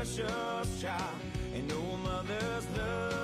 precious child, and no mother's love.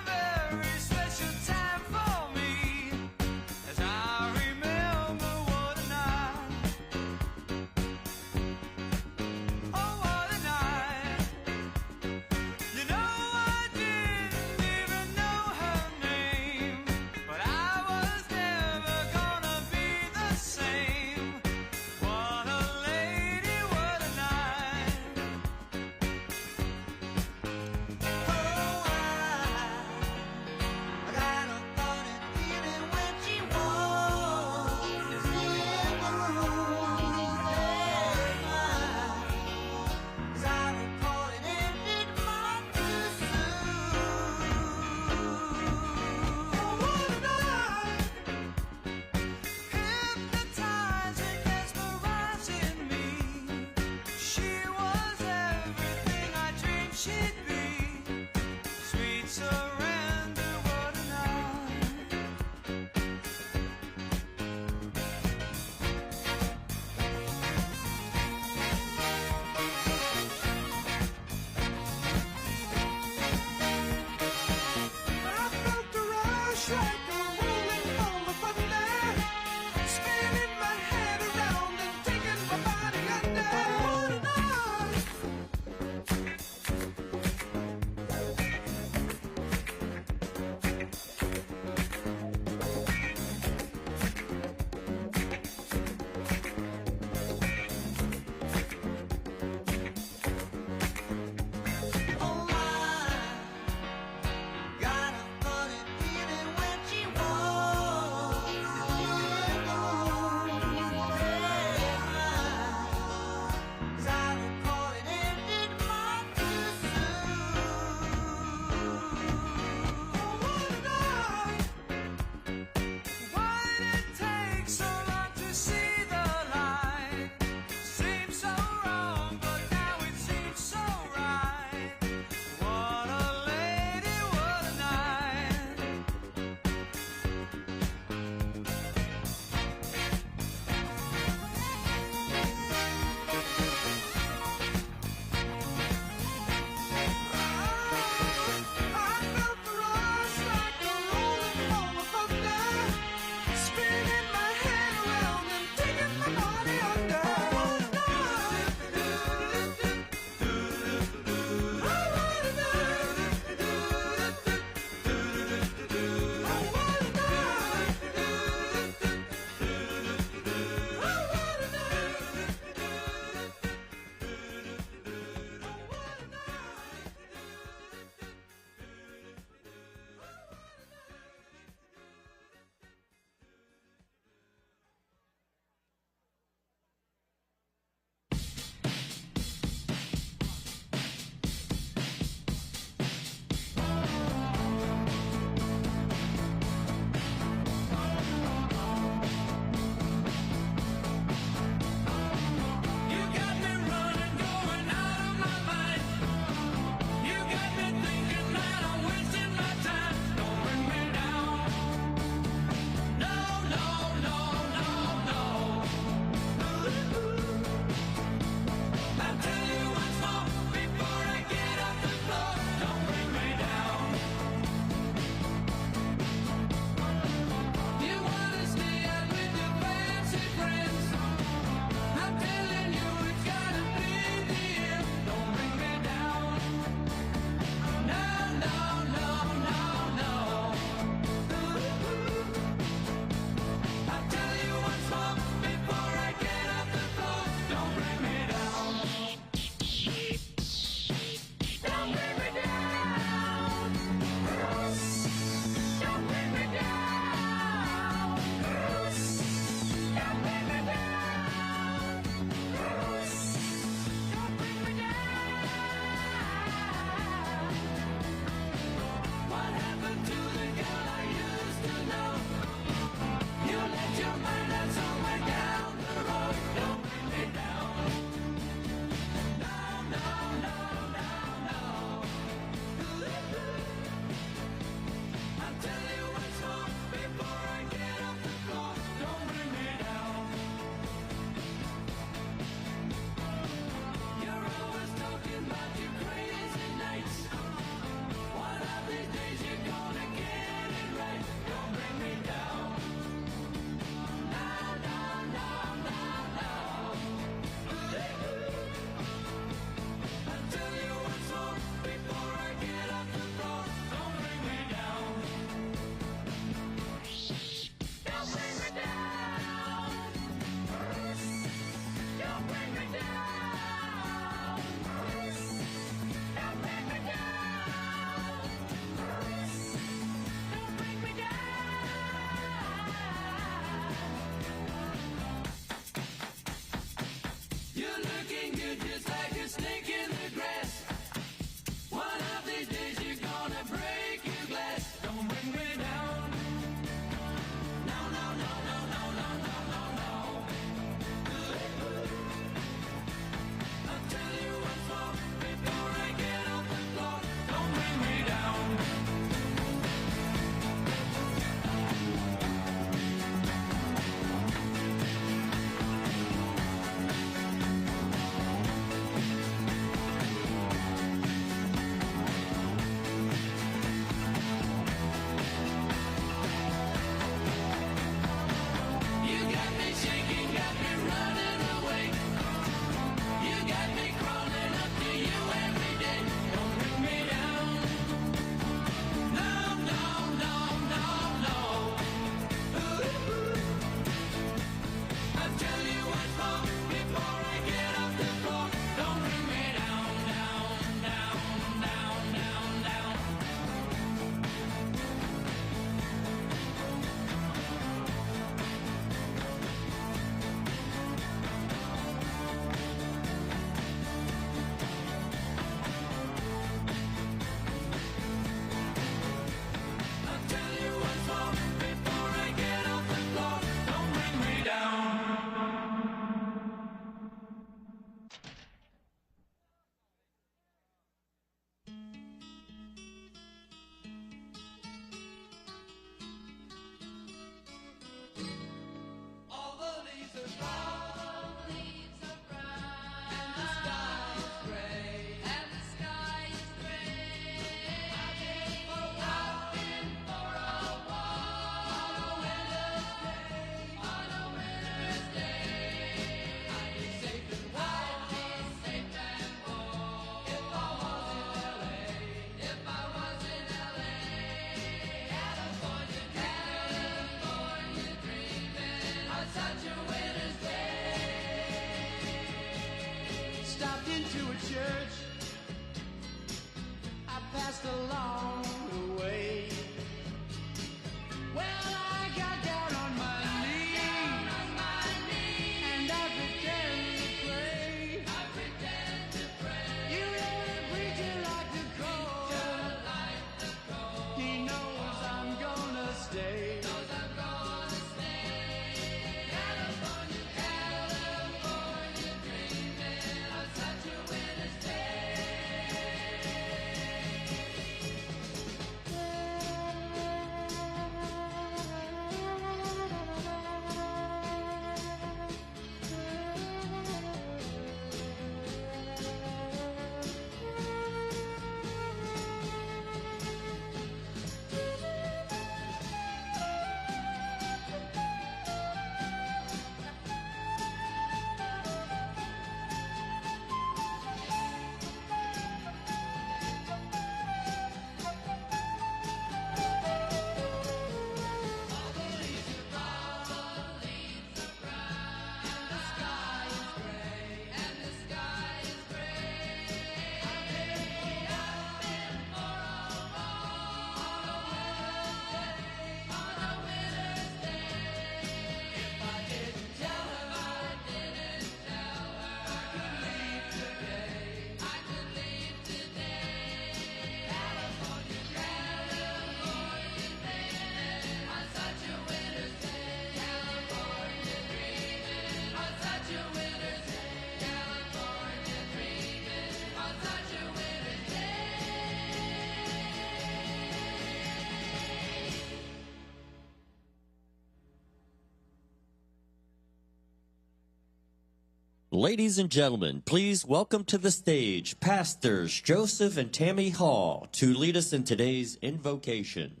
Ladies and gentlemen, please welcome to the stage Pastors Joseph and Tammy Hall to lead us in today's invocation.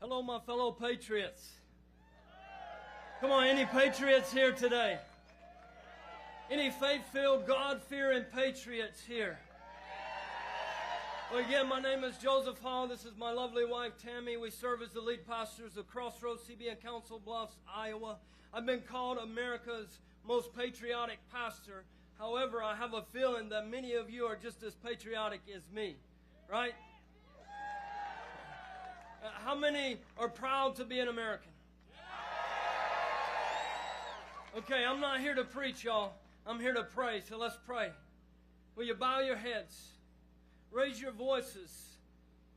Hello, my fellow patriots. Come on, any patriots here today? Any faith-filled, God-fearing patriots here? Well, again, my name is Joseph Hall. This is my lovely wife, Tammy. We serve as the lead pastors of Crossroads CBN Council Bluffs, Iowa. I've been called America's most patriotic pastor. However, I have a feeling that many of you are just as patriotic as me, right? How many are proud to be an American? Okay, I'm not here to preach, y'all. I'm here to pray, so let's pray. Will you bow your heads, raise your voices,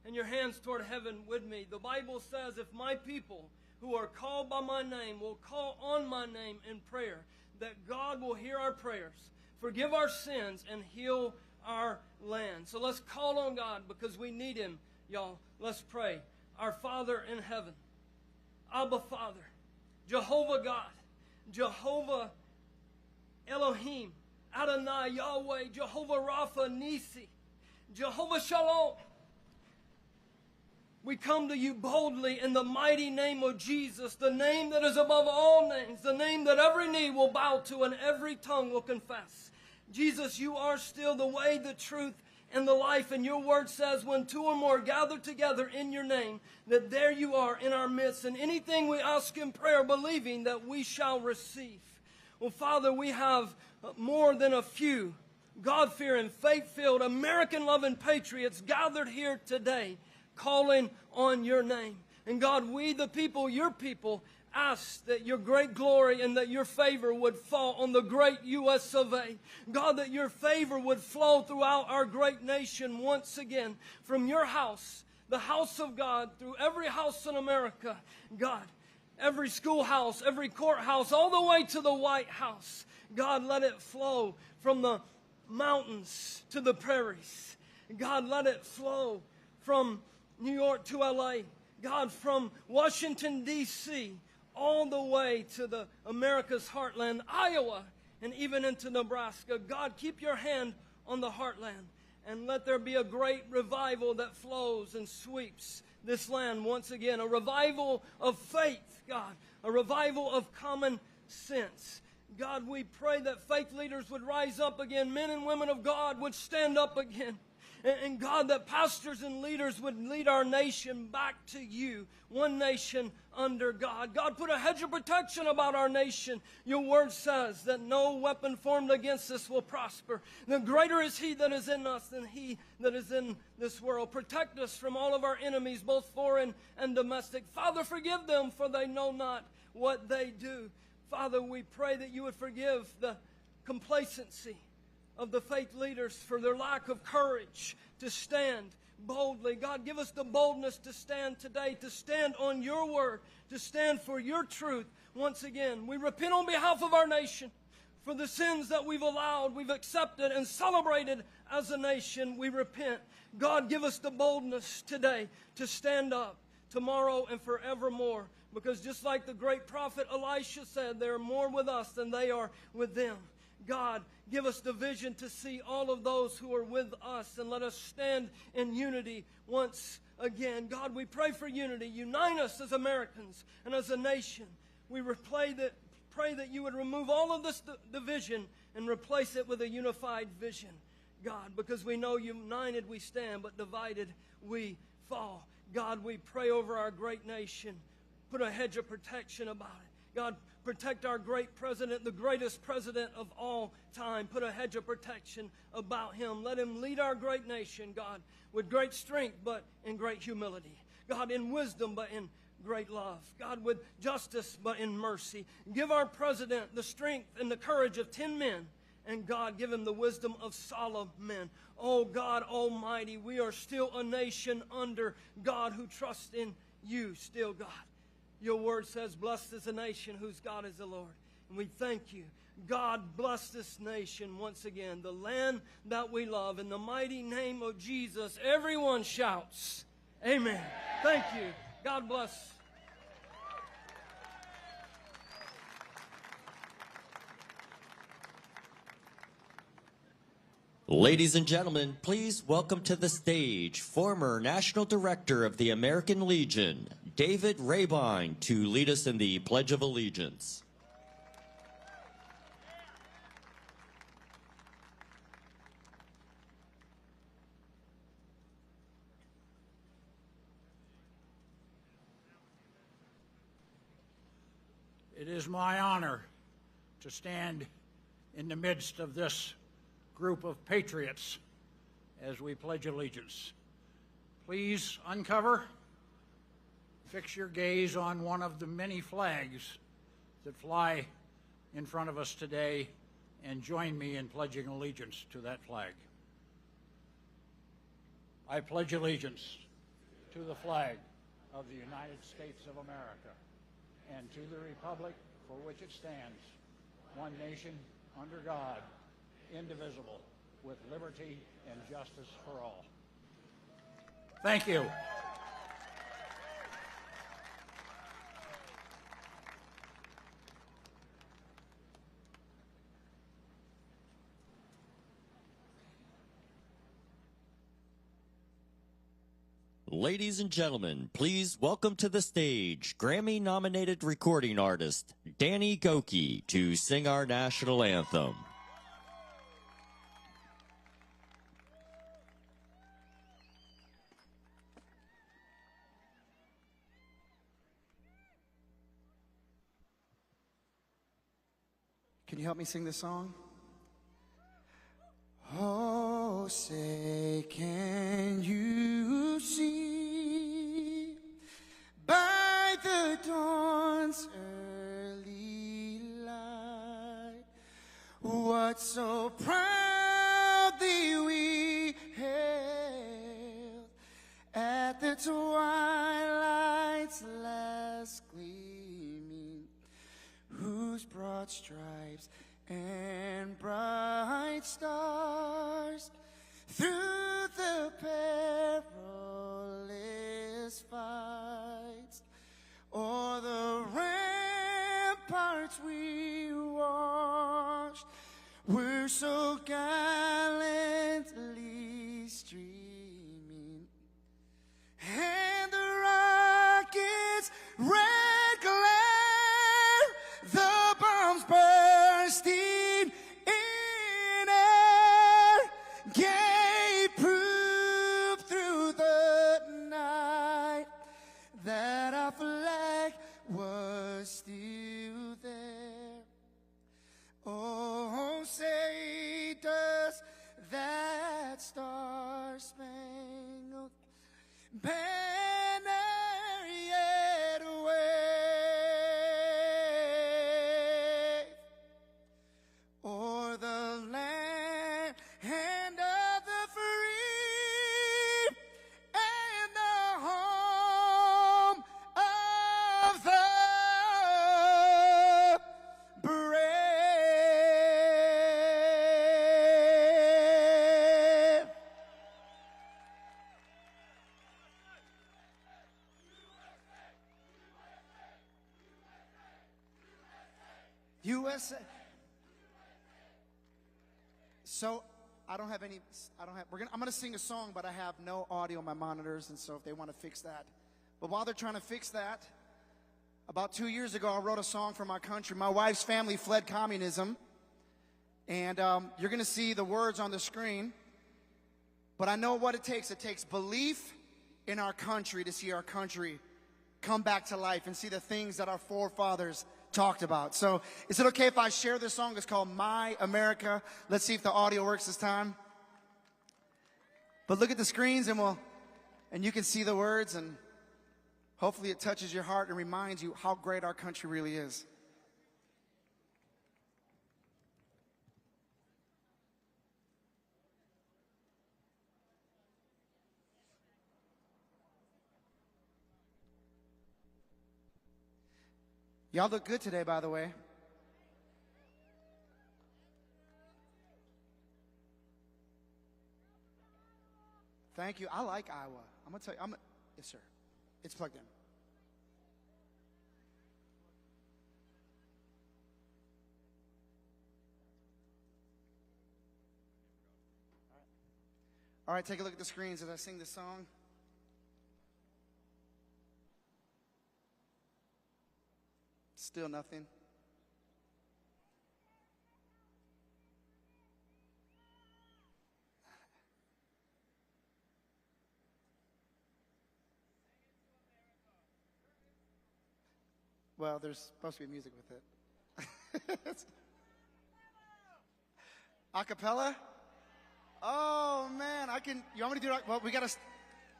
and your hands toward heaven with me? The Bible says, if my people who are called by my name will call on my name in prayer, that God will hear our prayers, forgive our sins, and heal our land. So let's call on God because we need Him, y'all. Let's pray. Our Father in heaven, Abba Father, Jehovah God, Jehovah Elohim, Adonai, Yahweh, Jehovah Rapha, Nisi, Jehovah Shalom. We come to you boldly in the mighty name of Jesus, the name that is above all names, the name that every knee will bow to and every tongue will confess. Jesus, you are still the way, the truth, and the life, and your word says when two or more gather together in your name, that there you are in our midst, and anything we ask in prayer, believing that we shall receive. Well, Father, we have more than a few God-fearing, faith-filled, American-loving patriots gathered here today, calling on your name. And God, we the people, your people, ask that your great glory and that your favor would fall on the great U.S. of A. God, that your favor would flow throughout our great nation once again from your house, the house of God, through every house in America, God, every schoolhouse, every courthouse, all the way to the White House. God, let it flow from the mountains to the prairies. God, let it flow from New York to LA. God, from Washington, D.C., all the way to the America's heartland, Iowa, and even into Nebraska. God, keep your hand on the heartland, and let there be a great revival that flows and sweeps this land once again. A revival of faith, God. A revival of common sense. God, we pray that faith leaders would rise up again. Men and women of God would stand up again. And God, that pastors and leaders would lead our nation back to you. One nation under God. God, put a hedge of protection about our nation. Your word says that no weapon formed against us will prosper. The greater is he that is in us than he that is in this world. Protect us from all of our enemies, both foreign and domestic. Father, forgive them, for they know not what they do. Father, we pray that you would forgive the complacency of the faith leaders for their lack of courage to stand boldly. God, give us the boldness to stand today, to stand on your word, to stand for your truth. Once again, we repent on behalf of our nation for the sins that we've allowed, we've accepted and celebrated as a nation. We repent. God, give us the boldness today to stand up tomorrow and forevermore. Because just like the great prophet Elisha said, they are more with us than they are with them. God, give us the vision to see all of those who are with us, and let us stand in unity once again. God, we pray for unity. Unite us as Americans and as a nation. We pray that you would remove all of this division and replace it with a unified vision, God, because we know united we stand, but divided we fall. God, we pray over our great nation. Put a hedge of protection about it. God, protect our great president, the greatest president of all time. Put a hedge of protection about him. Let him lead our great nation, God, with great strength, but in great humility. God, in wisdom, but in great love. God, with justice, but in mercy. Give our president the strength and the courage of 10 men. And God, give him the wisdom of Solomon. Oh God Almighty, we are still a nation under God who trusts in you still, God. Your word says, blessed is the nation whose God is the Lord. And we thank you. God, bless this nation once again, the land that we love. In the mighty name of Jesus, everyone shouts, amen. Thank you. God bless. Ladies and gentlemen, please welcome to the stage former National Director of the American Legion, David Rabine, to lead us in the Pledge of Allegiance. It is my honor to stand in the midst of this group of patriots as we pledge allegiance. Please uncover, fix your gaze on one of the many flags that fly in front of us today, and join me in pledging allegiance to that flag. I pledge allegiance to the flag of the United States of America and to the republic for which it stands, one nation under God, indivisible, with liberty and justice for all. Thank you. Ladies and gentlemen, please welcome to the stage Grammy-nominated recording artist Danny Gokey to sing our national anthem. Can you help me sing this song? Oh, say, can you see by the dawn's early light what so proudly we hailed at the broad stripes and bright stars, through the perilous fights, o'er the ramparts we watched, were so gallantly streaming, and the rockets' red glare, the bombs bursting in air, gave proof through the night that our flag was still there. Oh, say does that star-spangled banner yet wave o'er the land and of the free and the home of the brave. USA. So I'm gonna sing a song, but I have no audio on my monitors, and so if they want to fix that. But while they're trying to fix that, about 2 years ago, I wrote a song for my country. My wife's family fled communism, and you're gonna see the words on the screen, but I know what it takes. It takes belief in our country to see our country come back to life and see the things that our forefathers talked about. So is it okay if I share this song? It's called My America. Let's see if the audio works this time. But look at the screens and you can see the words, and hopefully it touches your heart and reminds you how great our country really is. Y'all look good today, by the way. Thank you. I like Iowa. I'm gonna tell you. Yes, sir. It's plugged in. All right, take a look at the screens as I sing this song. Still nothing. Well, there's supposed to be music with it. Acapella? Oh man, you want me to do it? Well,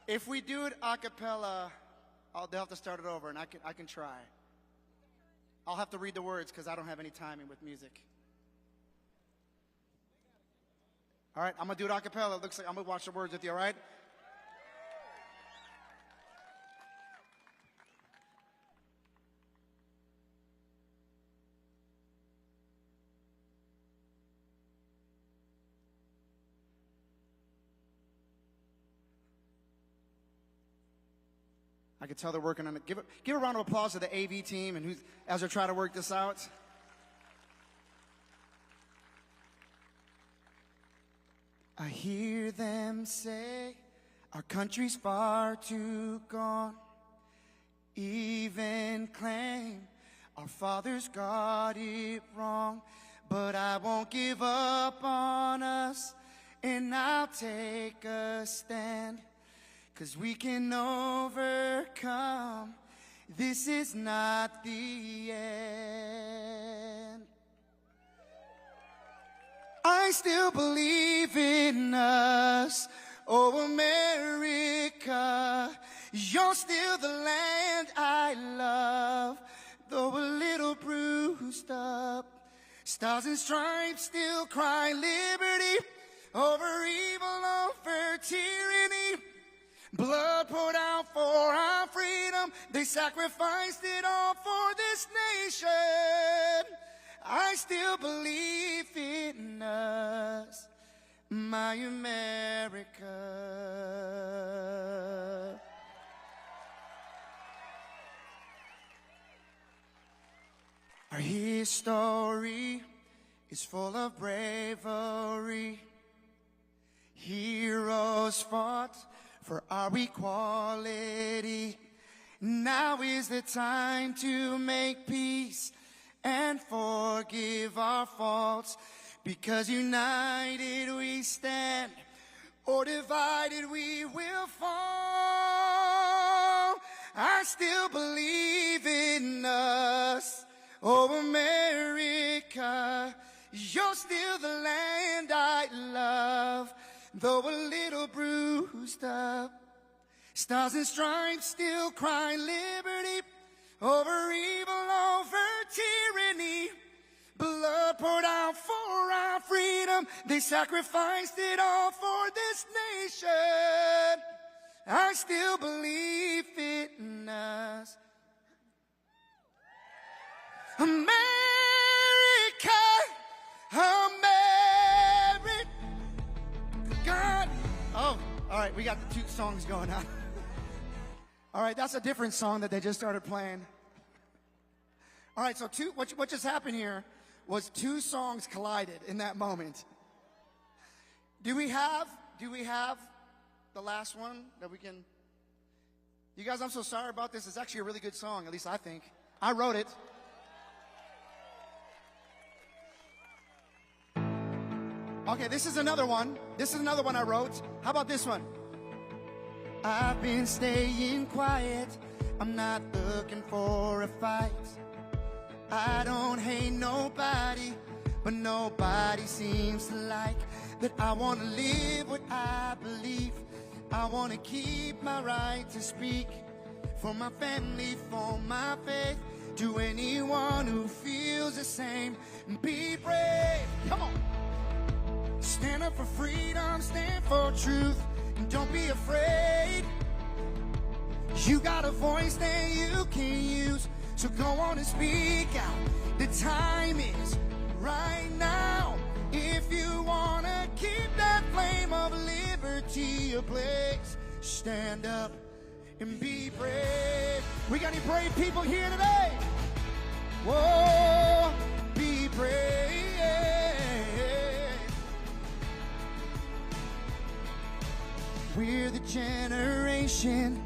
if we do it acapella, they'll have to start it over, and I can try. I'll have to read the words because I don't have any timing with music. All right, I'm going to do it a cappella. It looks like I'm going to watch the words with you, all right? I can tell they're working on it. Give a round of applause to the AV team and as they're trying to work this out. I hear them say our country's far too gone. Even claim our fathers got it wrong. But I won't give up on us, and I'll take a stand. 'Cause we can overcome. This is not the end. I still believe in us, oh America. You're still the land I love, though a little bruised up. Stars and stripes still cry liberty over evil, over tyranny. Blood poured out for our freedom. They sacrificed it all for this nation. I still believe in us, my America. Our history is full of bravery. Heroes fought for our equality. Now is the time to make peace and forgive our faults, because united we stand, or divided we will fall. I still believe in us, oh America. You're still the land I love, though a little bruised up. Stars and stripes still cry liberty over evil, over tyranny. Blood poured out for our freedom. They sacrificed it all for this nation. I still believe in us. America, America. God. Oh, all right, we got the 2 songs going on. All right, that's a different song that they just started playing. All right, so what just happened here was 2 songs collided in that moment. Do we have the last one that we can? You guys, I'm so sorry about this. It's actually a really good song, at least I think. I wrote it. Okay, this is another one. This is another one I wrote. How about this one? I've been staying quiet. I'm not looking for a fight. I don't hate nobody, but nobody seems to like that. I want to live what I believe. I want to keep my right to speak for my family, for my faith. To anyone who feels the same, be brave. Come on. Stand up for freedom, stand for truth, and don't be afraid. You got a voice that you can use, so go on and speak out. The time is right now. If you want to keep that flame of liberty ablaze, stand up and be brave. We got any brave people here today? Whoa, be brave. We're the generation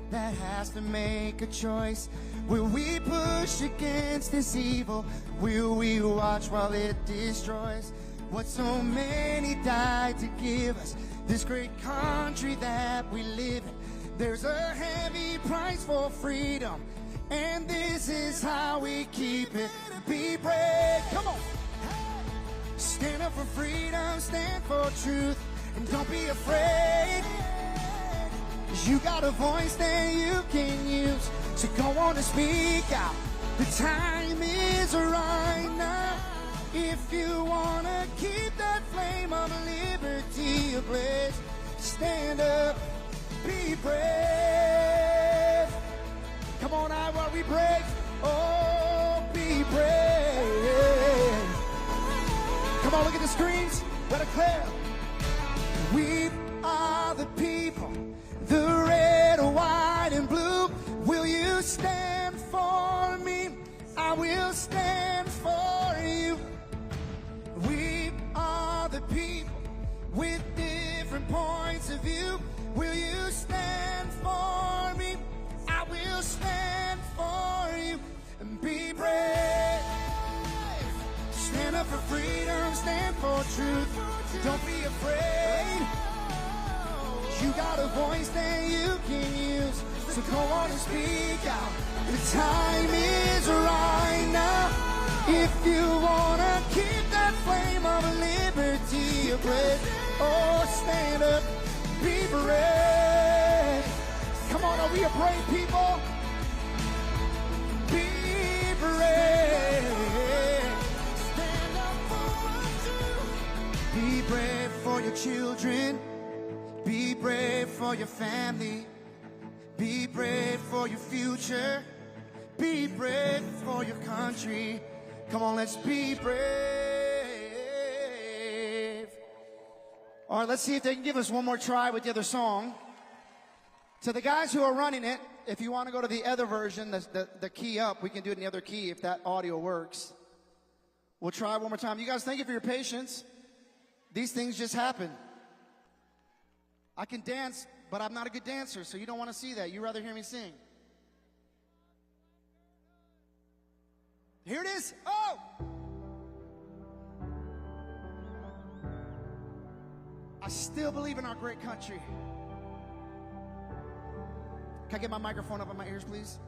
that has to make a choice. Will we push against this evil? Will we watch while it destroys what so many died to give us? This great country that we live in. There's a heavy price for freedom, and this is how we keep it. Be brave, come on. Stand up for freedom, stand for truth, and don't be afraid. You got a voice that you can use, so go on and speak out. The time is right now. If you want to keep that flame of liberty ablaze, stand up, be brave. Come on, are we brave? Oh, be brave. Come on, look at the screens. Let it clear. We are the people, the red, white, and blue. Will you stand for me? I will stand for you. We are the people with different points of view. Will you stand for me? I will stand for you. And be brave. Stand up for freedom, stand for truth. Don't be afraid. You got a voice that you can use, so go on and speak out. The time is right now. If you want to keep that flame of liberty ablaze, oh, stand up, be brave. Come on, are we a brave people? Be brave. Stand up for us. Be brave for your children. Be brave for your family. Be brave for your future. Be brave for your country. Come on, let's be brave. All right, let's see if they can give us one more try with the other song. To the guys who are running it, if you want to go to the other version, the key up, we can do it in the other key if that audio works. We'll try one more time. You guys, thank you for your patience. These things just happen. I can dance, but I'm not a good dancer, so you don't want to see that. You'd rather hear me sing. Here it is. Oh! I still believe in our great country. Can I get my microphone up in my ears, please?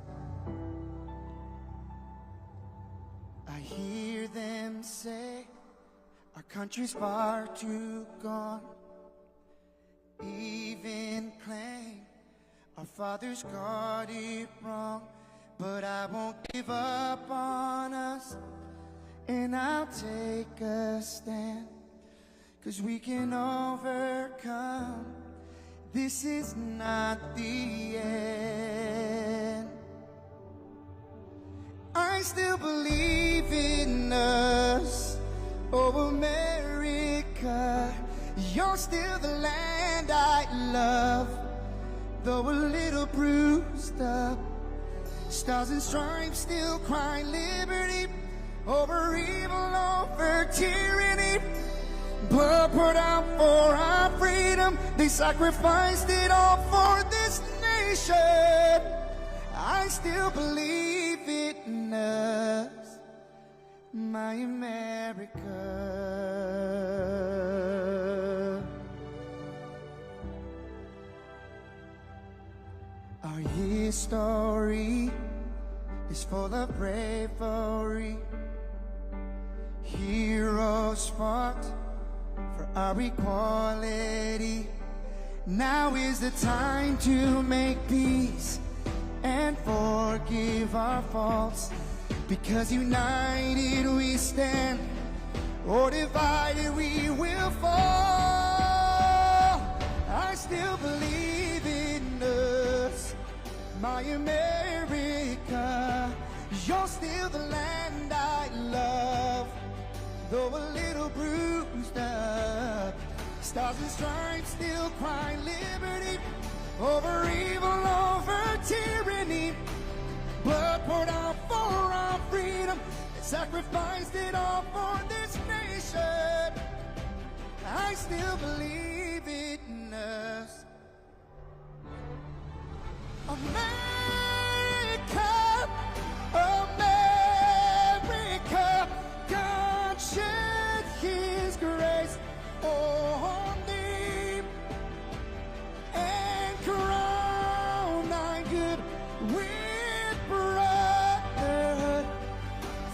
I hear them say our country's far too gone. Even claim our fathers got it wrong. But I won't give up on us, and I'll take a stand, 'cause we can overcome. This is not the end. I still believe in us, oh America. You're still the land I love, though a little bruised up. Stars and stripes still cry liberty over evil, over tyranny. Blood poured out for our freedom. They sacrificed it all for this nation. I still believe in us, my America. Our history is full of bravery. Heroes fought for our equality. Now is the time to make peace and forgive our faults, because united we stand, or divided we will fall. I still believe in us, my America. You're still the land I love, though a little bruised up. Stars and stripes still cry liberty over evil, over tyranny. Blood poured out for our freedom. They sacrificed it all for this nation. I still believe in us, America, America. God shed His grace on thee and crown thy good with brotherhood.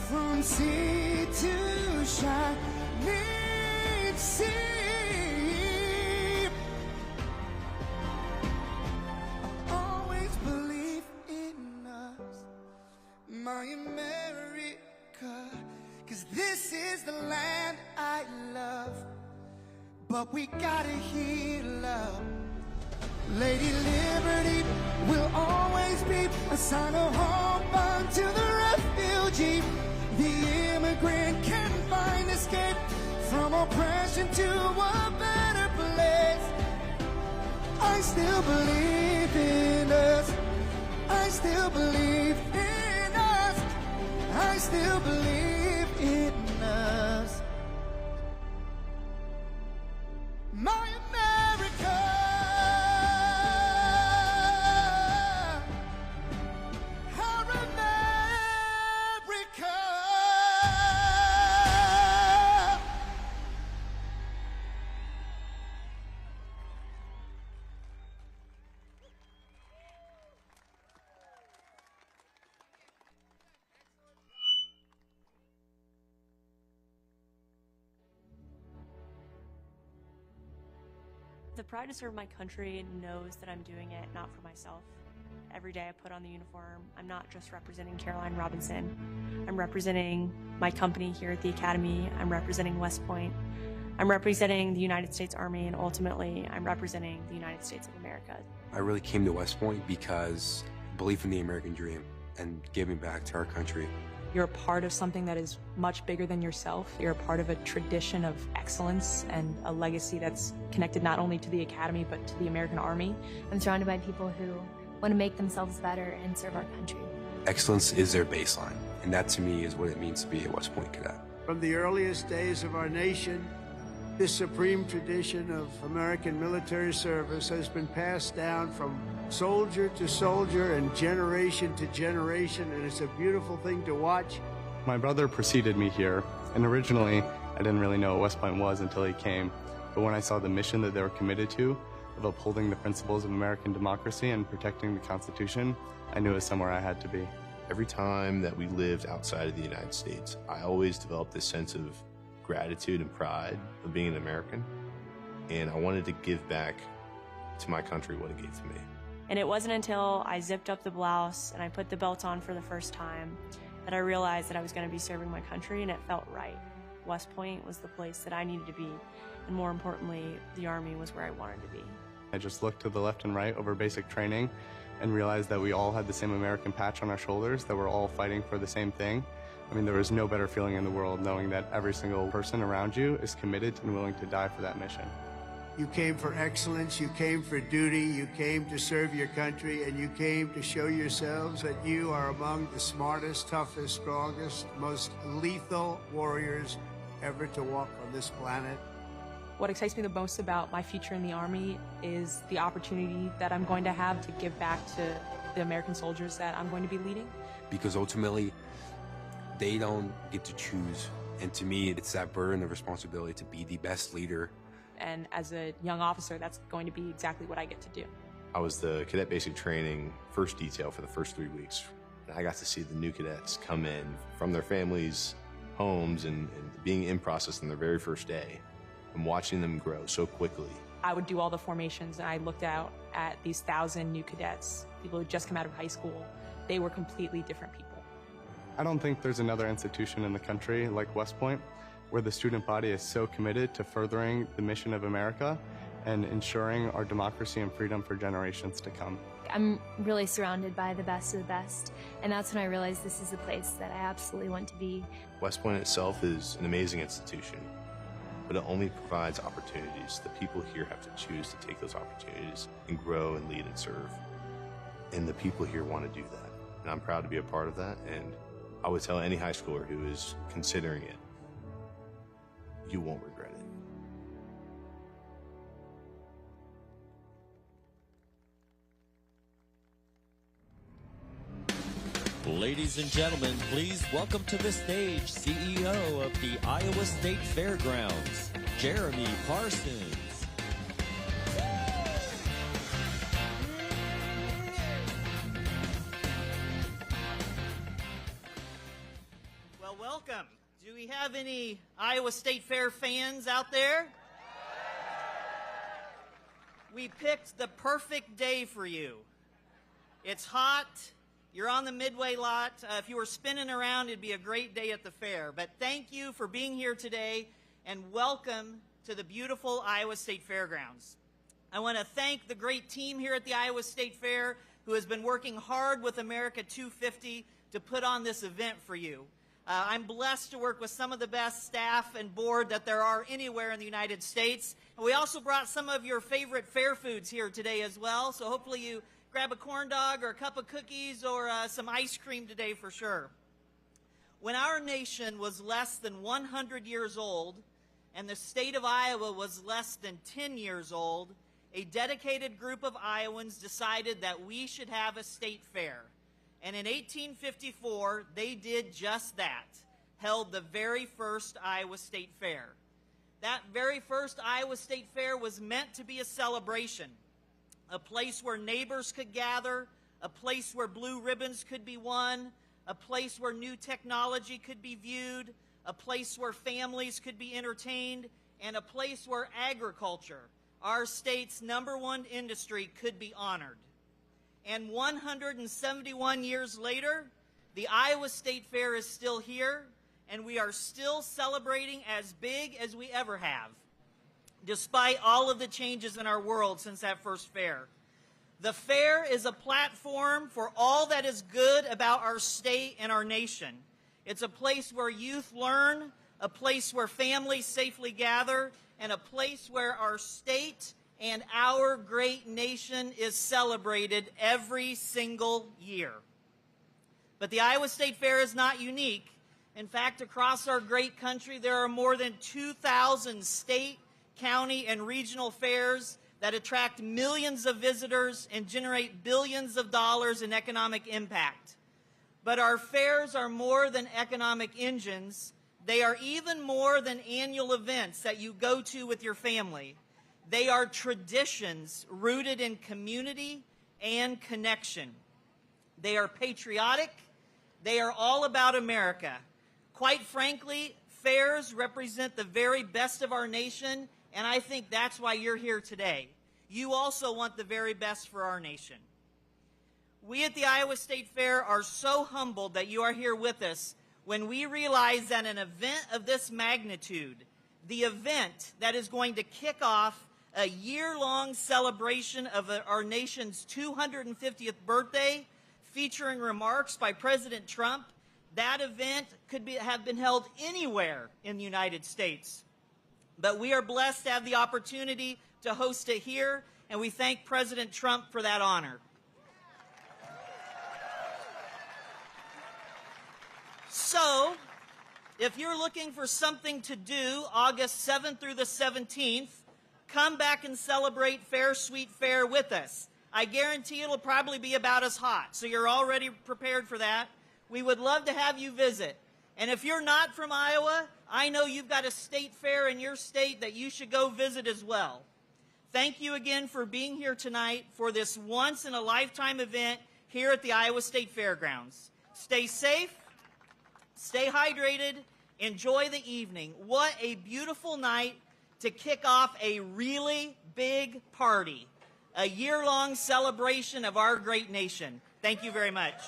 From sea to shining sea, I always believe in us, my America. 'Cause this is the land I love, but we gotta heal up. Lady Liberty will always be a sign of hope unto the refugee. The immigrant can find escape from oppression to a better place. I still believe in us. I still believe in us. I still believe in us, my America. Our America. The pride to serve my country knows that I'm doing it not for myself. Every day I put on the uniform, I'm not just representing Caroline Robinson. I'm representing my company here at the Academy. I'm representing West Point. I'm representing the United States Army, and ultimately, I'm representing the United States of America. I really came to West Point because belief in the American dream and giving back to our country You're a part of something that is much bigger than yourself. You're a part of a tradition of excellence and a legacy that's connected not only to the Academy, but to the American Army. I'm surrounded by people who want to make themselves better and serve our country. Excellence is their baseline, and that to me is what it means to be a West Point cadet. From the earliest days of our nation, this supreme tradition of American military service has been passed down from soldier to soldier and generation to generation, and it's a beautiful thing to watch. My brother preceded me here, and originally I didn't really know what West Point was until he came. But when I saw the mission that they were committed to, of upholding the principles of American democracy and protecting the Constitution, I knew it was somewhere I had to be. Every time that we lived outside of the United States, I always developed this sense of gratitude and pride of being an American, and I wanted to give back to my country what it gave to me. And it wasn't until I zipped up the blouse and I put the belt on for the first time that I realized that I was going to be serving my country, and it felt right. West Point was the place that I needed to be, and more importantly, the Army was where I wanted to be. I just looked to the left and right over basic training and realized that we all had the same American patch on our shoulders, that we're all fighting for the same thing. I mean, there was no better feeling in the world knowing that every single person around you is committed and willing to die for that mission. You came for excellence, you came for duty, you came to serve your country, and you came to show yourselves that you are among the smartest, toughest, strongest, most lethal warriors ever to walk on this planet. What excites me the most about my future in the Army is the opportunity that I'm going to have to give back to the American soldiers that I'm going to be leading. Because ultimately, they don't get to choose. And to me, it's that burden of responsibility to be the best leader. And as a young officer, that's going to be exactly what I get to do. I was the cadet basic training first detail for the first 3 weeks. And I got to see the new cadets come in from their families' homes and being in process on their very first day and watching them grow so quickly. I would do all the formations, and I looked out at these 1,000 new cadets, people who had just come out of high school. They were completely different people. I don't think there's another institution in the country like West Point where the student body is so committed to furthering the mission of America and ensuring our democracy and freedom for generations to come. I'm really surrounded by the best of the best, and that's when I realized this is a place that I absolutely want to be. West Point itself is an amazing institution, but it only provides opportunities. The people here have to choose to take those opportunities and grow and lead and serve. And the people here want to do that. And I'm proud to be a part of that. And I would tell any high schooler who is considering it, you won't regret it. Ladies and gentlemen, please welcome to the stage CEO of the Iowa State Fairgrounds, Jeremy Parsons. Well, welcome. Do we have any Iowa State Fair fans out there? We picked the perfect day for you. It's hot. You're on the Midway lot. If you were spinning around, it'd be a great day at the fair. But thank you for being here today, and welcome to the beautiful Iowa State Fairgrounds. I want to thank the great team here at the Iowa State Fair who has been working hard with America 250 to put on this event for you. I'm blessed to work with some of the best staff and board that there are anywhere in the United States. And we also brought some of your favorite fair foods here today as well, so hopefully you grab a corn dog or a cup of cookies or some ice cream today for sure. When our nation was less than 100 years old and the state of Iowa was less than 10 years old, a dedicated group of Iowans decided that we should have a state fair. And in 1854, they did just that, held the very first Iowa State Fair. That very first Iowa State Fair was meant to be a celebration, a place where neighbors could gather, a place where blue ribbons could be won, a place where new technology could be viewed, a place where families could be entertained, and a place where agriculture, our state's #1 industry, could be honored. And 171 years later, the Iowa State Fair is still here, and we are still celebrating as big as we ever have, despite all of the changes in our world since that first fair. The fair is a platform for all that is good about our state and our nation. It's a place where youth learn, a place where families safely gather, and a place where our state and our great nation is celebrated every single year. But the Iowa State Fair is not unique. In fact, across our great country, there are more than 2,000 state, county, and regional fairs that attract millions of visitors and generate billions of dollars in economic impact. But our fairs are more than economic engines. They are even more than annual events that you go to with your family. They are traditions rooted in community and connection. They are patriotic. They are all about America. Quite frankly, fairs represent the very best of our nation, and I think that's why you're here today. You also want the very best for our nation. We at the Iowa State Fair are so humbled that you are here with us when we realize that an event of this magnitude, the event that is going to kick off a year-long celebration of our nation's 250th birthday, featuring remarks by President Trump, that event could have been held anywhere in the United States. But we are blessed to have the opportunity to host it here, and we thank President Trump for that honor. So, if you're looking for something to do August 7th through the 17th, come back and celebrate Fair Sweet Fair with us. I guarantee it'll probably be about as hot, so you're already prepared for that. We would love to have you visit. And if you're not from Iowa, I know you've got a state fair in your state that you should go visit as well. Thank you again for being here tonight for this once-in-a-lifetime event here at the Iowa State Fairgrounds. Stay safe, stay hydrated, enjoy the evening. What a beautiful night to kick off a really big party, a year-long celebration of our great nation. Thank you very much.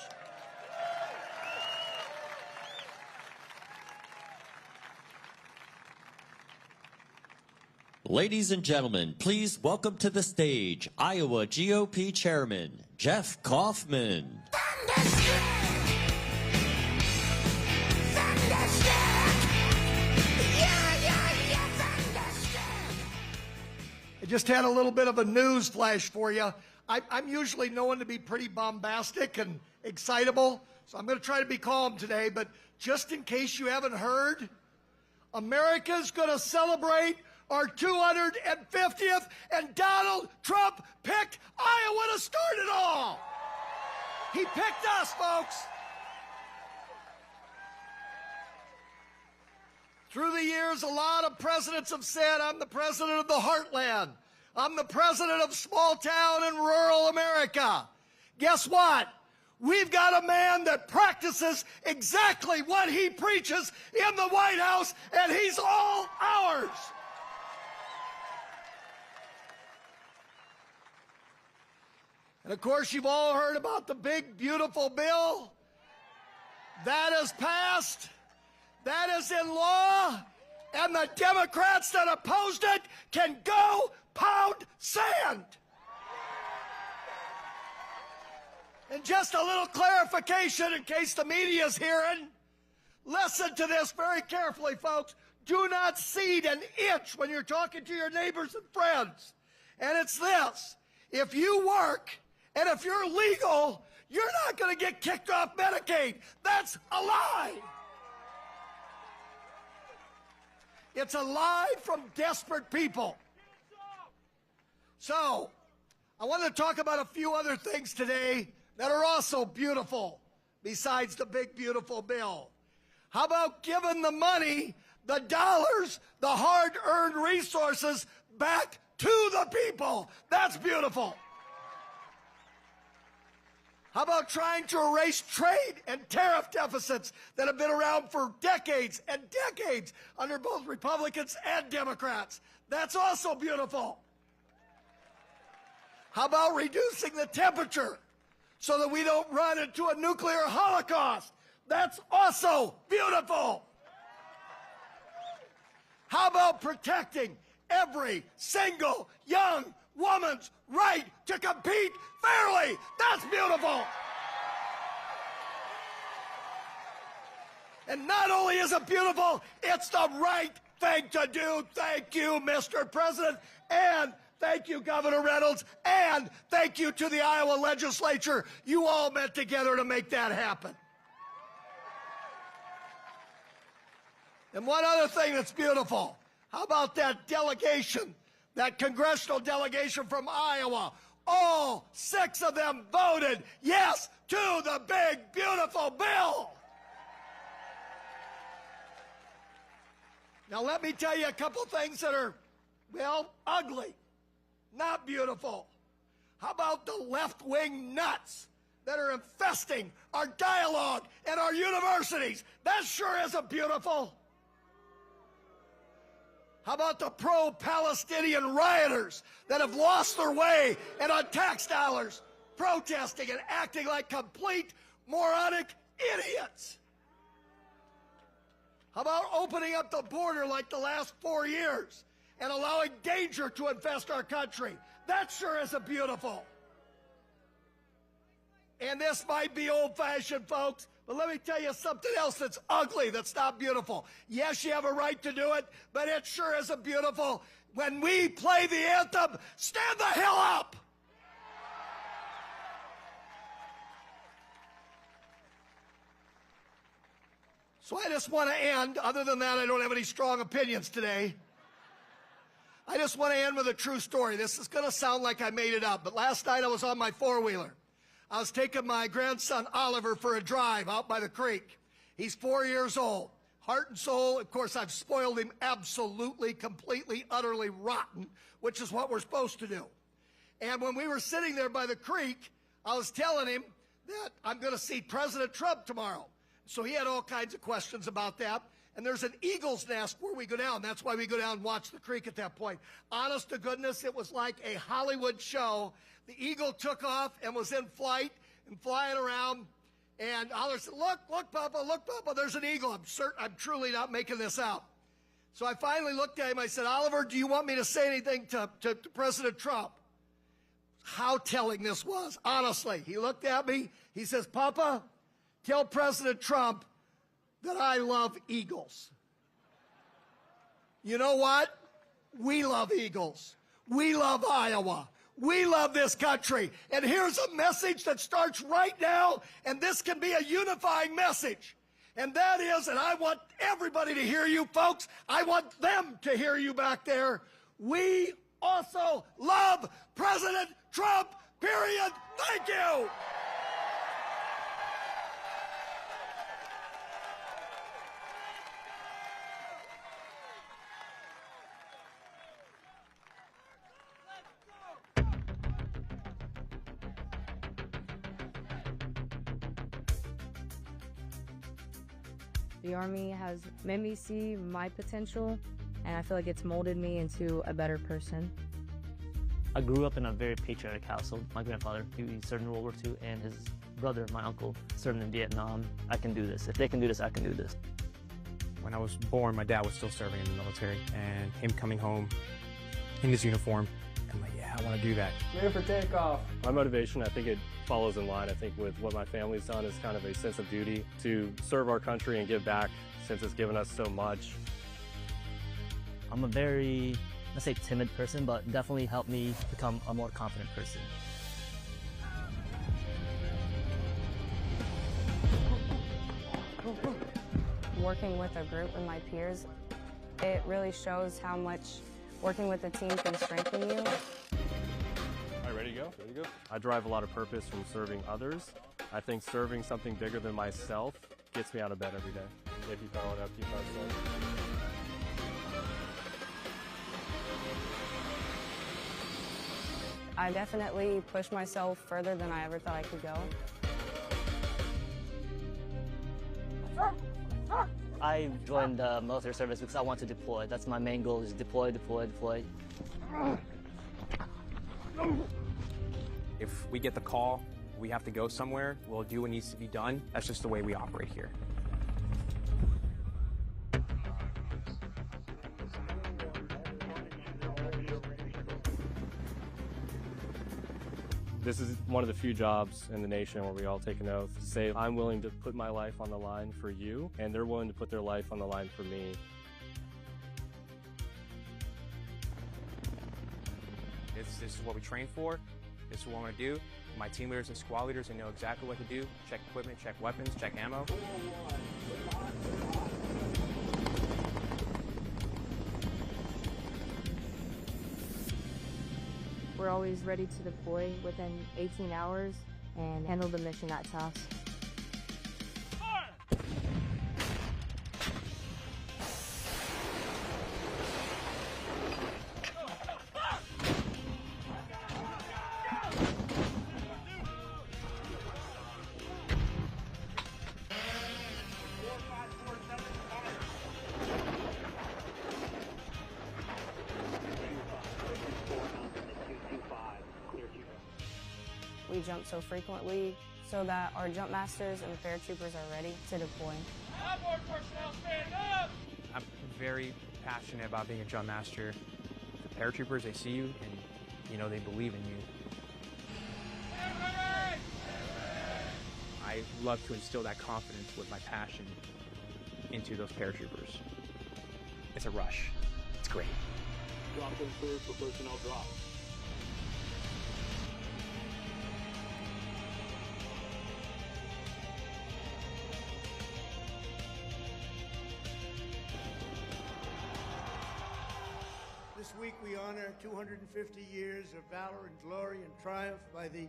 Ladies and gentlemen, please welcome to the stage Iowa GOP Chairman, Jeff Kaufman. I just had a little bit of a news flash for you. I'm usually known to be pretty bombastic and excitable, so I'm going to try to be calm today, but just in case you haven't heard, America's going to celebrate our 250th, and Donald Trump picked Iowa to start it all. He picked us, folks. Through the years, a lot of presidents have said, I'm the president of the heartland. I'm the president of small town and rural America. Guess what? We've got a man that practices exactly what he preaches in the White House, and he's all ours. And of course, you've all heard about the big, beautiful bill. That is passed. That is in law. And the Democrats that opposed it can go pound sand. And just a little clarification in case the media's hearing. Listen to this very carefully, folks. Do not cede an inch when you're talking to your neighbors and friends. And it's this. If you work and if you're legal, you're not going to get kicked off Medicaid. That's a lie. It's a lie from desperate people. So, I want to talk about a few other things today that are also beautiful, besides the big, beautiful bill. How about giving the money, the dollars, the hard-earned resources back to the people? That's beautiful. How about trying to erase trade and tariff deficits that have been around for decades and decades under both Republicans and Democrats? That's also beautiful. How about reducing the temperature so that we don't run into a nuclear holocaust? That's also beautiful. How about protecting every single young woman's right to compete fairly? That's beautiful. And not only is it beautiful, it's the right thing to do. Thank you, Mr. President, and thank you, Governor Reynolds, and thank you to the Iowa legislature. You all met together to make that happen. And one other thing that's beautiful, how about that delegation, that congressional delegation from Iowa? All 6 of them voted yes to the big, beautiful bill. Now, let me tell you a couple things that are, well, ugly, not beautiful. How about the left-wing nuts that are infesting our dialogue and our universities? That sure isn't beautiful. How about the pro-Palestinian rioters that have lost their way and on tax dollars protesting and acting like complete moronic idiots? How about opening up the border like the last 4 years and allowing danger to infest our country? That sure isn't beautiful. And this might be old-fashioned, folks, but let me tell you something else that's ugly, that's not beautiful. Yes, you have a right to do it, but it sure isn't beautiful. When we play the anthem, stand the hell up! So I just want to end, other than that, I don't have any strong opinions today. I just want to end with a true story. This is going to sound like I made it up, but last night I was on my four-wheeler. I was taking my grandson Oliver for a drive out by the creek. He's 4 years old. Heart and soul, of course, I've spoiled him absolutely, completely, utterly rotten, which is what we're supposed to do. And when we were sitting there by the creek, I was telling him that I'm going to see President Trump tomorrow. So he had all kinds of questions about that. And there's an eagle's nest where we go down. That's why we go down and watch the creek at that point. Honest to goodness, it was like a Hollywood show. The eagle took off and was in flight and flying around. And Oliver said, look, Papa, there's an eagle. I'm truly not making this up. So I finally looked at him. I said, Oliver, do you want me to say anything to President Trump? How telling this was, honestly. He looked at me. He says, Papa, tell President Trump that I love eagles. You know what? We love eagles. We love Iowa. We love this country. And here's a message that starts right now, and this can be a unifying message. And that is, and I want everybody to hear you, folks. I want them to hear you back there. We also love President Trump, period. Thank you. The Army has made me see my potential, and I feel like it's molded me into a better person. I grew up in a very patriotic household. My grandfather, he served in World War II, and his brother, my uncle, served in Vietnam. I can do this. If they can do this, I can do this. When I was born, my dad was still serving in the military, and him coming home in his uniform, I'm like, yeah, I want to do that. Ready for takeoff. My motivation, I think it follows in line, I think, with what my family's done is kind of a sense of duty to serve our country and give back since it's given us so much. I'm a very, let's say, timid person, but definitely helped me become a more confident person. Working with a group and my peers, it really shows how much working with a team can strengthen you. All right, ready to go? Ready to go? I derive a lot of purpose from serving others. I think serving something bigger than myself gets me out of bed every day. If you follow it up, keep it up. I definitely pushed myself further than I ever thought I could go. I joined the military service because I want to deploy. That's my main goal, is deploy, deploy, deploy. If we get the call, we have to go somewhere, we'll do what needs to be done. That's just the way we operate here. This is one of the few jobs in the nation where we all take an oath to say, I'm willing to put my life on the line for you, and they're willing to put their life on the line for me. This is what we train for. This is what I want to do. My team leaders and squad leaders, they know exactly what to do. Check equipment, check weapons, check ammo. We're always ready to deploy within 18 hours and handle the mission at task. We jump so frequently so that our jump masters and the paratroopers are ready to deploy. Outboard personnel, stand up! I'm very passionate about being a jump master. The paratroopers, they see you and, you know, they believe in you. I love to instill that confidence with my passion into those paratroopers. It's a rush. It's great. Drop them cleared for personnel drop. This week we honor 250 years of valor and glory and triumph by the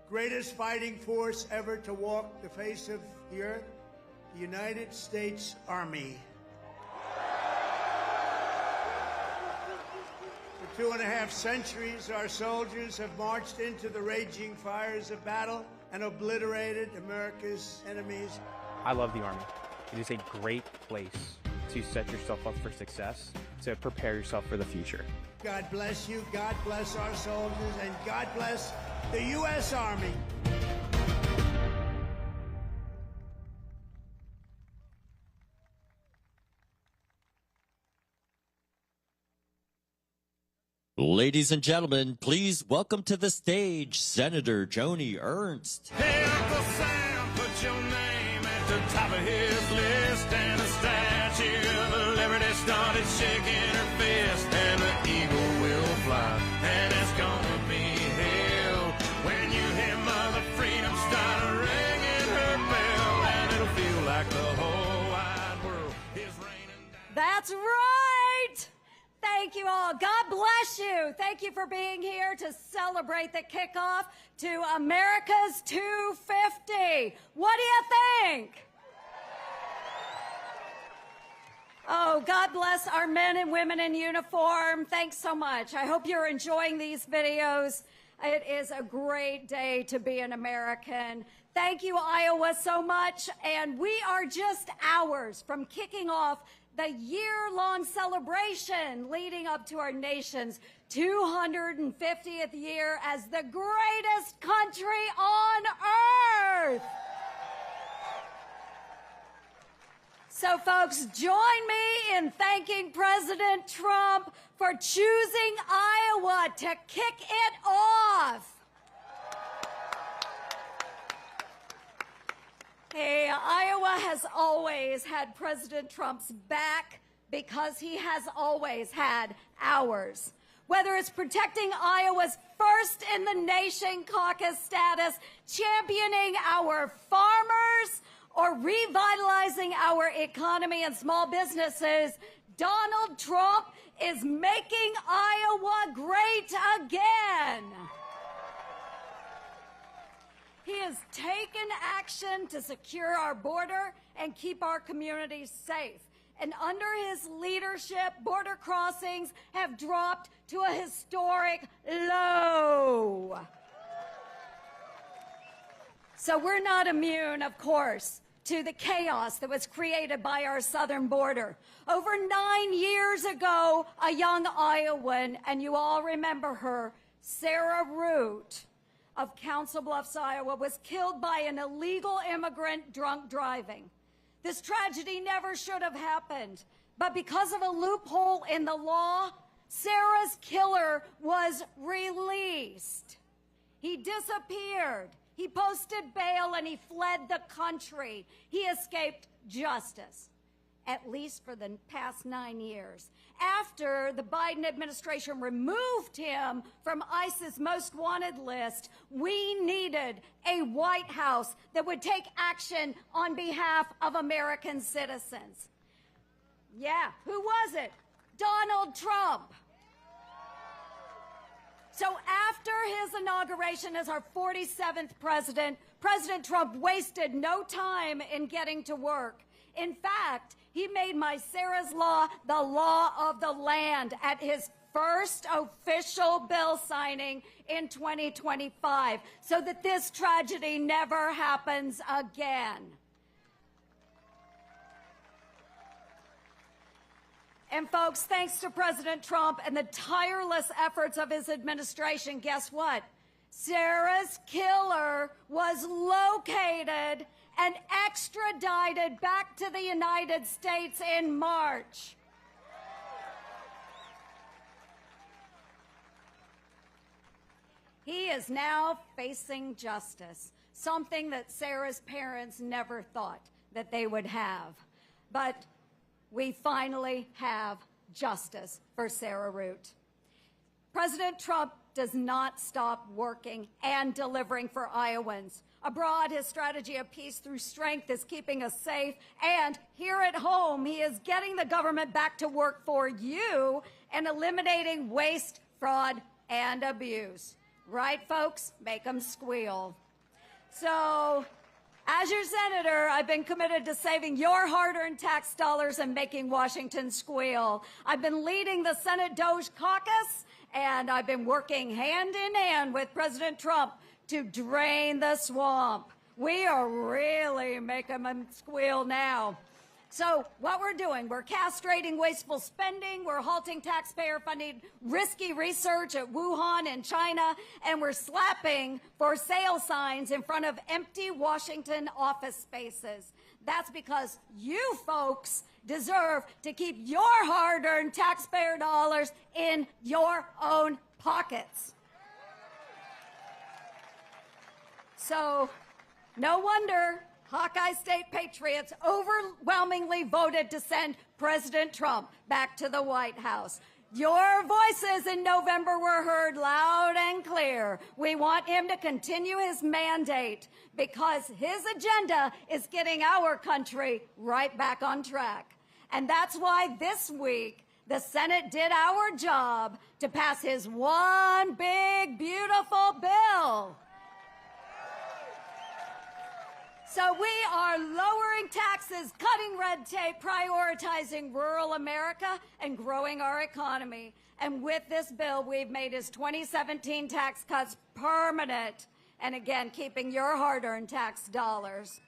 greatest fighting force ever to walk the face of the earth, the United States Army. For 2.5 centuries, our soldiers have marched into the raging fires of battle and obliterated America's enemies. I love the Army. It is a great place to set yourself up for success, to prepare yourself for the future. God bless you, God bless our soldiers, and God bless the U.S. Army. Ladies and gentlemen, please welcome to the stage Senator Joni Ernst. Hey, Uncle Sam, put your name at the top of his list, and the Statue of Liberty started shaking her fist, and the eagle will fly, and it's gonna be hell when you hear Mother Freedom start ringing her bell, and it'll feel like the whole wide world is raining down. That's right! Thank you all. God bless you. Thank you for being here to celebrate the kickoff to America's 250. What do you think? Oh, God bless our men and women in uniform. Thanks so much. I hope you're enjoying these videos. It is a great day to be an American. Thank you, Iowa, so much. And we are just hours from kicking off the year-long celebration leading up to our nation's 250th year as the greatest country on earth. So, folks, join me in thanking President Trump for choosing Iowa to kick it off. Hey, Iowa has always had President Trump's back because he has always had ours. Whether it's protecting Iowa's first in the nation caucus status, championing our farmers, or revitalizing our economy and small businesses, Donald Trump is making Iowa great again. He has taken action to secure our border and keep our communities safe. And under his leadership, border crossings have dropped to a historic low. So we're not immune, of course, to the chaos that was created by our southern border. Over 9 years ago, a young Iowan, and you all remember her, Sarah Root, of Council Bluffs, Iowa, was killed by an illegal immigrant drunk driving. This tragedy never should have happened, but because of a loophole in the law, Sarah's killer was released. He disappeared. He posted bail and he fled the country. He escaped justice, at least for the past 9 years. After the Biden administration removed him from ICE's most wanted list, we needed a White House that would take action on behalf of American citizens. Yeah, who was it? Donald Trump. So after his inauguration as our 47th president, President Trump wasted no time in getting to work. In fact, he made my Sarah's Law the law of the land at his first official bill signing in 2025, so that this tragedy never happens again. And folks, thanks to President Trump and the tireless efforts of his administration, guess what? Sarah's killer was located and extradited back to the United States in March. He is now facing justice, something that Sarah's parents never thought that they would have. But we finally have justice for Sarah Root. President Trump does not stop working and delivering for Iowans. Abroad, his strategy of peace through strength is keeping us safe. And here at home, he is getting the government back to work for you and eliminating waste, fraud, and abuse. Right, folks? Make them squeal. So, as your senator, I've been committed to saving your hard-earned tax dollars and making Washington squeal. I've been leading the Senate Doge Caucus, and I've been working hand in hand with President Trump to drain the swamp. We are really making them squeal now. So what we're doing, we're castrating wasteful spending, we're halting taxpayer-funded risky research at Wuhan in China, and we're slapping for sale signs in front of empty Washington office spaces. That's because you folks deserve to keep your hard-earned taxpayer dollars in your own pockets. So, no wonder Hawkeye State patriots overwhelmingly voted to send President Trump back to the White House. Your voices in November were heard loud and clear. We want him to continue his mandate because his agenda is getting our country right back on track. And that's why this week the Senate did our job to pass his one big, beautiful bill. So we are lowering taxes, cutting red tape, prioritizing rural America, and growing our economy. And with this bill, we've made his 2017 tax cuts permanent, and again, keeping your hard-earned tax dollars.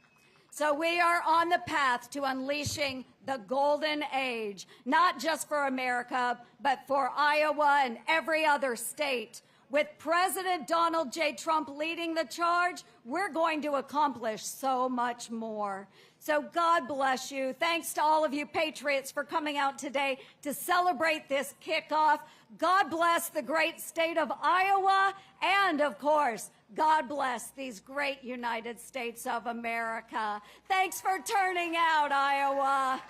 So we are on the path to unleashing the golden age, not just for America, but for Iowa and every other state. With President Donald J. Trump leading the charge, we're going to accomplish so much more. So God bless you. Thanks to all of you patriots for coming out today to celebrate this kickoff. God bless the great state of Iowa. And, of course, God bless these great United States of America. Thanks for turning out, Iowa.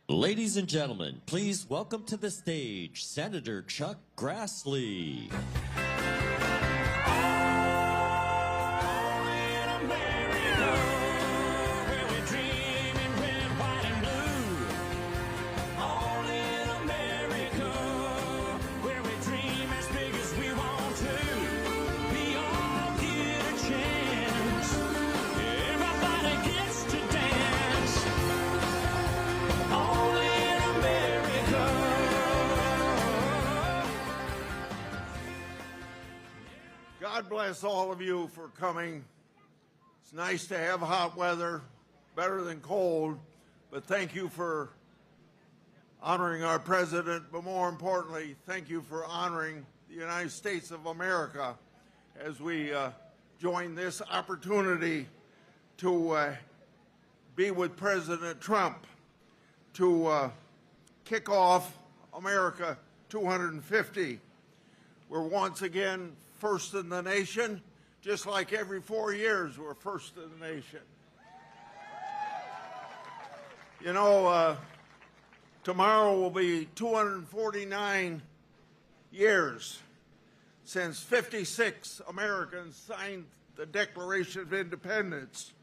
Ladies and gentlemen, please welcome to the stage Senator Chuck Grassley. God bless all of you for coming. It's nice to have hot weather, better than cold, but thank you for honoring our president, but more importantly, thank you for honoring the United States of America as we join this opportunity to be with President Trump to kick off America 250. We're once again first in the nation, just like every 4 years we're first in the nation. You know, tomorrow will be 249 years since 56 Americans signed the Declaration of Independence.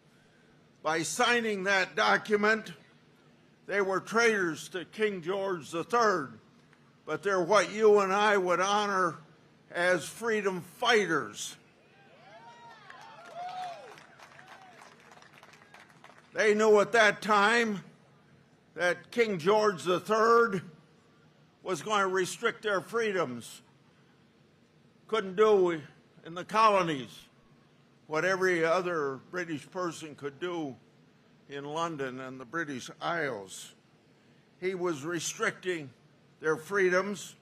By signing that document, they were traitors to King George III, but they're what you and I would honor as freedom fighters. They knew at that time that King George III was going to restrict their freedoms. Couldn't do in the colonies what every other British person could do in London and the British Isles. He was restricting their freedoms.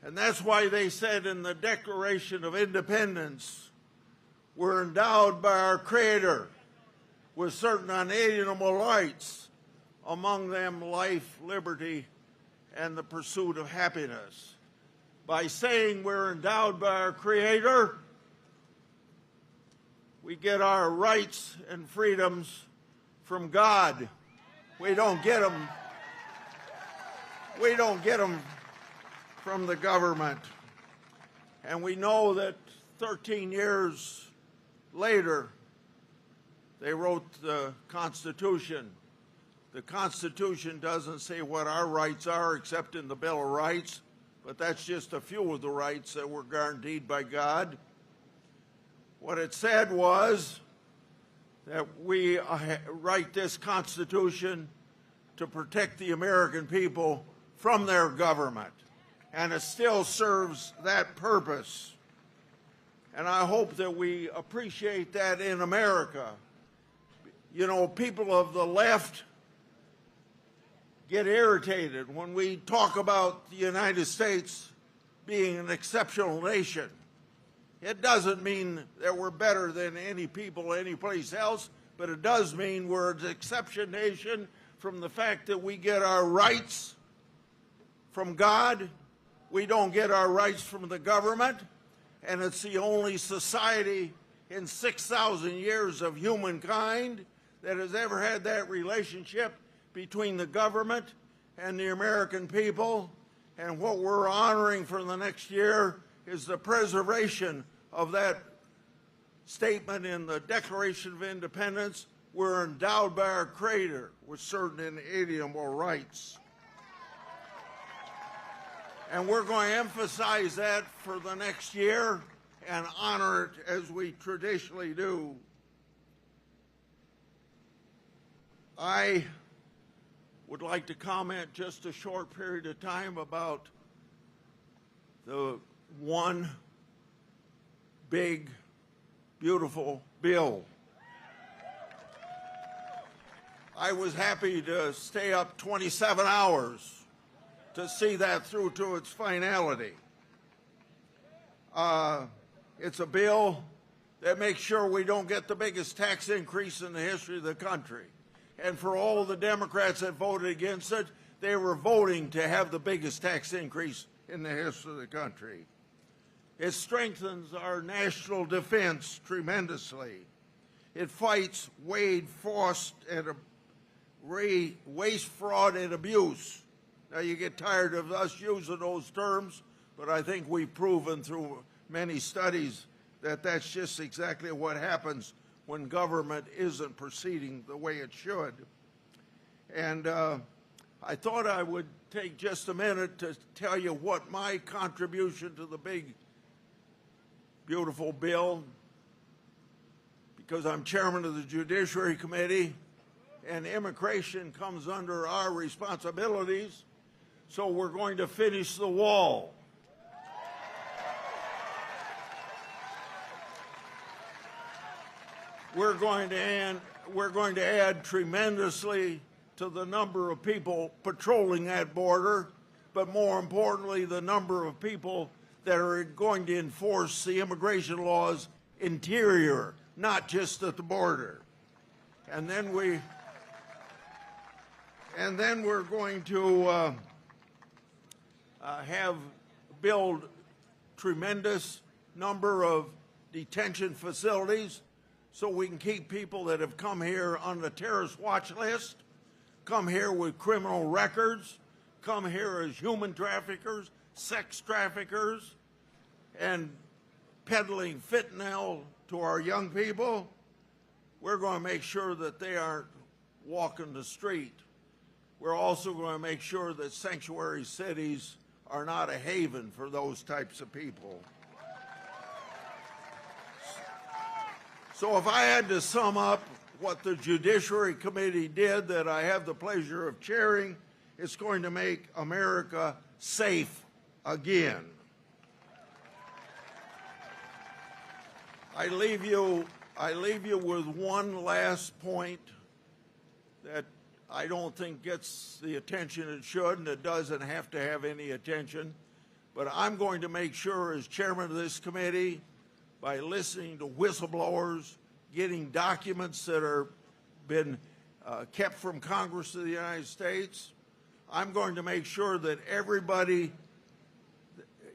And that's why they said in the Declaration of Independence, we're endowed by our Creator with certain unalienable rights, among them life, liberty, and the pursuit of happiness. By saying we're endowed by our Creator, we get our rights and freedoms from God. We don't get them. We don't get them from the government. And we know that 13 years later, they wrote the Constitution. The Constitution doesn't say what our rights are except in the Bill of Rights, but that's just a few of the rights that were guaranteed by God. What it said was that we write this Constitution to protect the American people from their government. And it still serves that purpose. And I hope that we appreciate that in America. You know, people of the left get irritated when we talk about the United States being an exceptional nation. It doesn't mean that we're better than any people anyplace else, but it does mean we're an exception nation from the fact that we get our rights from God. We don't get our rights from the government, and it's the only society in 6,000 years of humankind that has ever had that relationship between the government and the American people. And what we're honoring for the next year is the preservation of that statement in the Declaration of Independence. We're endowed by our Creator with certain inalienable rights. And we're going to emphasize that for the next year and honor it as we traditionally do. I would like to comment just a short period of time about the one big, beautiful bill. I was happy to stay up 27 hours to see that through to its finality. It's a bill that makes sure we don't get the biggest tax increase in the history of the country. And for all the Democrats that voted against it, they were voting to have the biggest tax increase in the history of the country. It strengthens our national defense tremendously. It fights waste, fraud, and abuse. Now, you get tired of us using those terms, but I think we've proven through many studies that that's just exactly what happens when government isn't proceeding the way it should. And I thought I would take just a minute to tell you what my contribution to the big, beautiful bill, because I'm chairman of the Judiciary Committee, and immigration comes under our responsibilities. So we're going to finish the wall. we're going to add tremendously to the number of people patrolling that border, but more importantly, the number of people that are going to enforce the immigration laws interior, not just at the border. And then we're going to build tremendous number of detention facilities so we can keep people that have come here on the terrorist watch list, come here with criminal records, come here as human traffickers, sex traffickers, and peddling fentanyl to our young people. We're going to make sure that they aren't walking the street. We're also going to make sure that sanctuary cities are not a haven for those types of people. So if I had to sum up what the Judiciary Committee did that I have the pleasure of chairing, it's going to make America safe again. I leave you with one last point that I don't think gets the attention it should, and it doesn't have to have any attention. But I'm going to make sure, as chairman of this committee, by listening to whistleblowers, getting documents that are been kept from Congress of the United States, I'm going to make sure that everybody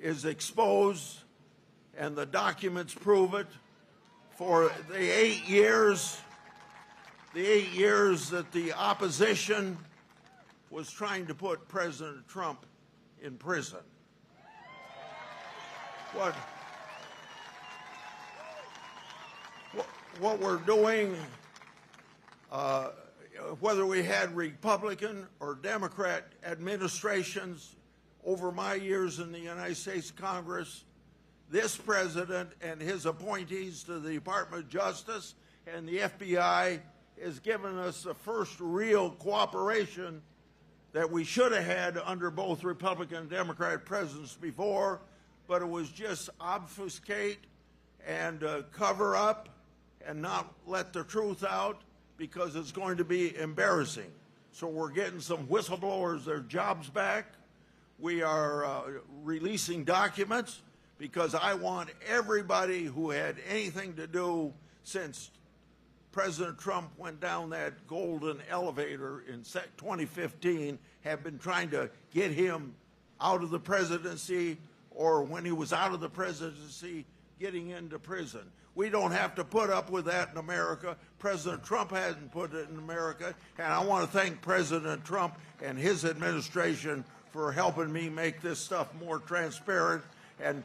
is exposed and the documents prove it. For the 8 years that the opposition was trying to put President Trump in prison. What we're doing, whether we had Republican or Democrat administrations over my years in the United States Congress, this president and his appointees to the Department of Justice and the FBI has given us the first real cooperation that we should have had under both Republican and Democrat presidents before, but it was just obfuscate and cover up and not let the truth out because it's going to be embarrassing. So we're getting some whistleblowers their jobs back. We are releasing documents because I want everybody who had anything to do since President Trump went down that golden elevator in 2015, have been trying to get him out of the presidency, or when he was out of the presidency, getting into prison. We don't have to put up with that in America. President Trump hasn't put it in America, and I want to thank President Trump and his administration for helping me make this stuff more transparent and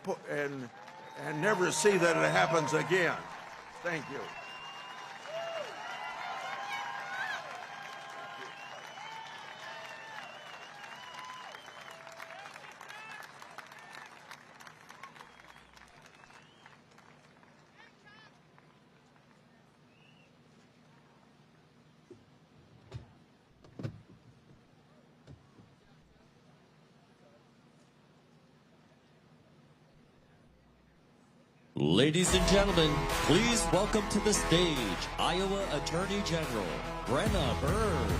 never see that it happens again. Thank you. Ladies and gentlemen, please welcome to the stage Iowa Attorney General Brenna Bird.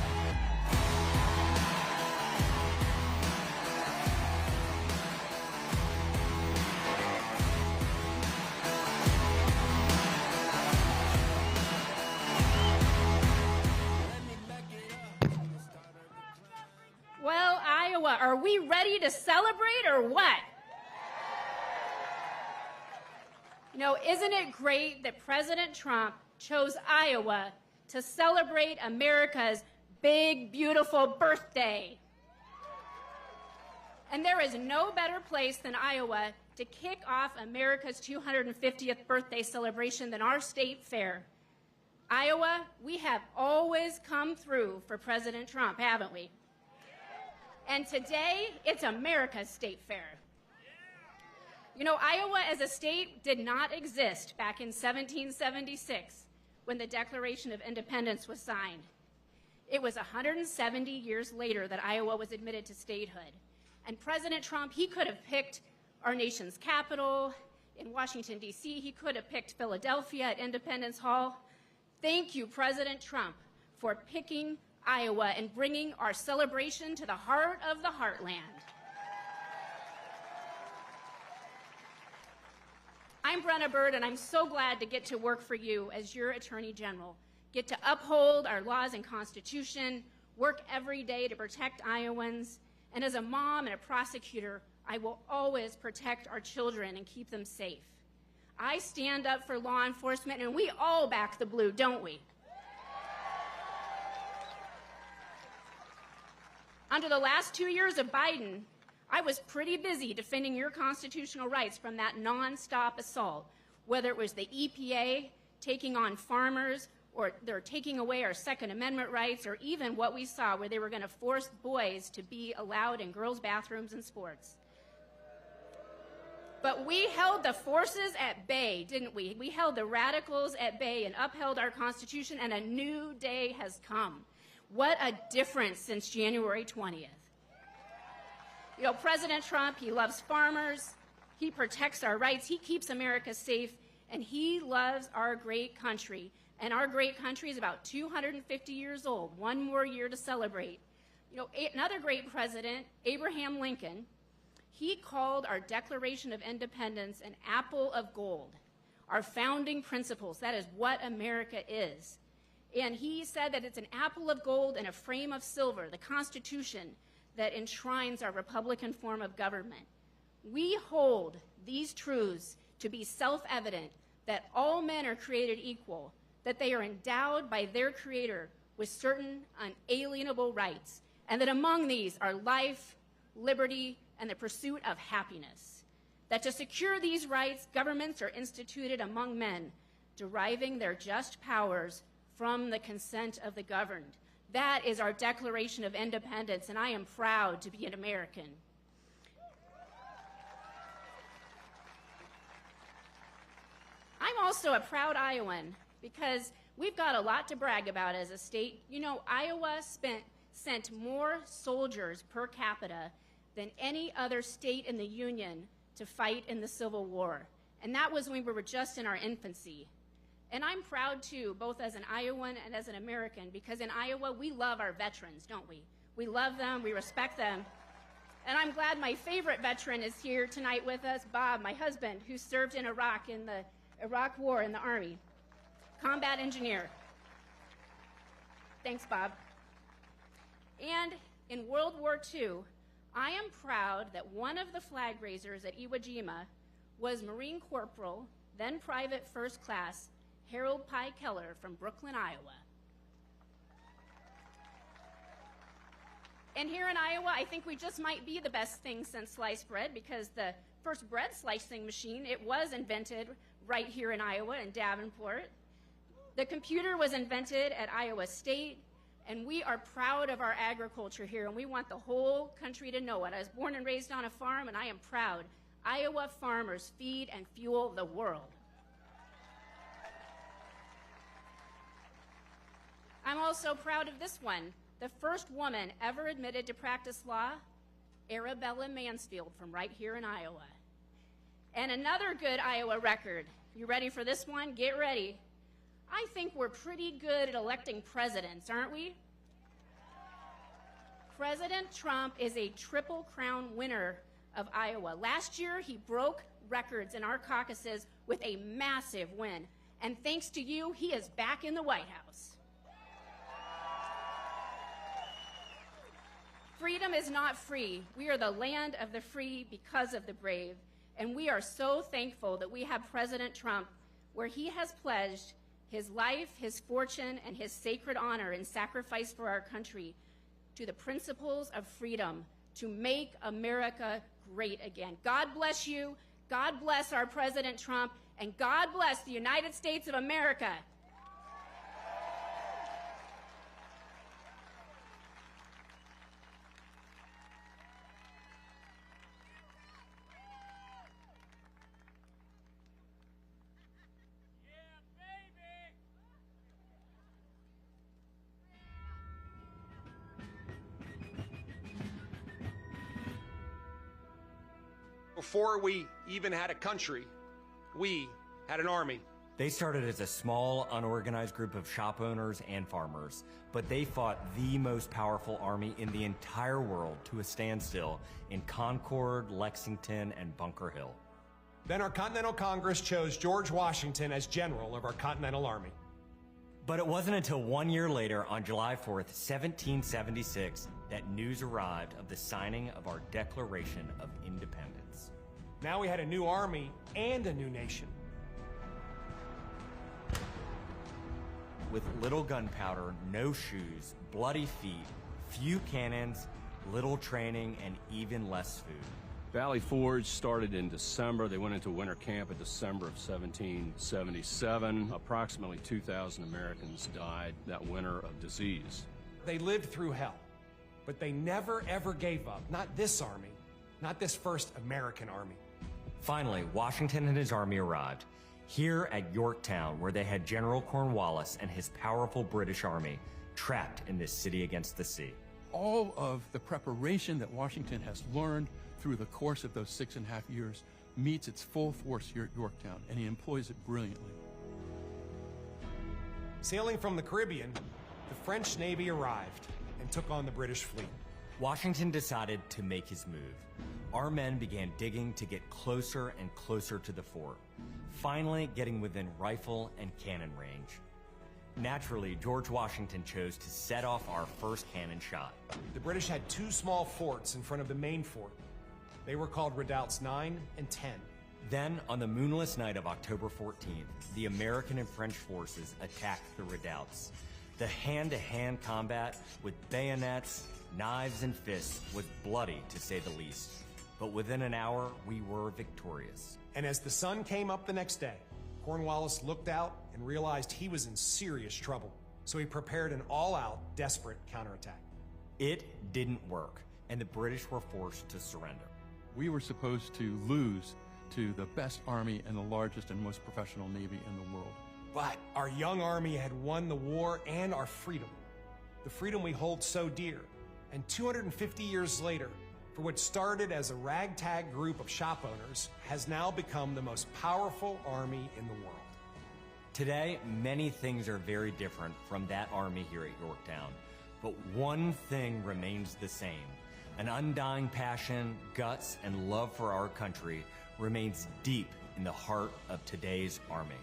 Well, Iowa, are we ready to celebrate or what? You know, isn't it great that President Trump chose Iowa to celebrate America's big, beautiful birthday? And there is no better place than Iowa to kick off America's 250th birthday celebration than our state fair. Iowa, we have always come through for President Trump, haven't we? And today, it's America's state fair. You know, Iowa as a state did not exist back in 1776 when the Declaration of Independence was signed. It was 170 years later that Iowa was admitted to statehood. And President Trump, he could have picked our nation's capital in Washington, D.C. He could have picked Philadelphia at Independence Hall. Thank you, President Trump, for picking Iowa and bringing our celebration to the heart of the heartland. I'm Brenna Bird, and I'm so glad to get to work for you as your Attorney General, get to uphold our laws and Constitution, work every day to protect Iowans, and as a mom and a prosecutor, I will always protect our children and keep them safe. I stand up for law enforcement, and we all back the blue, don't we? Under the last 2 years of Biden, I was pretty busy defending your constitutional rights from that nonstop assault, whether it was the EPA taking on farmers, or they're taking away our Second Amendment rights, or even what we saw where they were going to force boys to be allowed in girls' bathrooms and sports. But we held the forces at bay, didn't we? We held the radicals at bay and upheld our Constitution, and a new day has come. What a difference since January 20th. You know, President Trump, he loves farmers, he protects our rights, he keeps America safe, and he loves our great country. And our great country is about 250 years old, one more year to celebrate. You know, another great president, Abraham Lincoln, he called our Declaration of Independence an apple of gold, our founding principles. That is what America is. And he said that it's an apple of gold in a frame of silver, the Constitution that enshrines our Republican form of government. We hold these truths to be self-evident, that all men are created equal, that they are endowed by their Creator with certain unalienable rights, and that among these are life, liberty, and the pursuit of happiness. That to secure these rights, governments are instituted among men, deriving their just powers from the consent of the governed. That is our Declaration of Independence, and I am proud to be an American. I'm also a proud Iowan because we've got a lot to brag about as a state. You know, Iowa sent more soldiers per capita than any other state in the Union to fight in the Civil War. And that was when we were just in our infancy. And I'm proud, too, both as an Iowan and as an American, because in Iowa, we love our veterans, don't we? We love them, we respect them. And I'm glad my favorite veteran is here tonight with us, Bob, my husband, who served in Iraq in the Iraq War in the Army. Combat engineer. Thanks, Bob. And in World War II, I am proud that one of the flag raisers at Iwo Jima was Marine Corporal, then Private First Class, Harold Pye Keller from Brooklyn, Iowa. And here in Iowa, I think we just might be the best thing since sliced bread, because the first bread slicing machine, it was invented right here in Iowa in Davenport. The computer was invented at Iowa State, and we are proud of our agriculture here, and we want the whole country to know it. I was born and raised on a farm, and I am proud. Iowa farmers feed and fuel the world. I'm also proud of this one. The first woman ever admitted to practice law, Arabella Mansfield from right here in Iowa. And another good Iowa record. You ready for this one? Get ready. I think we're pretty good at electing presidents, aren't we? President Trump is a Triple Crown winner of Iowa. Last year, he broke records in our caucuses with a massive win. And thanks to you, he is back in the White House. Freedom is not free. We are the land of the free because of the brave. And we are so thankful that we have President Trump, where he has pledged his life, his fortune, and his sacred honor and sacrifice for our country to the principles of freedom, to make America great again. God bless you. God bless our President Trump. And God bless the United States of America. Before we even had a country, we had an army. They started as a small, unorganized group of shop owners and farmers, but they fought the most powerful army in the entire world to a standstill in Concord, Lexington, and Bunker Hill. Then our Continental Congress chose George Washington as general of our Continental Army. But it wasn't until 1 year later, on July 4th, 1776, that news arrived of the signing of our Declaration of Independence. Now we had a new army and a new nation. With little gunpowder, no shoes, bloody feet, few cannons, little training, and even less food. Valley Forge started in December. They went into winter camp in December of 1777. Approximately 2,000 Americans died that winter of disease. They lived through hell, but they never ever gave up. Not this army, not this first American army. Finally, Washington and his army arrived. Here at Yorktown, where they had General Cornwallis and his powerful British army trapped in this city against the sea. All of the preparation that Washington has learned through the course of those 6.5 years meets its full force here at Yorktown, and he employs it brilliantly. Sailing from the Caribbean, the French Navy arrived and took on the British fleet. Washington decided to make his move. Our men began digging to get closer and closer to the fort, finally getting within rifle and cannon range. Naturally, George Washington chose to set off our first cannon shot. The British had two small forts in front of the main fort. They were called Redoubts 9 and 10. Then, on the moonless night of October 14th, the American and French forces attacked the redoubts. The hand-to-hand combat with bayonets, knives, and fists was bloody, to say the least. But within an hour, we were victorious. And as the sun came up the next day, Cornwallis looked out and realized he was in serious trouble. So he prepared an all-out, desperate counterattack. It didn't work, and the British were forced to surrender. We were supposed to lose to the best army and the largest and most professional navy in the world. But our young army had won the war and our freedom. The freedom we hold so dear. And 250 years later, for what started as a ragtag group of shop owners, has now become the most powerful army in the world. Today, many things are very different from that army here at Yorktown, but one thing remains the same. An undying passion, guts, and love for our country remains deep in the heart of today's army.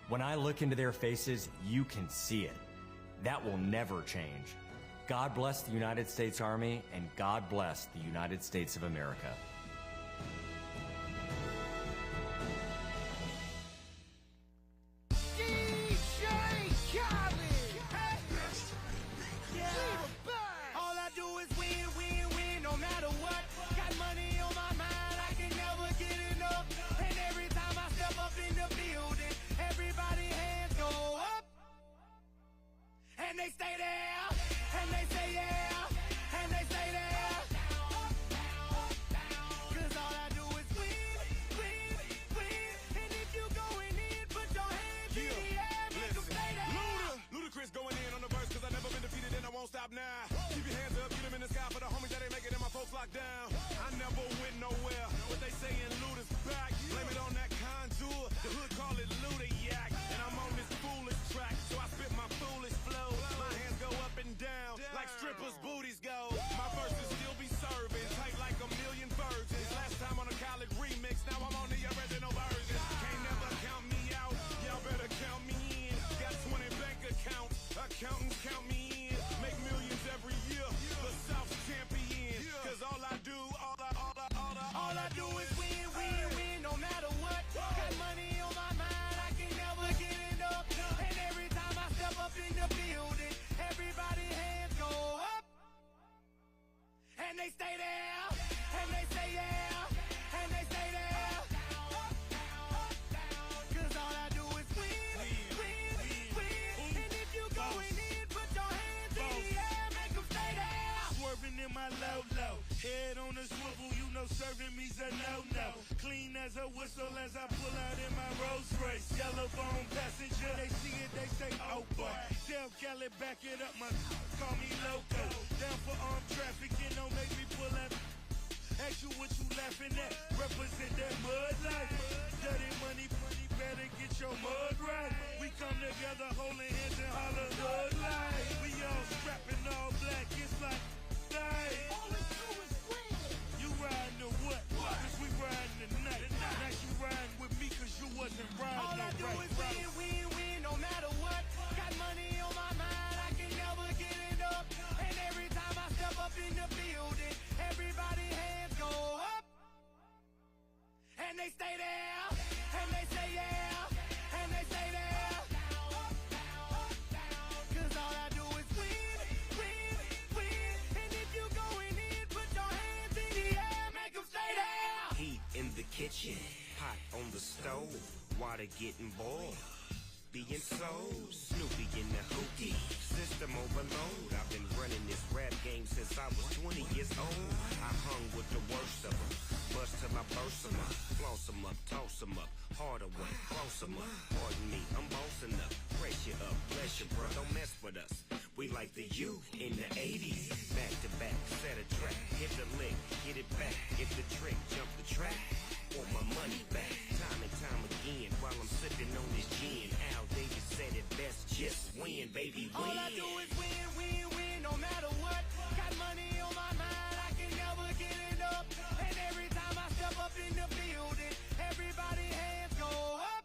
When I look into their faces, you can see it. That will never change. God bless the United States Army, and God bless the United States of America. All I do is win, win, win, no matter what. Got money on my mind, I can never get enough. And every time I step up in the building, everybody hands go up. And they stay there, and they say yeah, and they stay there. Cause all I do is win, win, win. And if you going in, put your hands in the air, make them stay there. Ludacris going in on the verse, cause I never been defeated and I won't stop now. Keep your hands up, get them in the sky for the homies that ain't make it and my folks locked down. I never went nowhere, what they saying Luda's back. Blame it on that contour, the hood call it Luda yak. And I'm on this foolish track, so I spit my foolish flow. My hands go up and down, like strippers' booties go. My verses still be serving, tight like a million virgins. Last time on a college remix, now I'm on the original version. Can't never count me out, y'all better count me in. Got 20 bank accounts, accountants count me in. Make millions every year, the South's champion. Cause all I do, all I do is win, win, win, no matter what. Got money on my mind, I can never get enough. And every time I step up in the building, everybody hands go up. And they stay there, and they say yeah, and they stay there. Cause all I do is win, win, win. And if you going in, put your hands in the air, make them stay there. Swerving in my low-low, head on a swivel, you know serving me's a no-no. Clean as a whistle as I pull out in my Rolls Royce. Yellow bone passenger, they see it, they say, oh boy. Tell Kelly, back it up, my call me loco. Down for armed trafficking, don't make me pull up. Ask you what you laughing at, represent that mud life. Dirty money, better get your mud right. come together, holding hands and holler good life. We all strapping all black, it's like day. All we do is win. You riding to what? Cause we riding tonight. Now you riding with me cause you wasn't riding. All I do is win, win, win, no matter what. Got money on my mind, I can never get it up. And every time I step up in the building, everybody hands go up. And they stay there, and they say yeah, and they say there. Cause all I do is win, win, win. And if you going in, put your hands in the air, make them stay there. Heat in the kitchen, pot on the stove, water getting boiled. Being sold, Snoopy in the hootie, system overload. I've been running this rap game since I was 20 years old. I hung with the worst of them, bust till I burst them up, floss them up, toss them up, harder way, close them up. Pardon me, I'm bossing up, press you up, bless you, bro, don't mess with us. We like the U in the 80s, back to back, set a track, hit the lick, get it back, get the trick, jump the track. Want my money back, time and time again, while I'm sipping on this gin. Al Davis said it best, just win, baby, win. All I do is win, win, win, no matter what. Got money on my mind, I can never get it up. And every time I step up in the building, everybody hands go up.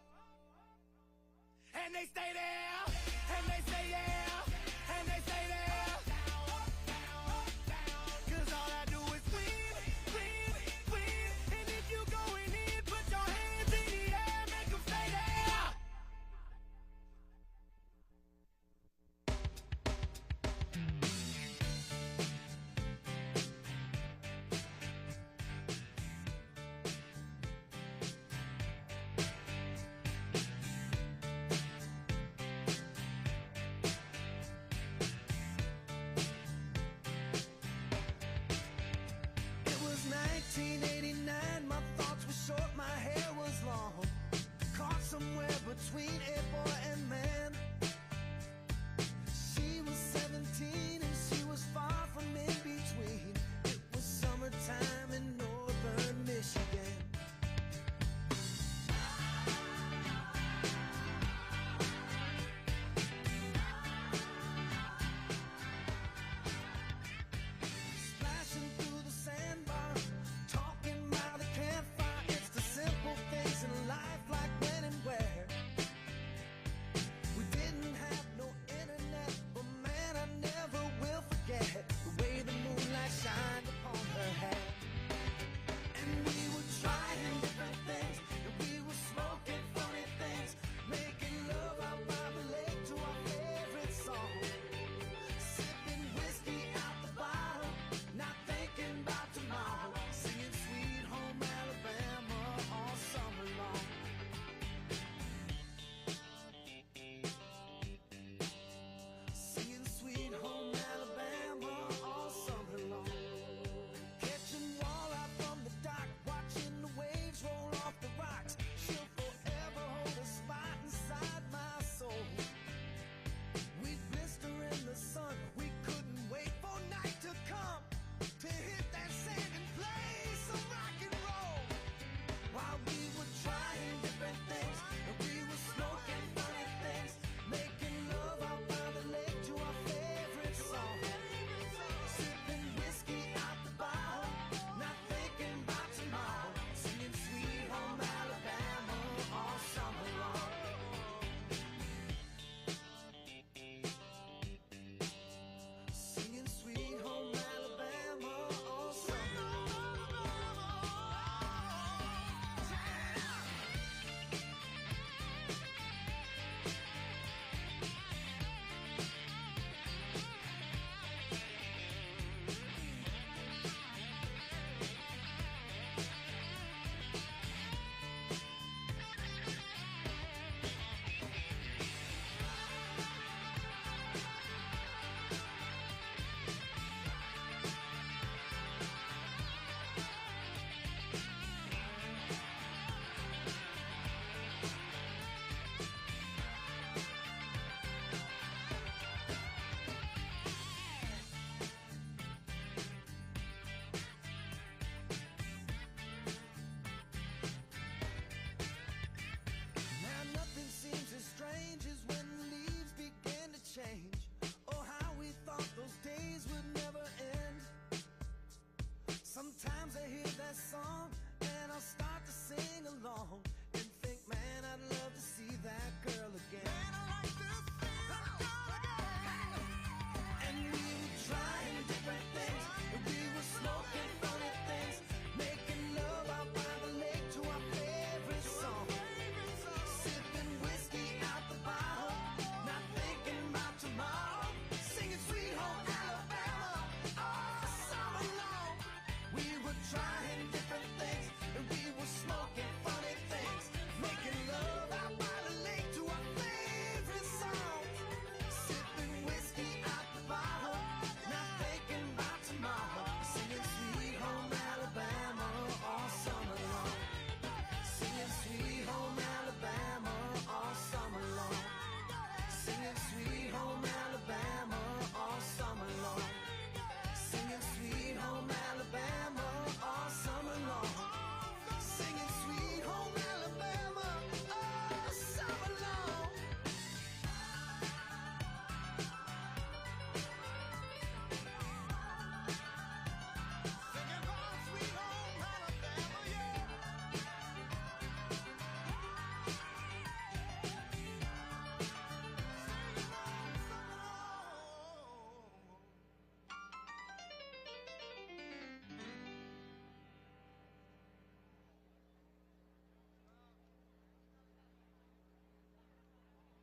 And they stay there, and they say yeah, and they say there. Cause all I do is win, win, win. And if you going in, put your hands in the air, make them stay there.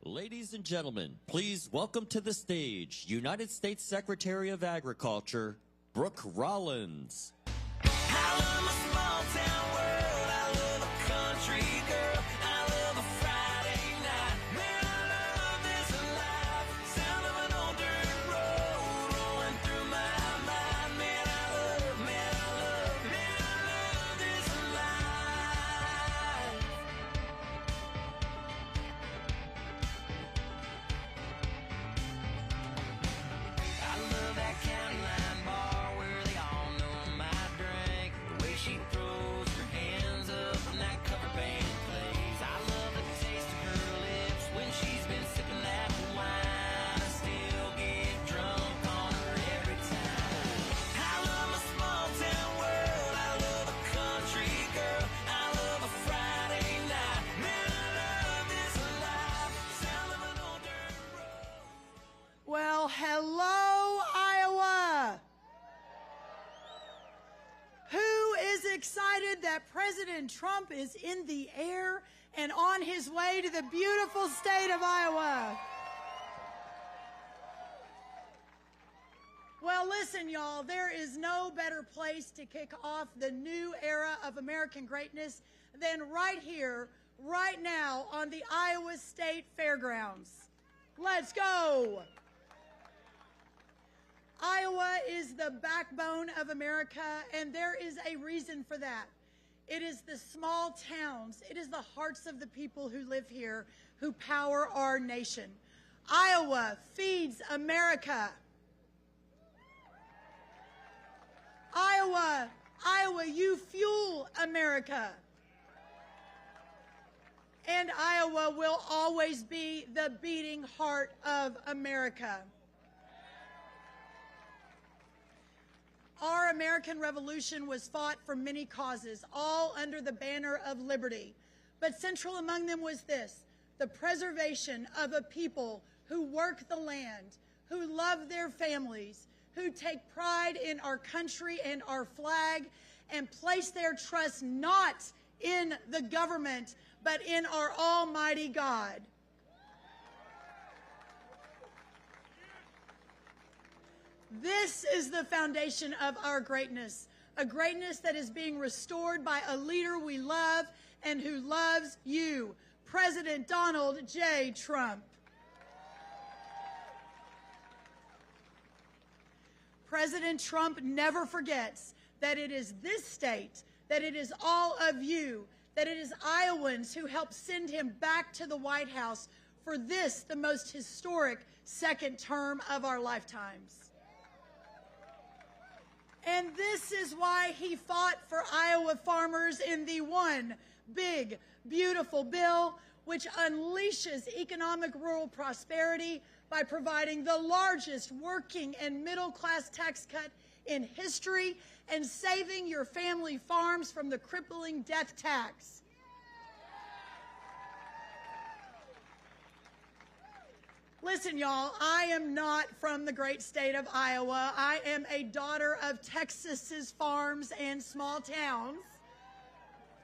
Ladies and gentlemen, please welcome to the stage United States Secretary of Agriculture, Brooke Rollins. I love a small town world. I love a country girl. I love a Friday night. Man, I love this life. Sound of an old dirt road rolling through my mind. Man, I love this life. I love that county line bar where they all know my drink. The way she throws her hands up when that cover band plays. I love the taste of her lips when she's been sipping that wine. I still get drunk on her every time. I love a small town world. I love a country girl. I love a Friday night. Man, I love this life. Sound of an old dirt road. Well, hello, Iowa. Who is excited that President Trump is in the air and on his way to the beautiful state of Iowa? Well, listen, y'all, there is no better place to kick off the new era of American greatness than right here, right now, on the Iowa State Fairgrounds. Let's go. Iowa is the backbone of America, and there is a reason for that. It is the small towns, it is the hearts of the people who live here who power our nation. Iowa feeds America. Iowa, you fuel America. And Iowa will always be the beating heart of America. Our American Revolution was fought for many causes, all under the banner of liberty. But central among them was this: the preservation of a people who work the land, who love their families, who take pride in our country and our flag, and place their trust not in the government, but in our Almighty God. This is the foundation of our greatness, a greatness that is being restored by a leader we love and who loves you, President Donald J. Trump. President Trump never forgets that it is this state, that it is all of you, that it is Iowans who helped send him back to the White House for this, the most historic second term of our lifetimes. And this is why he fought for Iowa farmers in the one big, beautiful bill, which unleashes economic rural prosperity by providing the largest working and middle-class tax cut in history and saving your family farms from the crippling death tax. Listen, y'all, I am not from the great state of Iowa. I am a daughter of Texas's farms and small towns.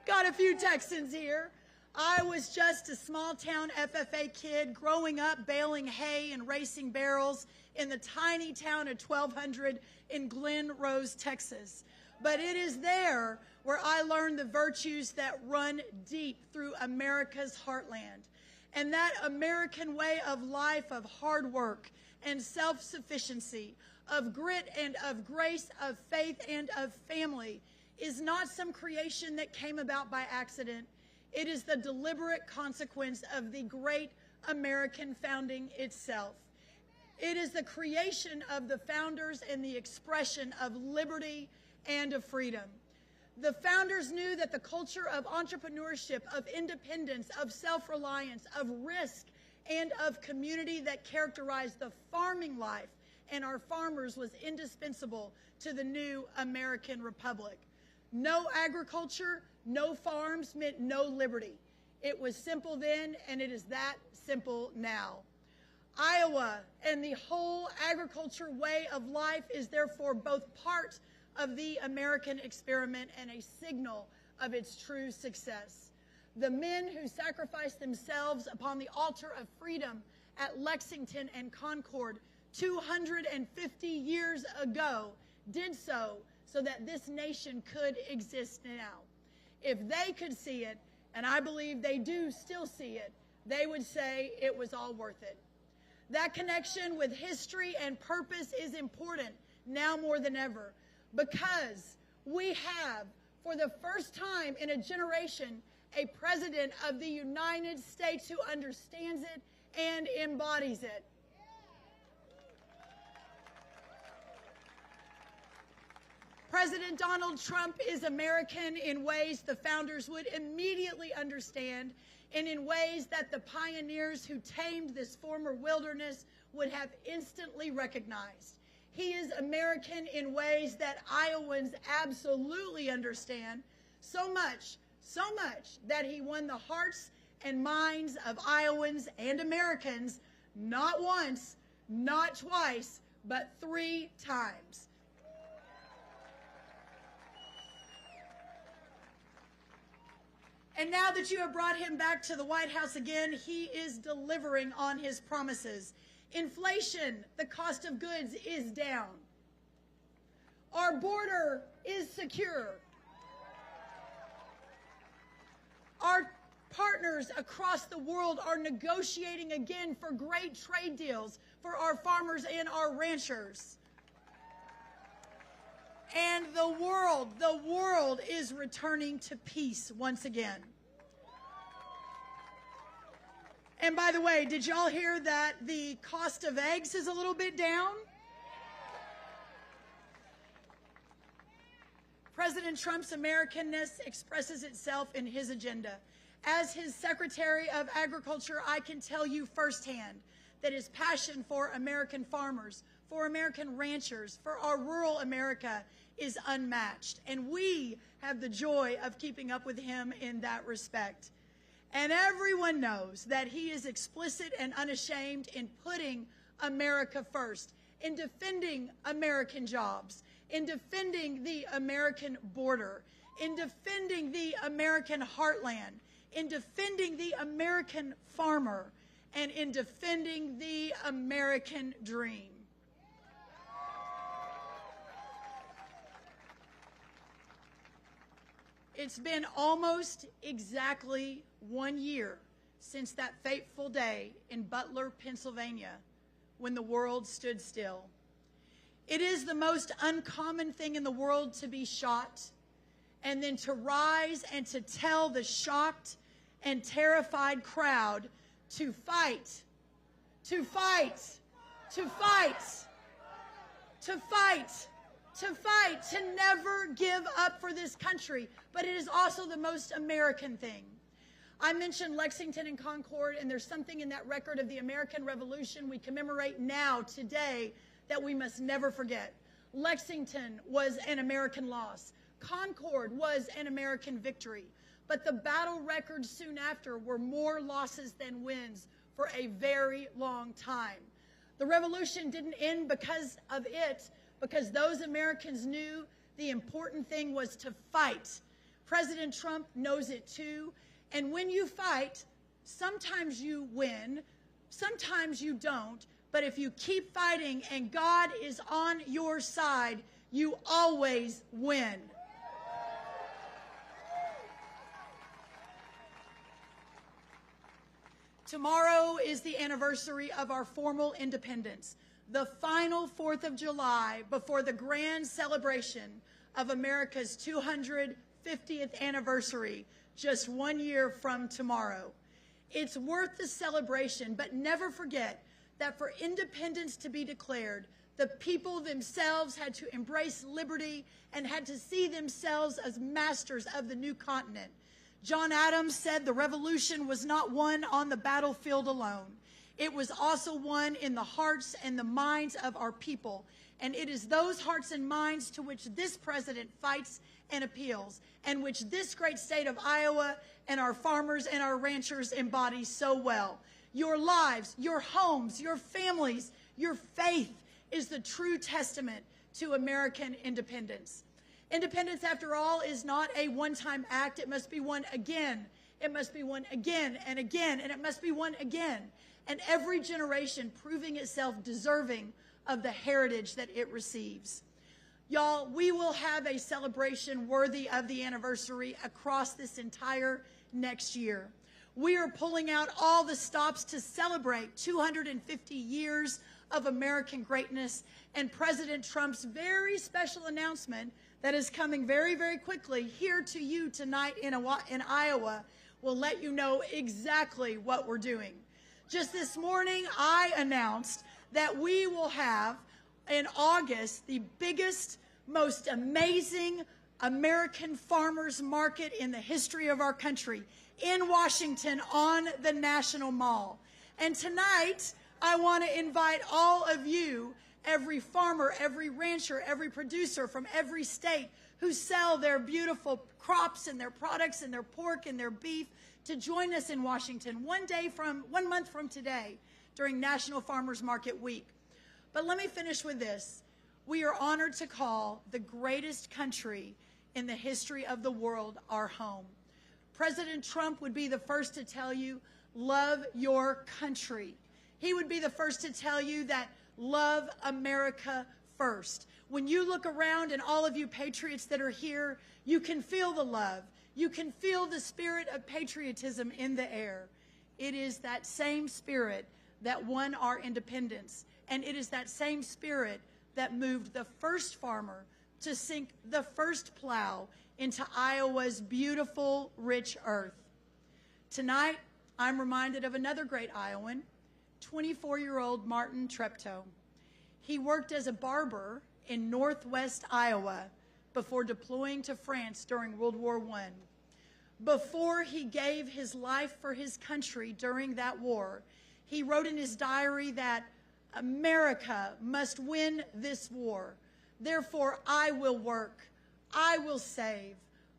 Got a few Texans here. I was just a small town FFA kid growing up baling hay and racing barrels in the tiny town of 1,200 in Glen Rose, Texas. But it is there where I learned the virtues that run deep through America's heartland. And that American way of life of hard work and self-sufficiency, of grit and of grace, of faith and of family is not some creation that came about by accident. It is the deliberate consequence of the great American founding itself. It is the creation of the founders and the expression of liberty and of freedom. The founders knew that the culture of entrepreneurship, of independence, of self-reliance, of risk, and of community that characterized the farming life and our farmers was indispensable to the new American Republic. No agriculture, no farms meant no liberty. It was simple then, and it is that simple now. Iowa and the whole agriculture way of life is therefore both part of the American experiment and a signal of its true success. the men who sacrificed themselves upon the altar of freedom at Lexington and Concord 250 years ago did so that this nation could exist now. If they could see it, and I believe they do still see it, they would say it was all worth it. That connection with history and purpose is important now more than ever, because we have, for the first time in a generation, a president of the United States who understands it and embodies it. President Donald Trump is American in ways the founders would immediately understand, and in ways that the pioneers who tamed this former wilderness would have instantly recognized. He is American in ways that Iowans absolutely understand, so much that he won the hearts and minds of Iowans and Americans not once, not twice, but 3 times. And now that you have brought him back to the White House again, he is delivering on his promises. Inflation, the cost of goods, is down. Our border is secure. Our partners across the world are negotiating again for great trade deals for our farmers and our ranchers. And the world is returning to peace once again. And by the way, did y'all hear that the cost of eggs is a little bit down? President Trump's Americanness expresses itself in his agenda. As his Secretary of Agriculture, I can tell you firsthand that his passion for American farmers, for American ranchers, for our rural America is unmatched. And we have the joy of keeping up with him in that respect. And everyone knows that he is explicit and unashamed in putting America first, in defending American jobs, in defending the American border, in defending the American heartland, in defending the American farmer, and in defending the American dream. It's been almost exactly 1 year since that fateful day in Butler, Pennsylvania, when the world stood still. It is the most uncommon thing in the world to be shot, and then to rise and to tell the shocked and terrified crowd to fight, to fight, to fight, to fight, to fight, to never give up for this country. But it is also the most American thing. I mentioned Lexington and Concord, and there's something in that record of the American Revolution we commemorate now, today, that we must never forget. Lexington was an American loss. Concord was an American victory. But the battle records soon after were more losses than wins for a very long time. The revolution didn't end because of it, because those Americans knew the important thing was to fight. President Trump knows it too. And when you fight, sometimes you win, sometimes you don't. But if you keep fighting and God is on your side, you always win. Tomorrow is the anniversary of our formal independence, the final 4th of July before the grand celebration of America's 250th anniversary, just 1 year from tomorrow. It's worth the celebration, but never forget that for independence to be declared, the people themselves had to embrace liberty and had to see themselves as masters of the new continent. John Adams said the revolution was not won on the battlefield alone. It was also won in the hearts and the minds of our people. And it is those hearts and minds to which this president fights and appeals, and which this great state of Iowa and our farmers and our ranchers embody so well. Your lives, your homes, your families, your faith is the true testament to American independence. Independence, after all, is not a one-time act. It must be won again It must be won again and again, and it must be won again. And every generation proving itself deserving of the heritage that it receives. Y'all, we will have a celebration worthy of the anniversary across this entire next year. We are pulling out all the stops to celebrate 250 years of American greatness, and President Trump's very special announcement that is coming very, very quickly here to you tonight in Iowa will let you know exactly what we're doing. Just this morning, I announced that we will have in August the biggest, most amazing American farmers market in the history of our country in Washington on the National Mall. And tonight, I want to invite all of you, every farmer, every rancher, every producer from every state who sell their beautiful crops and their products and their pork and their beef, to join us in Washington 1 month from today during National Farmers Market Week. But let me finish with this. We are honored to call the greatest country in the history of the world our home. President Trump would be the first to tell you, love your country. He would be the first to tell you that love America first. When you look around and all of you patriots that are here, you can feel the love. You can feel the spirit of patriotism in the air. It is that same spirit that won our independence. And it is that same spirit that moved the first farmer to sink the first plow into Iowa's beautiful, rich earth. Tonight, I'm reminded of another great Iowan, 24-year-old Martin Treptow. He worked as a barber in northwest Iowa before deploying to France during World War I. Before he gave his life for his country during that war, he wrote in his diary that America must win this war. Therefore, I will work, I will save,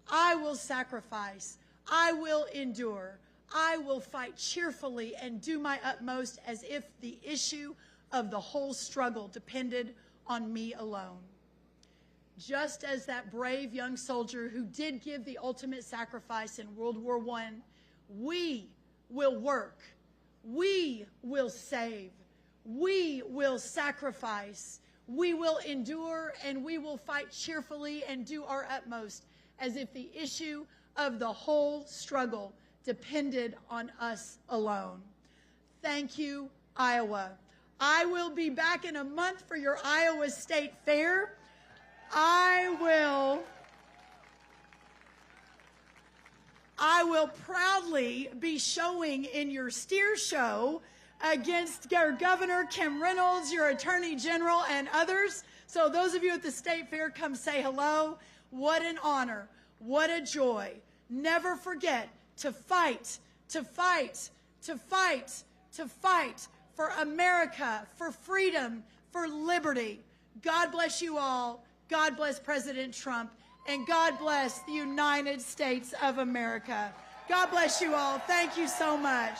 I will sacrifice, I will endure, I will fight cheerfully and do my utmost as if the issue of the whole struggle depended on me alone. Just as that brave young soldier who did give the ultimate sacrifice in World War I, we will work, we will save, we will sacrifice, we will endure, and we will fight cheerfully and do our utmost as if the issue of the whole struggle depended on us alone. Thank you, Iowa. I will be back in a month for your Iowa State Fair. I will proudly be showing in your steer show against your Governor Kim Reynolds, your Attorney General, and others. So those of you at the State Fair, come say hello. What an honor. What a joy. Never forget to fight, to fight, to fight, to fight for America, for freedom, for liberty. God bless you all. God bless President Trump. And God bless the United States of America. God bless you all. Thank you so much.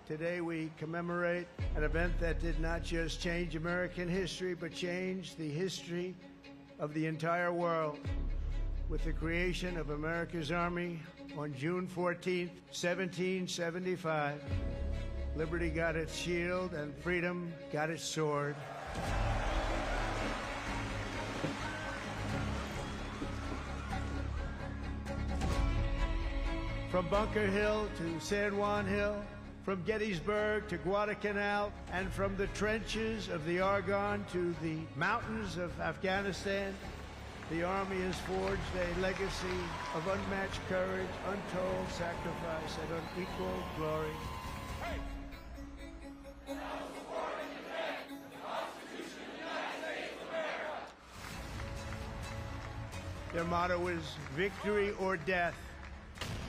Today we commemorate an event that did not just change American history, but changed the history of the entire world with the creation of America's Army on June 14th, 1775. Liberty got its shield and freedom got its sword. From Bunker Hill to San Juan Hill, from Gettysburg to Guadalcanal, and from the trenches of the Argonne to the mountains of Afghanistan, the Army has forged a legacy of unmatched courage, untold sacrifice, and unequaled glory. Their motto is victory or death.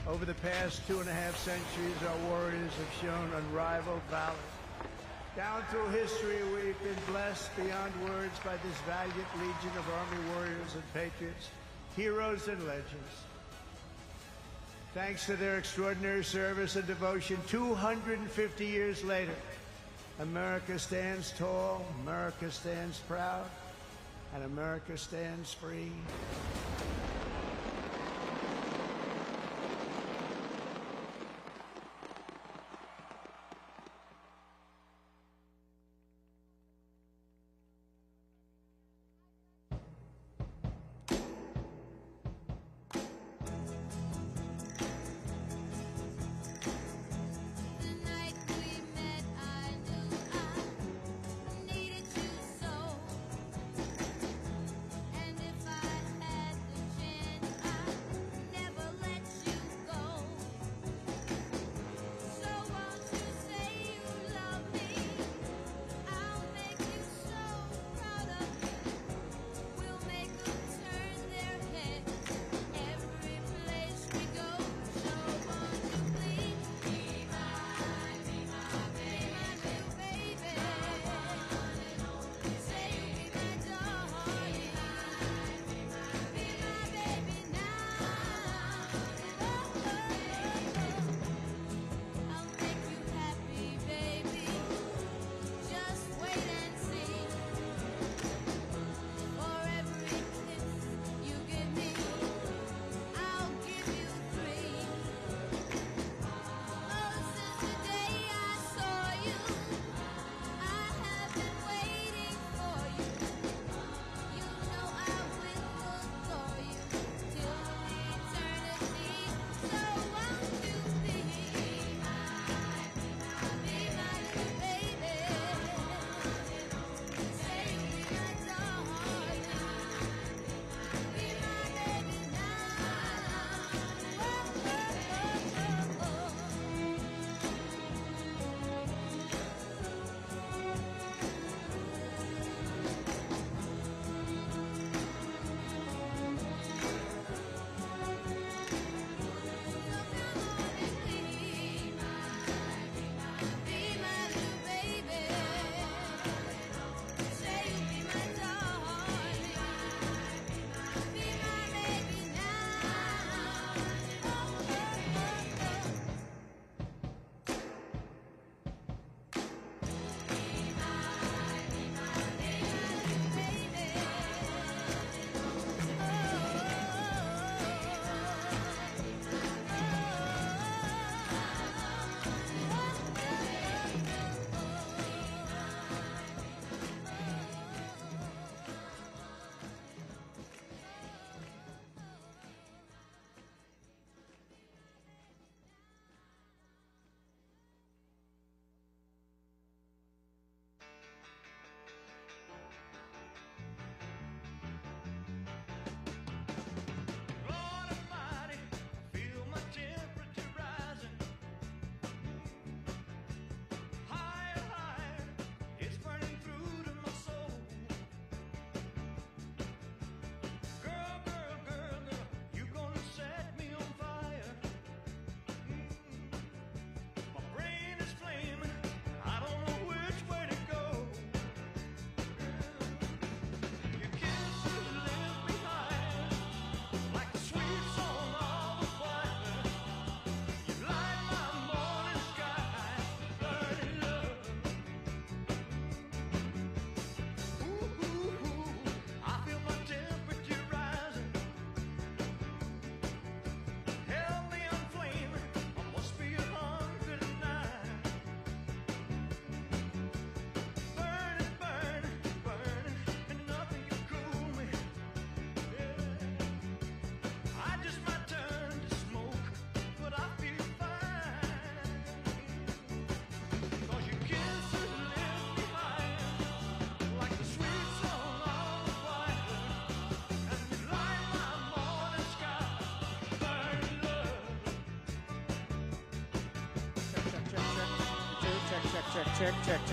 Over the past 2.5 centuries, our warriors have shown unrivaled valor. Down through history, we've been blessed beyond words by this valiant legion of Army warriors and patriots, heroes and legends. Thanks to their extraordinary service and devotion, 250 years later, America stands tall, America stands proud, and America stands free.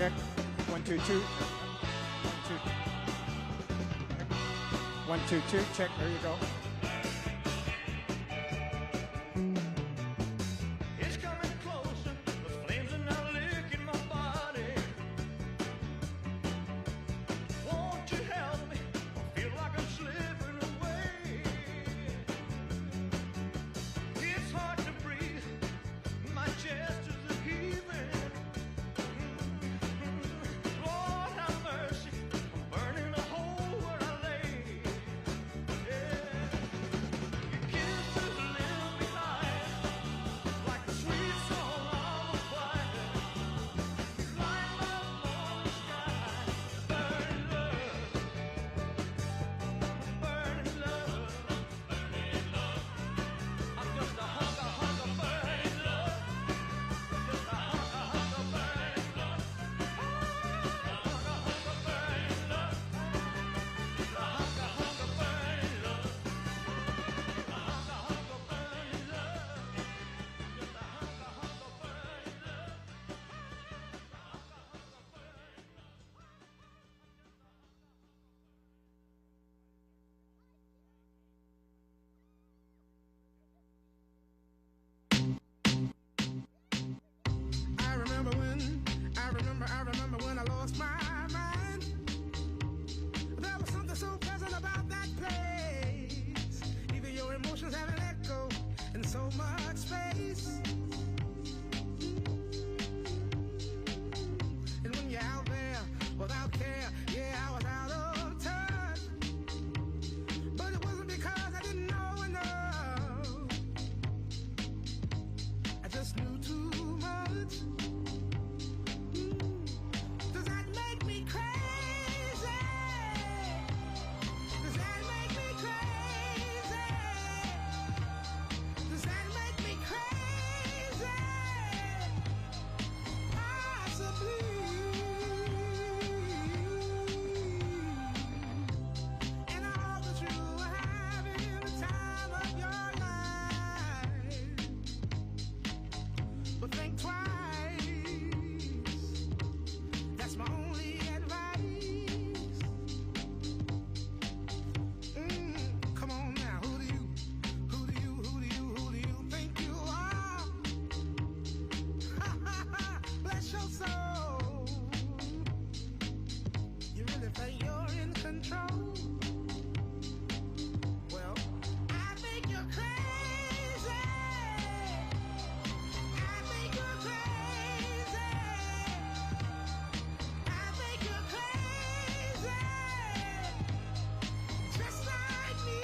Check. 1, 2, 2. 1, 2, 2. Check. There you go. remember when I lost my mind. There was something so pleasant about that place. Even your emotions have an echo in so much space. And when you're out there without care, yeah, I was out of touch. But it wasn't because I didn't know enough. I just knew too much. Does that make me crazy? Does that make me crazy? Does that make me crazy? Possibly. And I hope that you are having the time of your life. But think twice. That's my only advice. Come on now, who do you think you are? Bless your soul. You really think you're in control? Well, I think you're crazy. I think you're crazy. I think you're crazy. Just like me.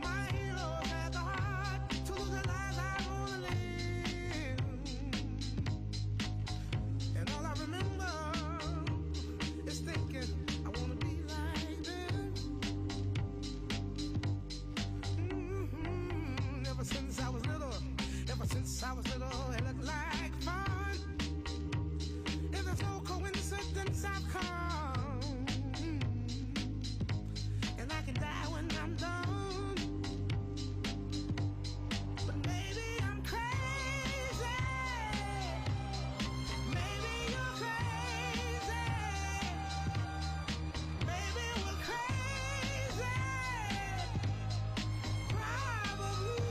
My heroes had the heart to lose the lives I wanna live. And all I remember is thinking I wanna be like them. Ever since I was little, it looked like fun. If there's no coincidence, I've come. And I can die when I'm done. But maybe I'm crazy. Maybe you're crazy. Maybe we're crazy. Probably.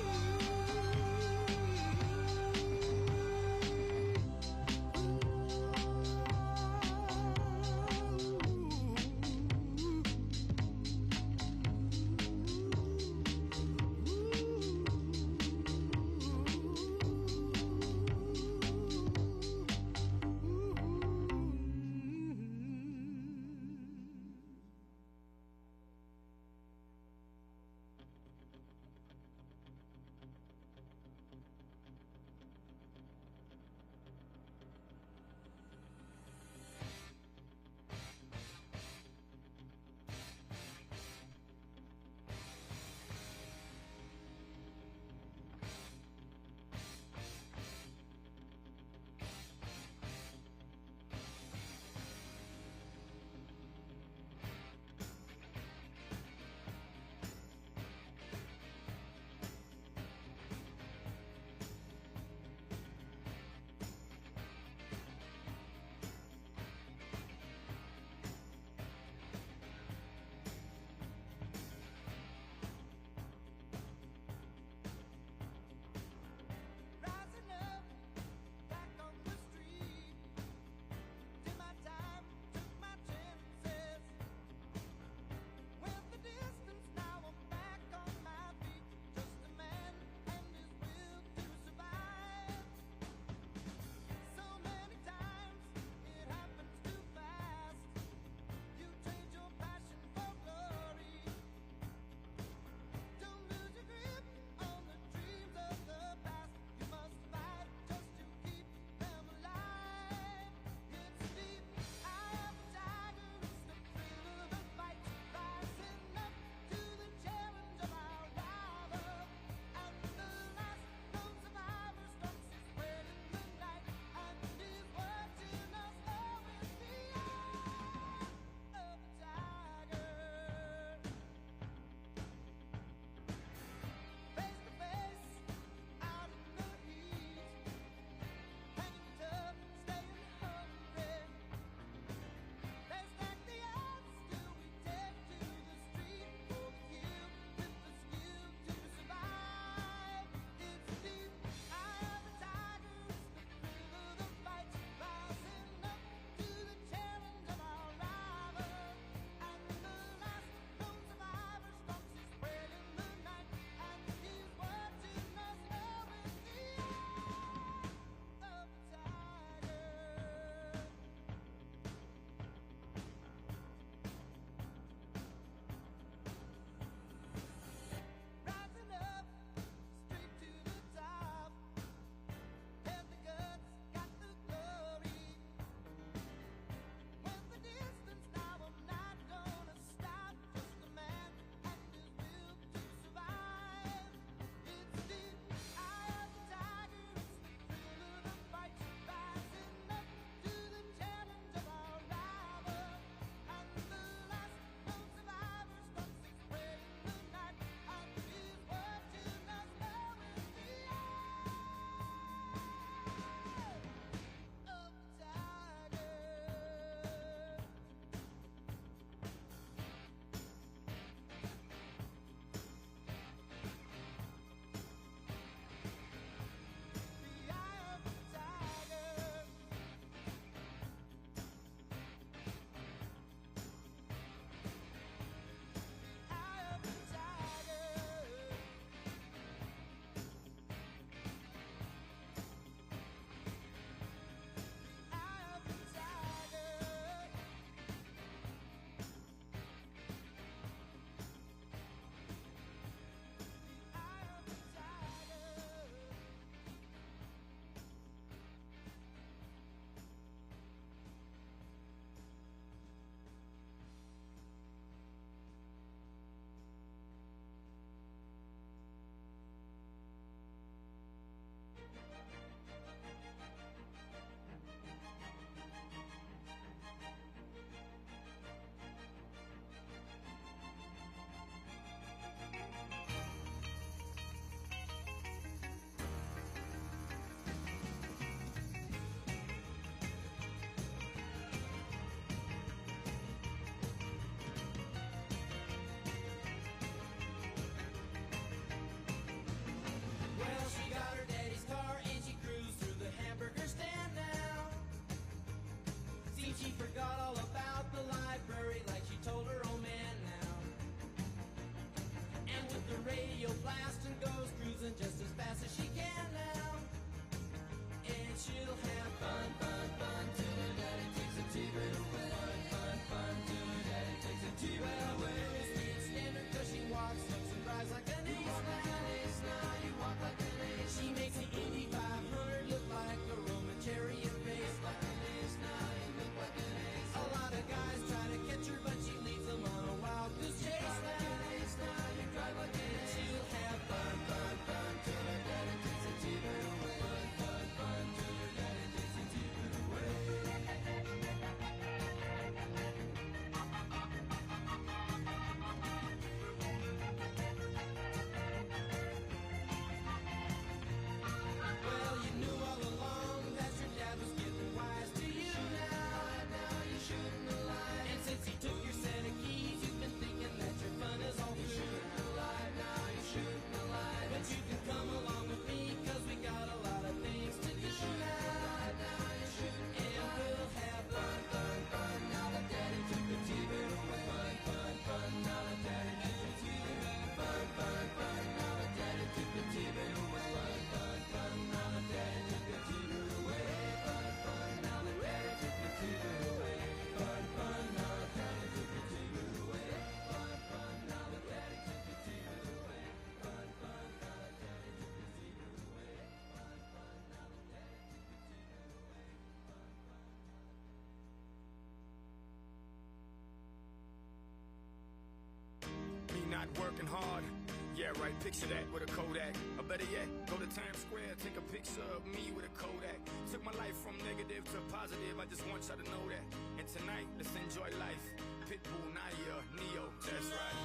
right, picture that with a Kodak. Or better yet, go to Times Square, take a picture of me with a Kodak. Took my life from negative to positive, I just want y'all to know that. And tonight, let's enjoy life. Pitbull, Naya, Neo, that's right.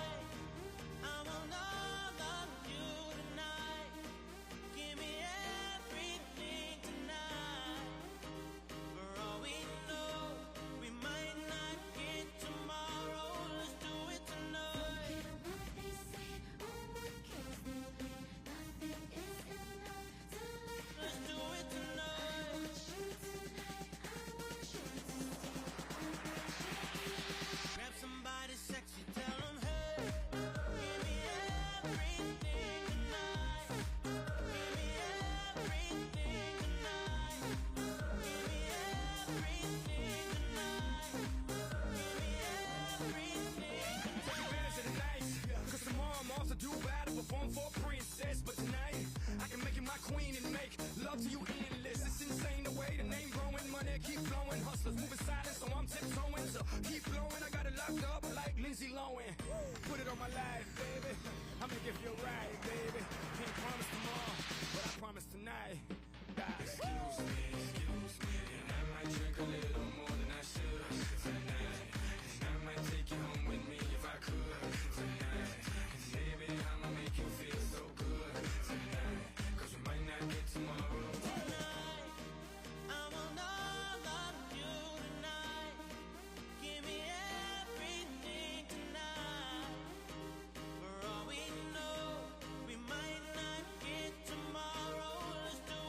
I want all of you tonight. Give me everything tonight. For all we know, we might not get tomorrow. Let's do it tonight. Let's do it tonight. Grab somebody sexy, tell them, hey, give me everything tonight. Give me everything tonight. Give me everything tonight. Give me everything Take advantage of the night, cause tomorrow I'm off to do battle, perform for a princess. But tonight, I can make you my queen and make love to you endless. It's insane the way the name growing, money keep flowing. Hustlers moving silent, so I'm tiptoeing. So keep blowing, I got it locked up like Lindsay Lohan. Put it on my life, baby. I'ma give you a ride, baby. Can't promise tomorrow, but I promise tonight. Excuse me, and I might drink a little more than I should tonight. And I might take you home with me if I could tonight. And baby, I'ma make you feel so good tonight. Cause we might not get tomorrow. tonight. I want all of you tonight. Give me everything tonight. For all we know, we might not get tomorrow. Let's do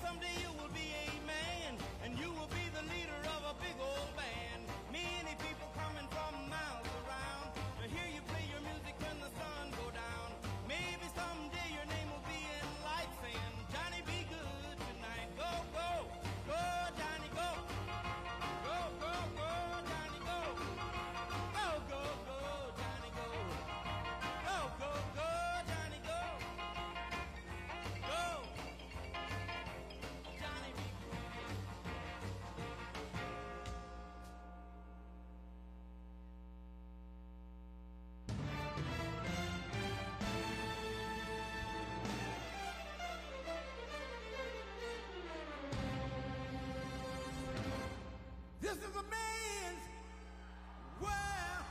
someday you will be a man, and you will be the leader of a big old band. Many people coming from miles around to hear you play your music when the sun go down. Maybe someday your name will be in lights saying, Johnny, be good tonight. Go, go, go, Johnny, go. Go, go, go, Johnny, go. Go, go, go, Johnny, go. Go, go, go, Johnny, go. Go. Johnny, be This is a man's world.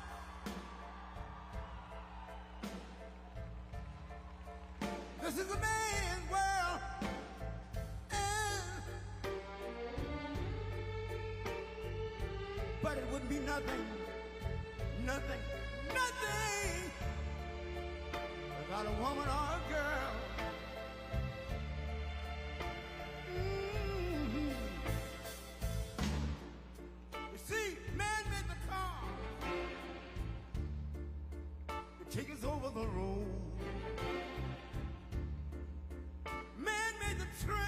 This is a man's world. But it wouldn't be nothing, nothing, nothing without a woman or a girl. You see, man made the car. It take us over the road. Man made the train.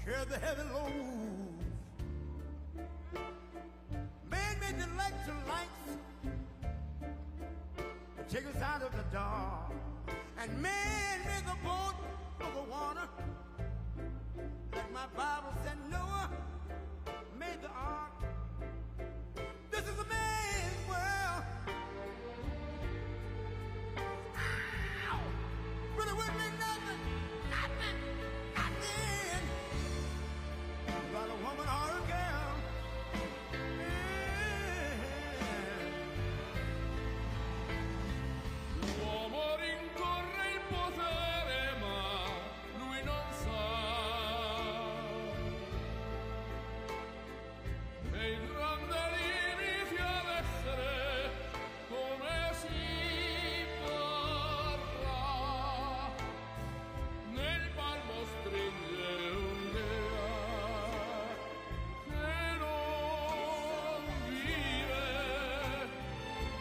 Carry the heavy load. Man made the electrolytes. It take us out of the dark. And man made the boat for the water. Like my Bible said, Noah made the ark. This is a man's world. Ow! But it wouldn't be nothing, nothing, nothing about a woman or a girl. L'uomo rincorre il potere, ma lui non sa che il grande limite ad essere come si parla. Nel palmo stringe un'idea che non vive,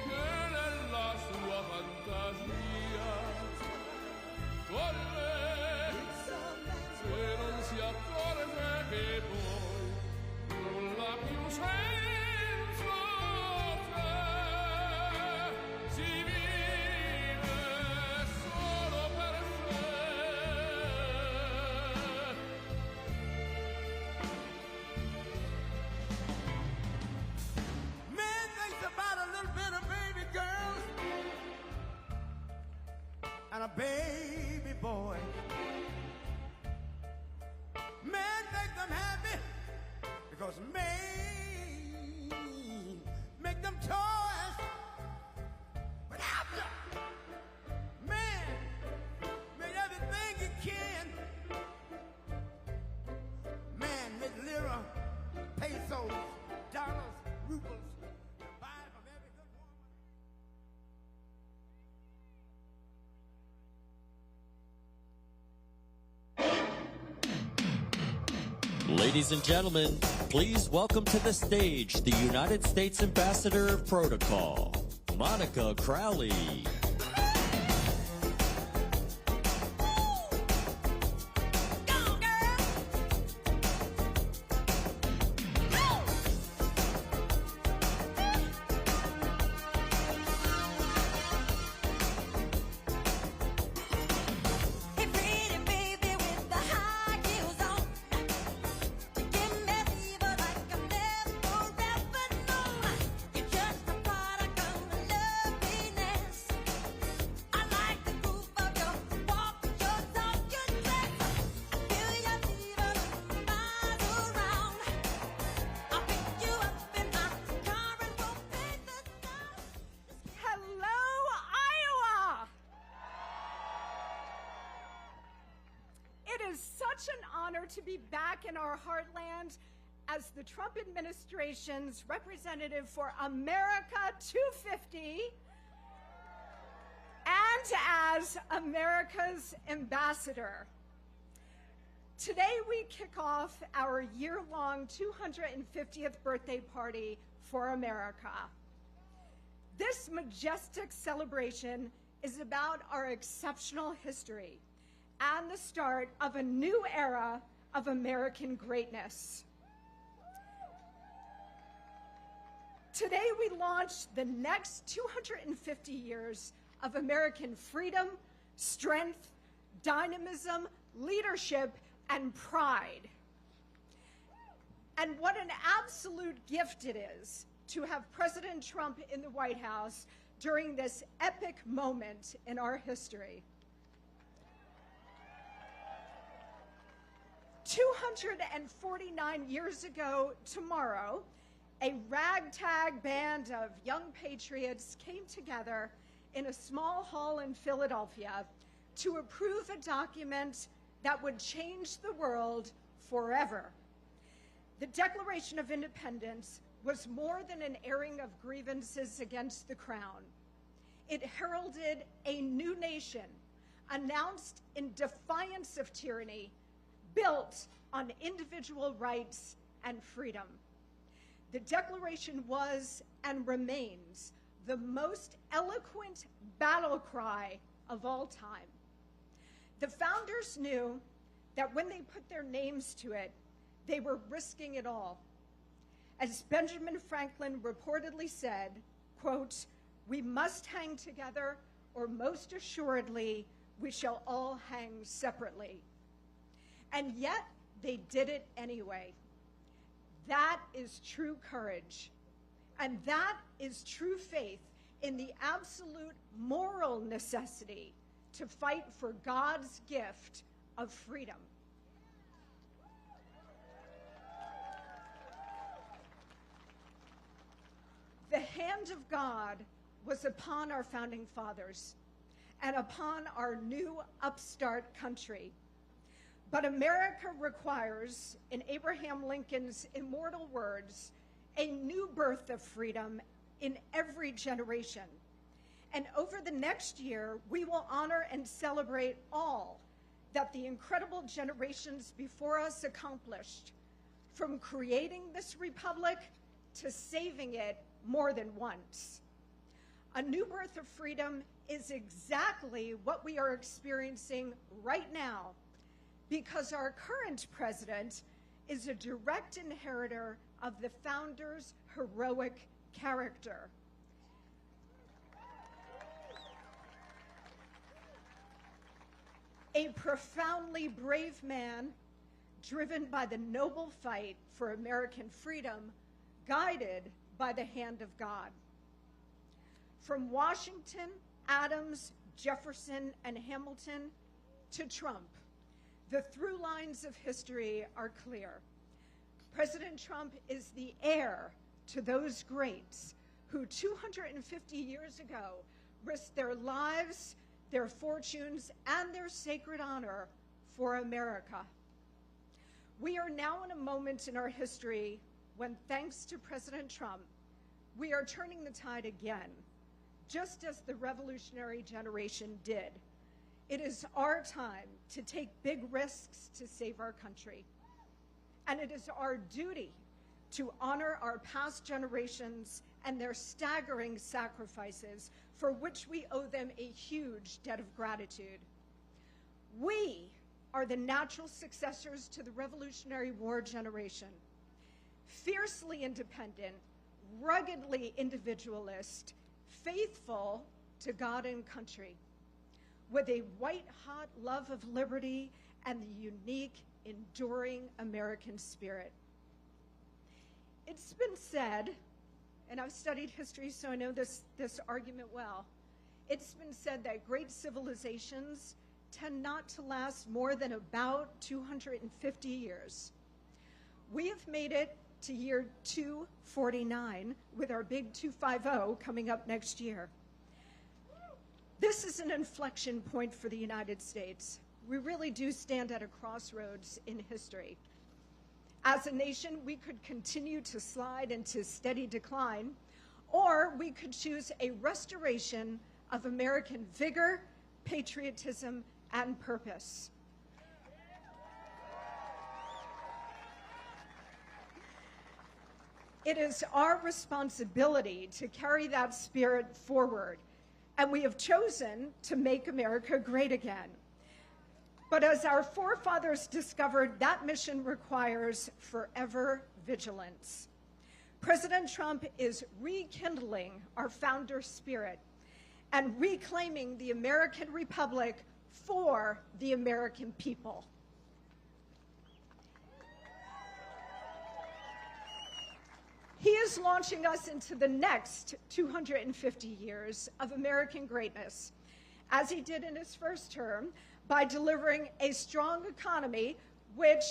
che nella sua fantasia folle, se non si accorge che poi nulla più senza te, si vive solo per sé. Man thinks about a little bit of baby girls and a baby boy. Man make them happy because man make them toys. But after man made everything he can, man made lira, pesos, dollars, rubles. Ladies and gentlemen, please welcome to the stage the United States Ambassador of Protocol, Monica Crowley. To be back in our heartland as the Trump administration's representative for America 250 and and as America's ambassador. Today we kick off our year-long 250th birthday party for America. This majestic celebration is about our exceptional history and the start of a new era of American greatness. Today we launch the next 250 years of American freedom, strength, dynamism, leadership, and pride. And what an absolute gift it is to have President Trump in the White House during this epic moment in our history. 249 years ago tomorrow, a ragtag band of young patriots came together in a small hall in Philadelphia to approve a document that would change the world forever. The Declaration of Independence was more than an airing of grievances against the crown. It heralded a new nation, announced in defiance of tyranny, built on individual rights and freedom. The Declaration was and remains the most eloquent battle cry of all time. The founders knew that when they put their names to it, they were risking it all. As Benjamin Franklin reportedly said, quote, "We must hang together, or most assuredly, we shall all hang separately." And yet, they did it anyway. That is true courage. And that is true faith in the absolute moral necessity to fight for God's gift of freedom. The hand of God was upon our founding fathers and upon our new upstart country. But America requires, in Abraham Lincoln's immortal words, a new birth of freedom in every generation. And over the next year, we will honor and celebrate all that the incredible generations before us accomplished, from creating this republic to saving it more than once. A new birth of freedom is exactly what we are experiencing right now, because our current president is a direct inheritor of the founders' heroic character. A profoundly brave man, driven by the noble fight for American freedom, guided by the hand of God. From Washington, Adams, Jefferson, and Hamilton to Trump, the through lines of history are clear. President Trump is the heir to those greats who 250 years ago risked their lives, their fortunes, and their sacred honor for America. We are now in a moment in our history when, thanks to President Trump, we are turning the tide again, just as the revolutionary generation did. It is our time to take big risks to save our country. And it is our duty to honor our past generations and their staggering sacrifices, for which we owe them a huge debt of gratitude. We are the natural successors to the Revolutionary War generation, fiercely independent, ruggedly individualist, faithful to God and country, with a white-hot love of liberty and the unique, enduring American spirit. It's been said, and I've studied history, so I know this argument well, it's been said that great civilizations tend not to last more than about 250 years. We have made it to year 249 with our big 250 coming up next year. This is an inflection point for the United States. We really do stand at a crossroads in history. As a nation, we could continue to slide into steady decline, or we could choose a restoration of American vigor patriotism, and purpose. It is our responsibility to carry that spirit forward, and we have chosen to make America great again. But as our forefathers discovered, that mission requires forever vigilance. President Trump is rekindling our founder spirit and reclaiming the American Republic for the American people. He is launching us into the next 250 years of American greatness, as he did in his first term, by delivering a strong economy, which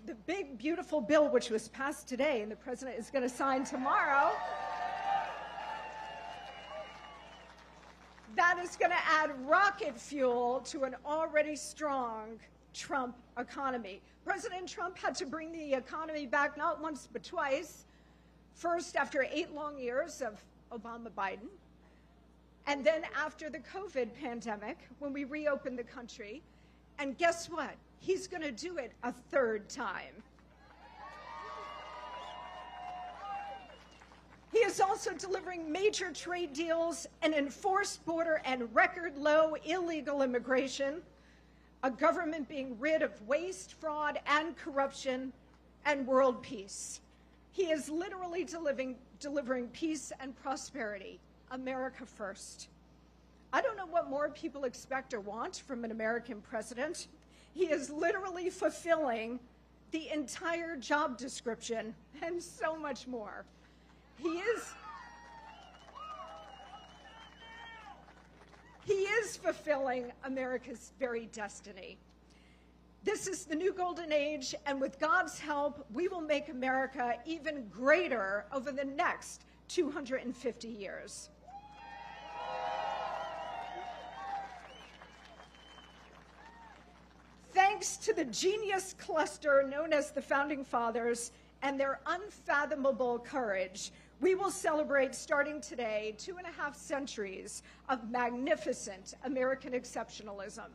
the big, beautiful bill which was passed today and the president is going to sign tomorrow, that is going to add rocket fuel to an already strong Trump economy. President Trump had to bring the economy back not once but twice. First, after 8 long years of Obama-Biden, and then after the COVID pandemic, when we reopened the country. And guess what? He's going to do it a third time. He is also delivering major trade deals, an enforced border, and record low illegal immigration, a government being rid of waste, fraud, and corruption, and world peace. He is literally delivering peace and prosperity, America first. I don't know what more people expect or want from an American president. He is literally fulfilling the entire job description and so much more. He is fulfilling America's very destiny. This is the new golden age, and with God's help, we will make America even greater over the next 250 years. Thanks to the genius cluster known as the Founding Fathers and their unfathomable courage, we will celebrate, starting today, 2.5 centuries of magnificent American exceptionalism.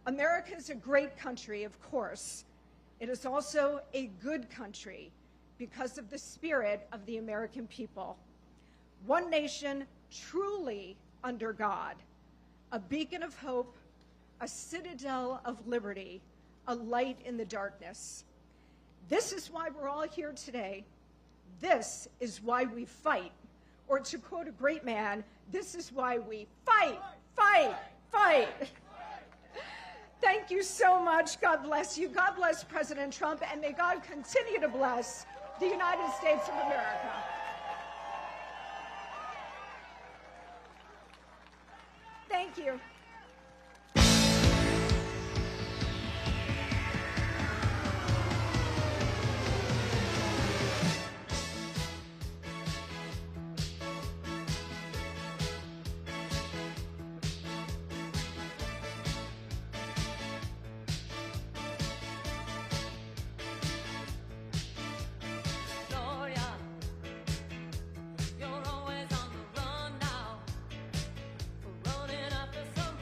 America is a great country, of course. It is also a good country because of the spirit of the American people. One nation truly under God, a beacon of hope, a citadel of liberty, a light in the darkness. This is why we're all here today. This is why we fight. Or to quote a great man, this is why we fight, fight, fight. Thank you so much. God bless you. God bless President Trump, and may God continue to bless the United States of America. Thank you. You're always on the run now, running after some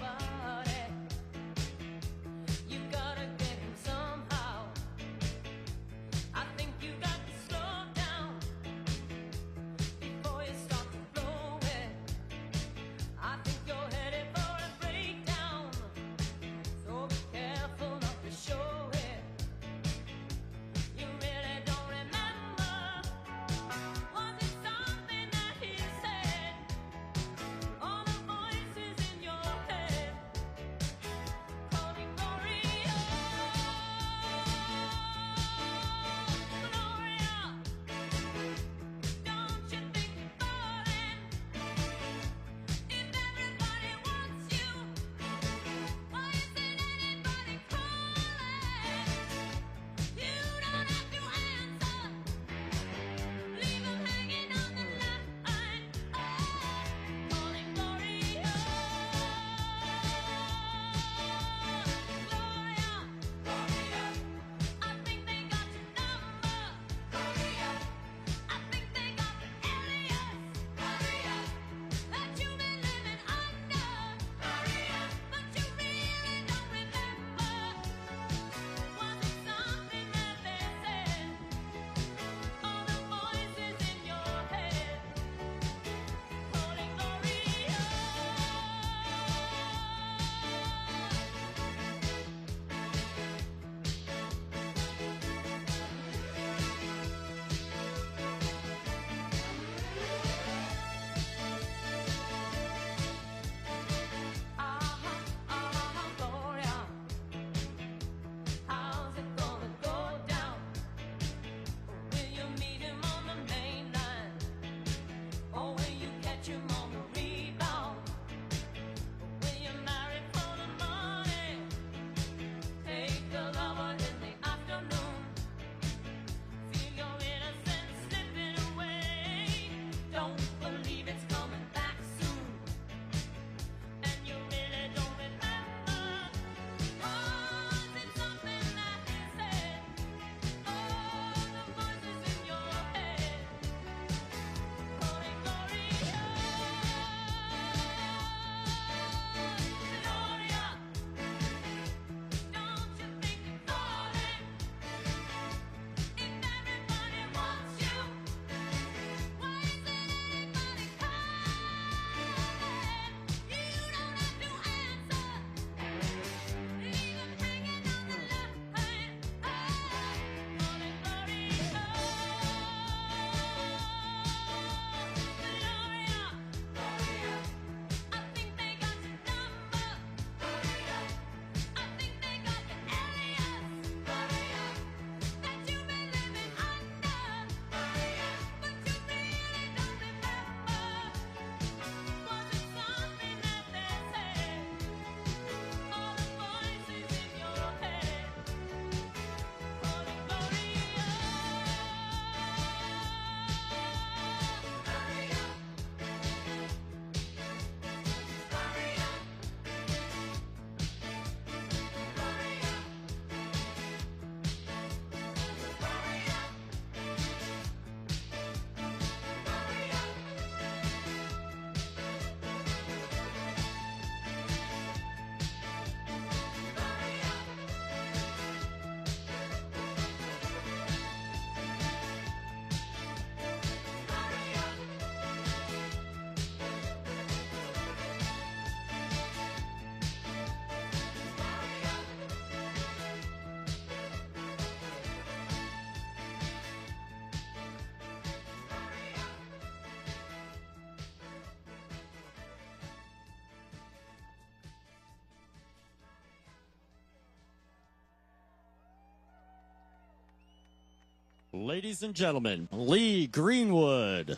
Ladies and gentlemen, Lee Greenwood.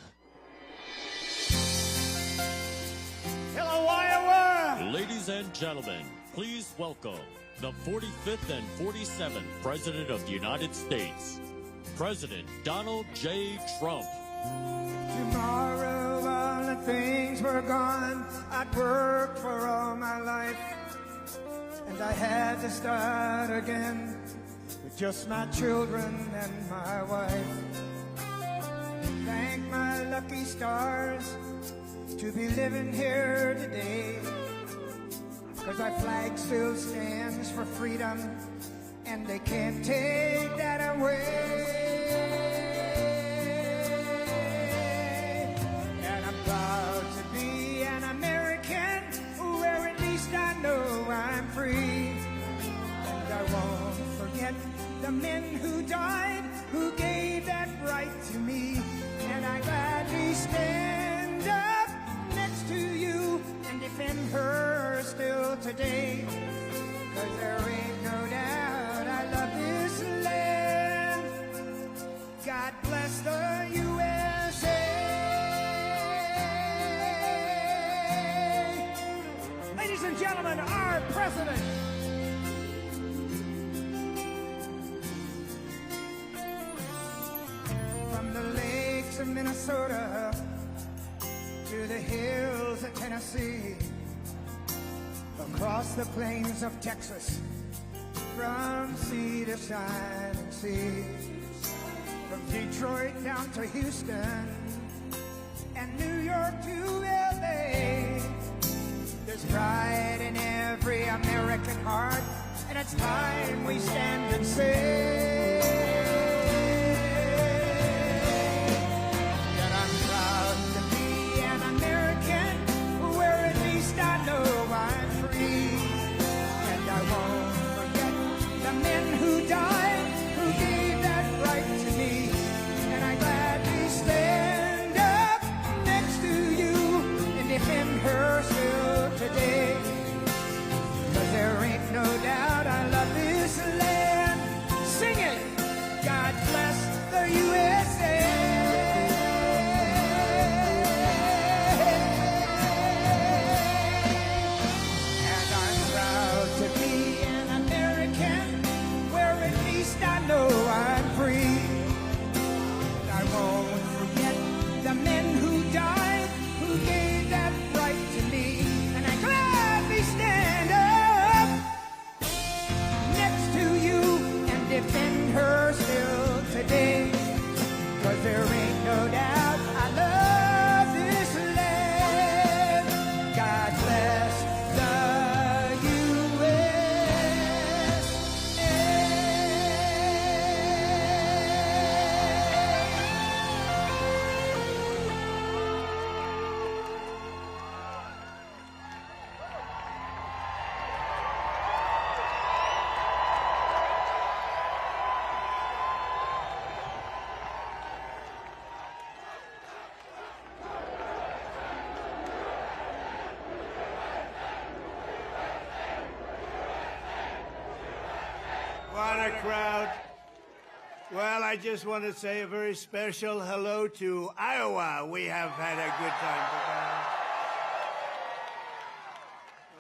Hello, Iowa! Ladies and gentlemen, please welcome the 45th and 47th President of the United States, President Donald J. Trump. Tomorrow all the things were gone. I'd worked for all my life, and I had to start again with just my children and my wife. Thank my lucky stars to be living here today, 'cause our flag still stands for freedom, and they can't take that away. And I'm proud to be an American, where at least I know I'm free. And I won't forget the men who died, who gave that right to me. And I gladly stand up next to you and defend her still today. 'Cause there ain't no doubt I love this land. God bless the USA. Ladies and gentlemen, our president. From the lakes of Minnesota to the hills of Tennessee, across the plains of Texas, from sea to shining sea, from Detroit down to Houston and New York to LA. There's pride in every American heart, and it's time we stand and say that I'm proud to be an American, where at least I know I'm free. And I won't forget the men who died, who gave that right to me. And I gladly stand up next to you and defend her still today. 'Cause there ain't no doubt I love this land. Sing it! God bless the USA. And I'm proud to be an American, where at least I know I'm free. And I won't forget the men who died, who gave that right to me. And I gladly stand up next to you and defend her still today. 'Cause there ain't no doubt I love this land. God bless the What a crowd. Well, I just want to say a very special hello to Iowa. We have had a good time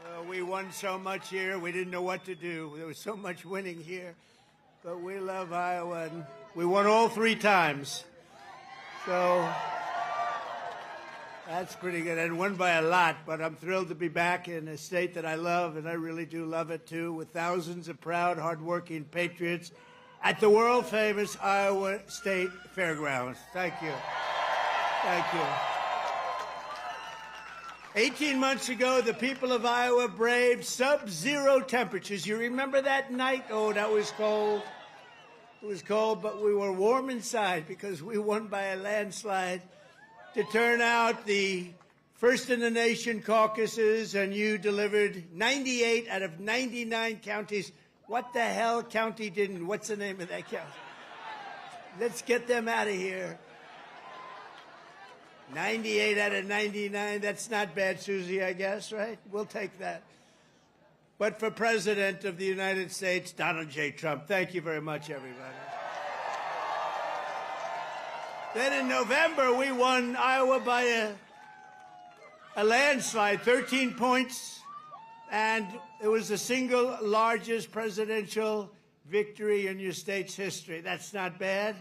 together. We won so much here, we didn't know what to do. There was so much winning here. But we love Iowa, and we won all 3 times. So that's pretty good. And won by a lot, but I'm thrilled to be back in a state that I love, and I really do love it too, with thousands of proud, hardworking patriots at the world-famous Iowa State Fairgrounds. Thank you. Thank you. 18 months ago, the people of Iowa braved sub-zero temperatures. You remember that night? Oh, that was cold. It was cold, but we were warm inside because we won by a landslide to turn out the first-in-the-nation caucuses, and you delivered 98 out of 99 counties. What the hell county didn't? What's the name of that county? Let's get them out of here. 98 out of 99, that's not bad, Susie, I guess, right? We'll take that. But for President of the United States, Donald J. Trump, thank you very much, everybody. Then in November, we won Iowa by a landslide, 13 points, and it was the single largest presidential victory in your state's history. That's not bad.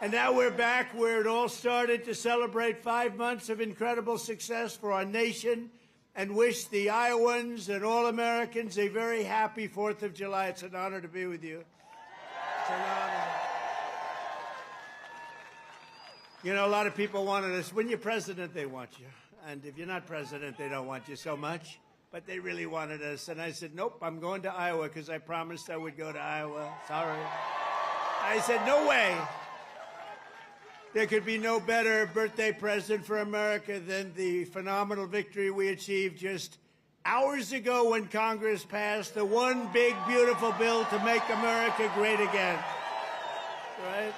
And now we're back where it all started to celebrate 5 months of incredible success for our nation and wish the Iowans and all Americans a very happy 4th of July. It's an honor to be with you. It's an honor. You know, a lot of people wanted us. When you're president, they want you. And if you're not president, they don't want you so much. But they really wanted us. And I said, nope, I'm going to Iowa because I promised I would go to Iowa. Sorry. I said, no way. There could be no better birthday present for America than the phenomenal victory we achieved just hours ago when Congress passed the one big, beautiful bill to make America great again. Right?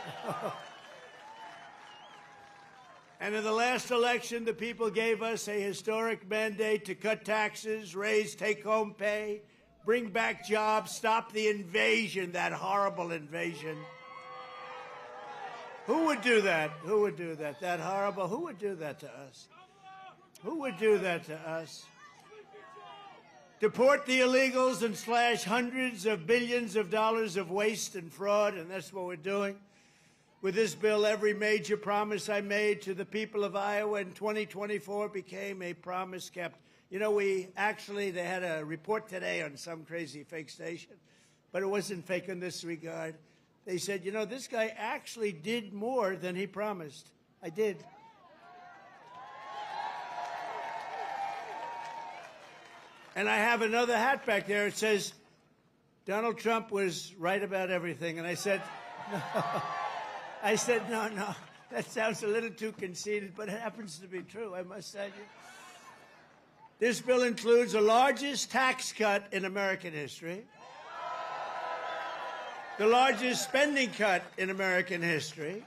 And in the last election, the people gave us a historic mandate to cut taxes, raise take-home pay, bring back jobs, stop the invasion, that horrible invasion. Who would do that? Who would do that? That horrible, who would do that to us? Who would do that to us? Deport the illegals and slash hundreds of billions of dollars of waste and fraud, and that's what we're doing. With this bill, every major promise I made to the people of Iowa in 2024 became a promise kept. You know, they had a report today on some crazy fake station, but it wasn't fake in this regard. They said, you know, this guy actually did more than he promised. I did. And I have another hat back there. It says, Donald Trump was right about everything. And I said, no. I said, no, that sounds a little too conceited, but it happens to be true, I must tell you. This bill includes the largest tax cut in American history, the largest spending cut in American history,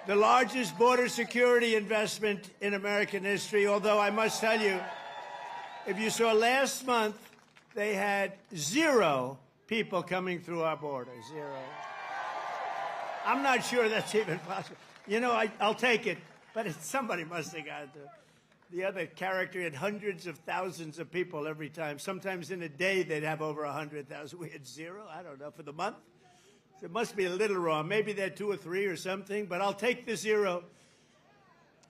the largest border security investment in American history, although I must tell you, if you saw last month, they had 0 people coming through our border, 0. I'm not sure that's even possible. You know, I'll take it, but somebody must have got to. The other character had hundreds of thousands of people every time. Sometimes in a day they'd have over 100,000. We had 0, I don't know, for the month. So it must be a little wrong. Maybe they're 2 or 3 or something, but I'll take the 0.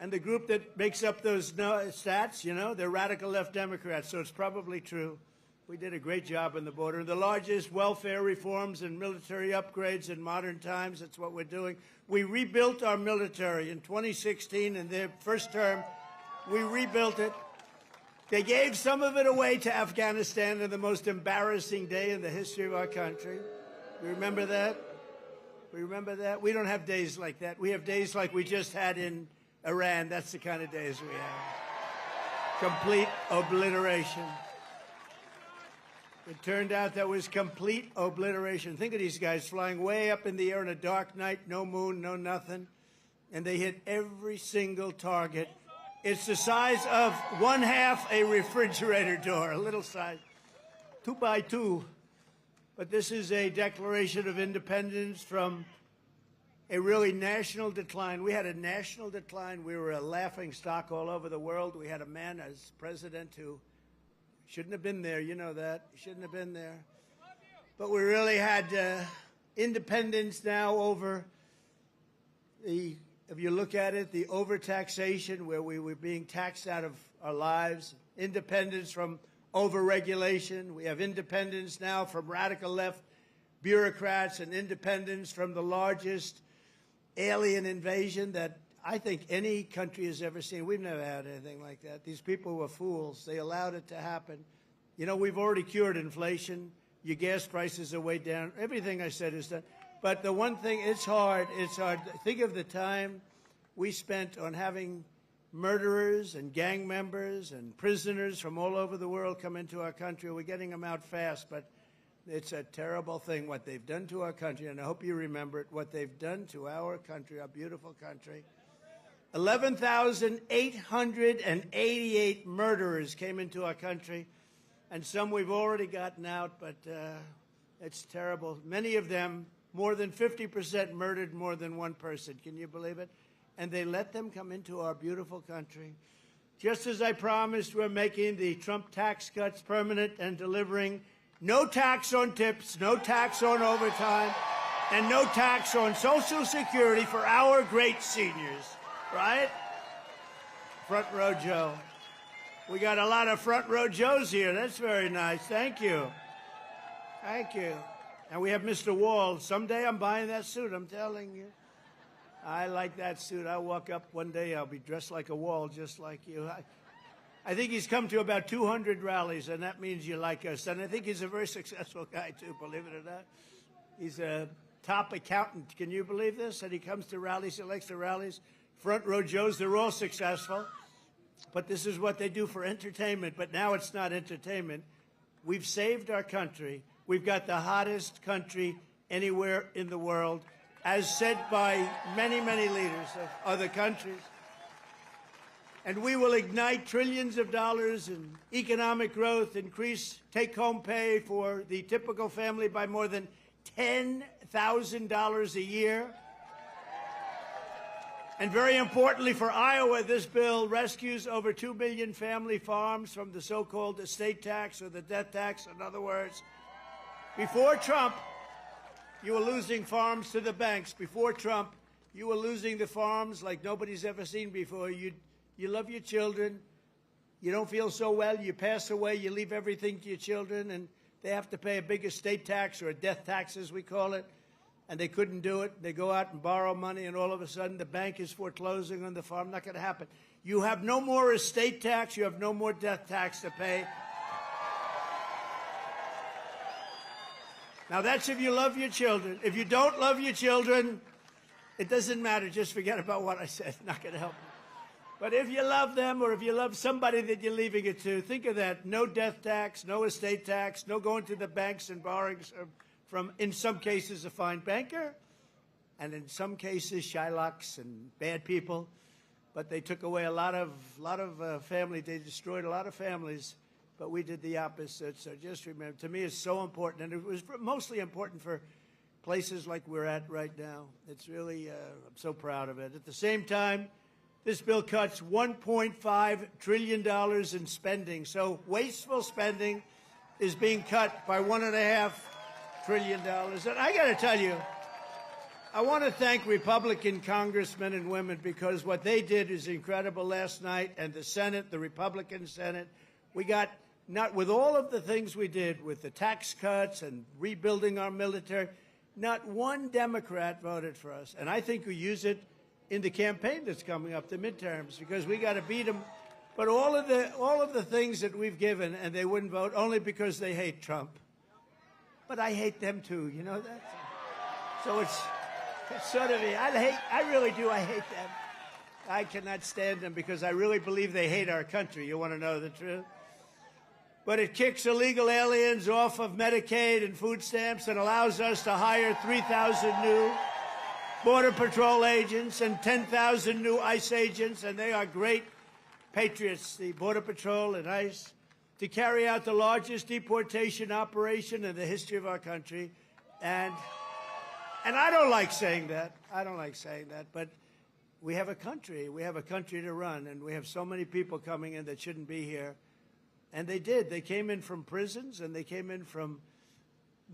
And the group that makes up those stats, you know, they're radical left Democrats, so it's probably true. We did a great job on the border. The largest welfare reforms and military upgrades in modern times. That's what we're doing. We rebuilt our military in 2016 in their first term. We rebuilt it. They gave some of it away to Afghanistan on the most embarrassing day in the history of our country. We remember that? We remember that? We don't have days like that. We have days like we just had in Iran. That's the kind of days we have. Complete obliteration. It turned out that was complete obliteration. Think of these guys flying way up in the air on a dark night, no moon, no nothing, and they hit every single target. It's the size of 1/2 a refrigerator door, a little size, 2 by 2. But this is a declaration of independence from a really national decline. We had a national decline. We were a laughing stock all over the world. We had a man as president who shouldn't have been there, you know that. Shouldn't have been there. But we really had independence now over if you look at it, the overtaxation where we were being taxed out of our lives, independence from overregulation. We have independence now from radical left bureaucrats and independence from the largest alien invasion that I think any country has ever seen. We've never had anything like that. These people were fools. They allowed it to happen. You know, we've already cured inflation. Your gas prices are way down. Everything I said is done. But the one thing, it's hard. It's hard. Think of the time we spent on having murderers and gang members and prisoners from all over the world come into our country. We're getting them out fast, but it's a terrible thing what they've done to our country, and I hope you remember it, what they've done to our country, our beautiful country. 11,888 murderers came into our country, and some we've already gotten out, but it's terrible. Many of them more than 50% murdered more than one person. Can you believe it? And they let them come into our beautiful country. Just as I promised, we're making the Trump tax cuts permanent and delivering no tax on tips, no tax on overtime, and no tax on Social Security for our great seniors, right? Front row Joe. We got a lot of front row Joes here. That's very nice. Thank you. Thank you. And we have Mr. Wall. Someday I'm buying that suit, I'm telling you. I like that suit. I'll walk up one day, I'll be dressed like a Wall, just like you. I think he's come to about 200 rallies, and that means you like us. And I think he's a very successful guy, too, believe it or not. He's a top accountant. Can you believe this? And he comes to rallies, he likes the rallies. Front row Joes, they're all successful. But this is what they do for entertainment. But now it's not entertainment. We've saved our country. We've got the hottest country anywhere in the world, as said by many, many leaders of other countries. And we will ignite trillions of dollars in economic growth, increase take-home pay for the typical family by more than $10,000 a year. And very importantly for Iowa, this bill rescues over 2 million family farms from the so-called estate tax or the death tax. In other words, before Trump, you were losing farms to the banks. Before Trump, you were losing the farms like nobody's ever seen before. You love your children. You don't feel so well. You pass away. You leave everything to your children, and they have to pay a big estate tax or a death tax, as we call it. And they couldn't do it. They go out and borrow money, and all of a sudden the bank is foreclosing on the farm. Not going to happen. You have no more estate tax. You have no more death tax to pay. Now, that's if you love your children. If you don't love your children, it doesn't matter. Just forget about what I said. Not going to help you. But if you love them, or if you love somebody that you're leaving it to, think of that. No death tax, no estate tax, no going to the banks and borrowing from, in some cases, a fine banker, and in some cases, Shylocks and bad people. But they took away a lot of family. They destroyed a lot of families. But we did the opposite. So just remember, to me, it's so important. And it was mostly important for places like we're at right now. It's really, I'm so proud of it. At the same time, this bill cuts $1.5 trillion in spending. So wasteful spending is being cut by $1.5 trillion. And I got to tell you, I want to thank Republican congressmen and women, because what they did is incredible last night. And the Senate, the Republican Senate, we got, not with all of the things we did with the tax cuts and rebuilding our military, not one Democrat voted for us. And I think we use it in the campaign that's coming up, the midterms, because we got to beat them. But all of the things that we've given, and they wouldn't vote only because they hate Trump. But I hate them too, you know that? So it's sort of, I really do, I hate them. I cannot stand them because I really believe they hate our country. You want to know the truth? But it kicks illegal aliens off of Medicaid and food stamps and allows us to hire 3,000 new Border Patrol agents and 10,000 new ICE agents, and they are great patriots, the Border Patrol and ICE, to carry out the largest deportation operation in the history of our country. And I don't like saying that. I don't like saying that, but we have a country. We have a country to run, and we have so many people coming in that shouldn't be here. And they did. They came in from prisons, and they came in from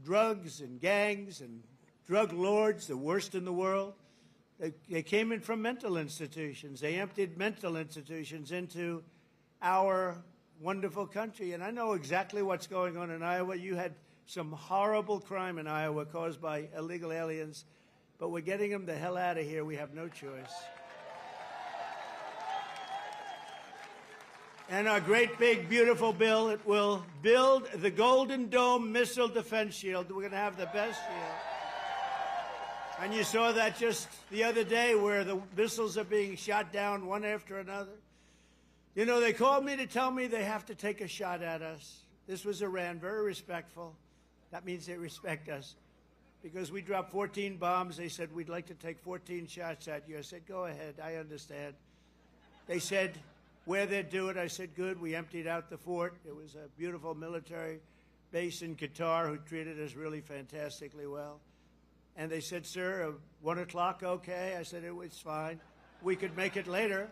drugs and gangs and drug lords, the worst in the world. They came in from mental institutions. They emptied mental institutions into our wonderful country. And I know exactly what's going on in Iowa. You had some horrible crime in Iowa caused by illegal aliens, but we're getting them the hell out of here. We have no choice. And our great, big, beautiful bill, it will build the Golden Dome Missile Defense Shield. We're going to have the best shield. And you saw that just the other day, where the missiles are being shot down one after another. You know, they called me to tell me they have to take a shot at us. This was Iran, very respectful. That means they respect us. Because we dropped 14 bombs, they said, we'd like to take 14 shots at you. I said, go ahead, I understand. They said, where they'd do it, I said, good. We emptied out the fort. It was a beautiful military base in Qatar who treated us really fantastically well. And they said, sir, 1 o'clock, okay? I said, it was fine. We could make it later.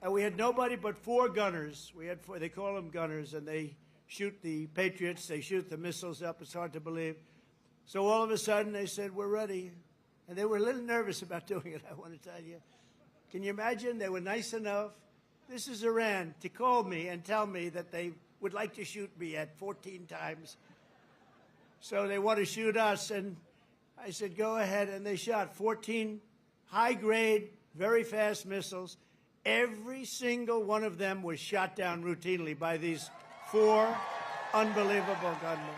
And we had nobody but 4 gunners. We had 4, they call them gunners, and they shoot the Patriots. They shoot the missiles up. It's hard to believe. So all of a sudden, they said, we're ready. And they were a little nervous about doing it, I want to tell you. Can you imagine? They were nice enough. This is Iran, to call me and tell me that they would like to shoot me at 14 times. So they want to shoot us. And I said, go ahead. And they shot 14 high-grade, very fast missiles. Every single one of them was shot down routinely by these 4 unbelievable gunmen.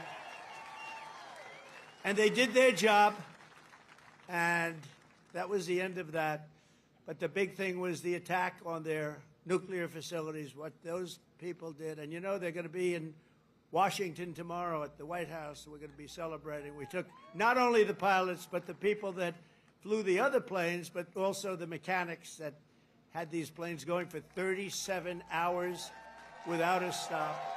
And they did their job, and that was the end of that. But the big thing was the attack on their nuclear facilities, what those people did. And you know, they're going to be in Washington tomorrow at the White House. We're going to be celebrating. We took not only the pilots, but the people that flew the other planes, but also the mechanics that had these planes going for 37 hours without a stop.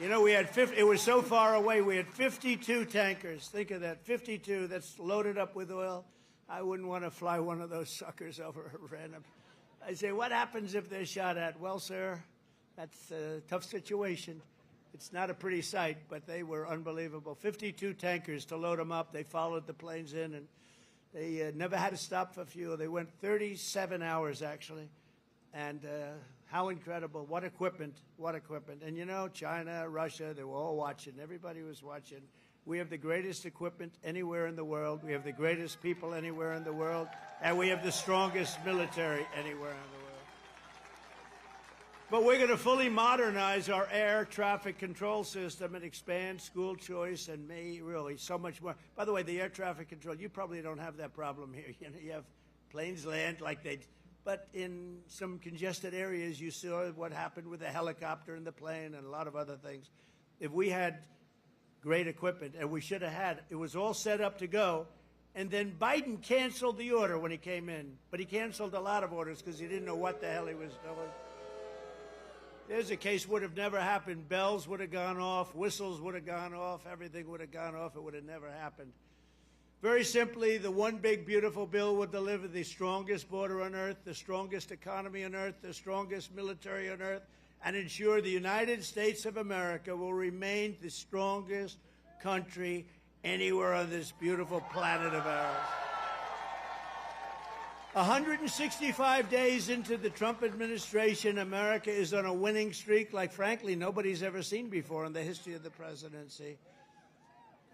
You know, we had it was so far away, we had 52 tankers. Think of that, 52 that's loaded up with oil. I wouldn't want to fly one of those suckers over random. I say, what happens if they're shot at? Well, sir, that's a tough situation. It's not a pretty sight, but they were unbelievable. 52 tankers to load them up. They followed the planes in, and they never had to stop for fuel. They went 37 hours, actually. And how incredible. What equipment, what equipment. And, you know, China, Russia, they were all watching. Everybody was watching. We have the greatest equipment anywhere in the world. We have the greatest people anywhere in the world. And we have the strongest military anywhere in the world. But we're going to fully modernize our air traffic control system and expand school choice and really so much more. By the way, the air traffic control, you probably don't have that problem here. You know, you have planes land like they, but in some congested areas, you saw what happened with the helicopter and the plane and a lot of other things. If we had great equipment, and we should have had, it was all set up to go, and then Biden canceled the order when he came in, but he canceled a lot of orders because he didn't know what the hell he was doing. There's a case would have never happened. Bells would have gone off. Whistles would have gone off. Everything would have gone off. It would have never happened. Very simply, the one big, beautiful bill would deliver the strongest border on earth, the strongest economy on earth, the strongest military on earth, and ensure the United States of America will remain the strongest country anywhere on this beautiful planet of ours. 165 days into the Trump administration, America is on a winning streak like, frankly, nobody's ever seen before in the history of the presidency.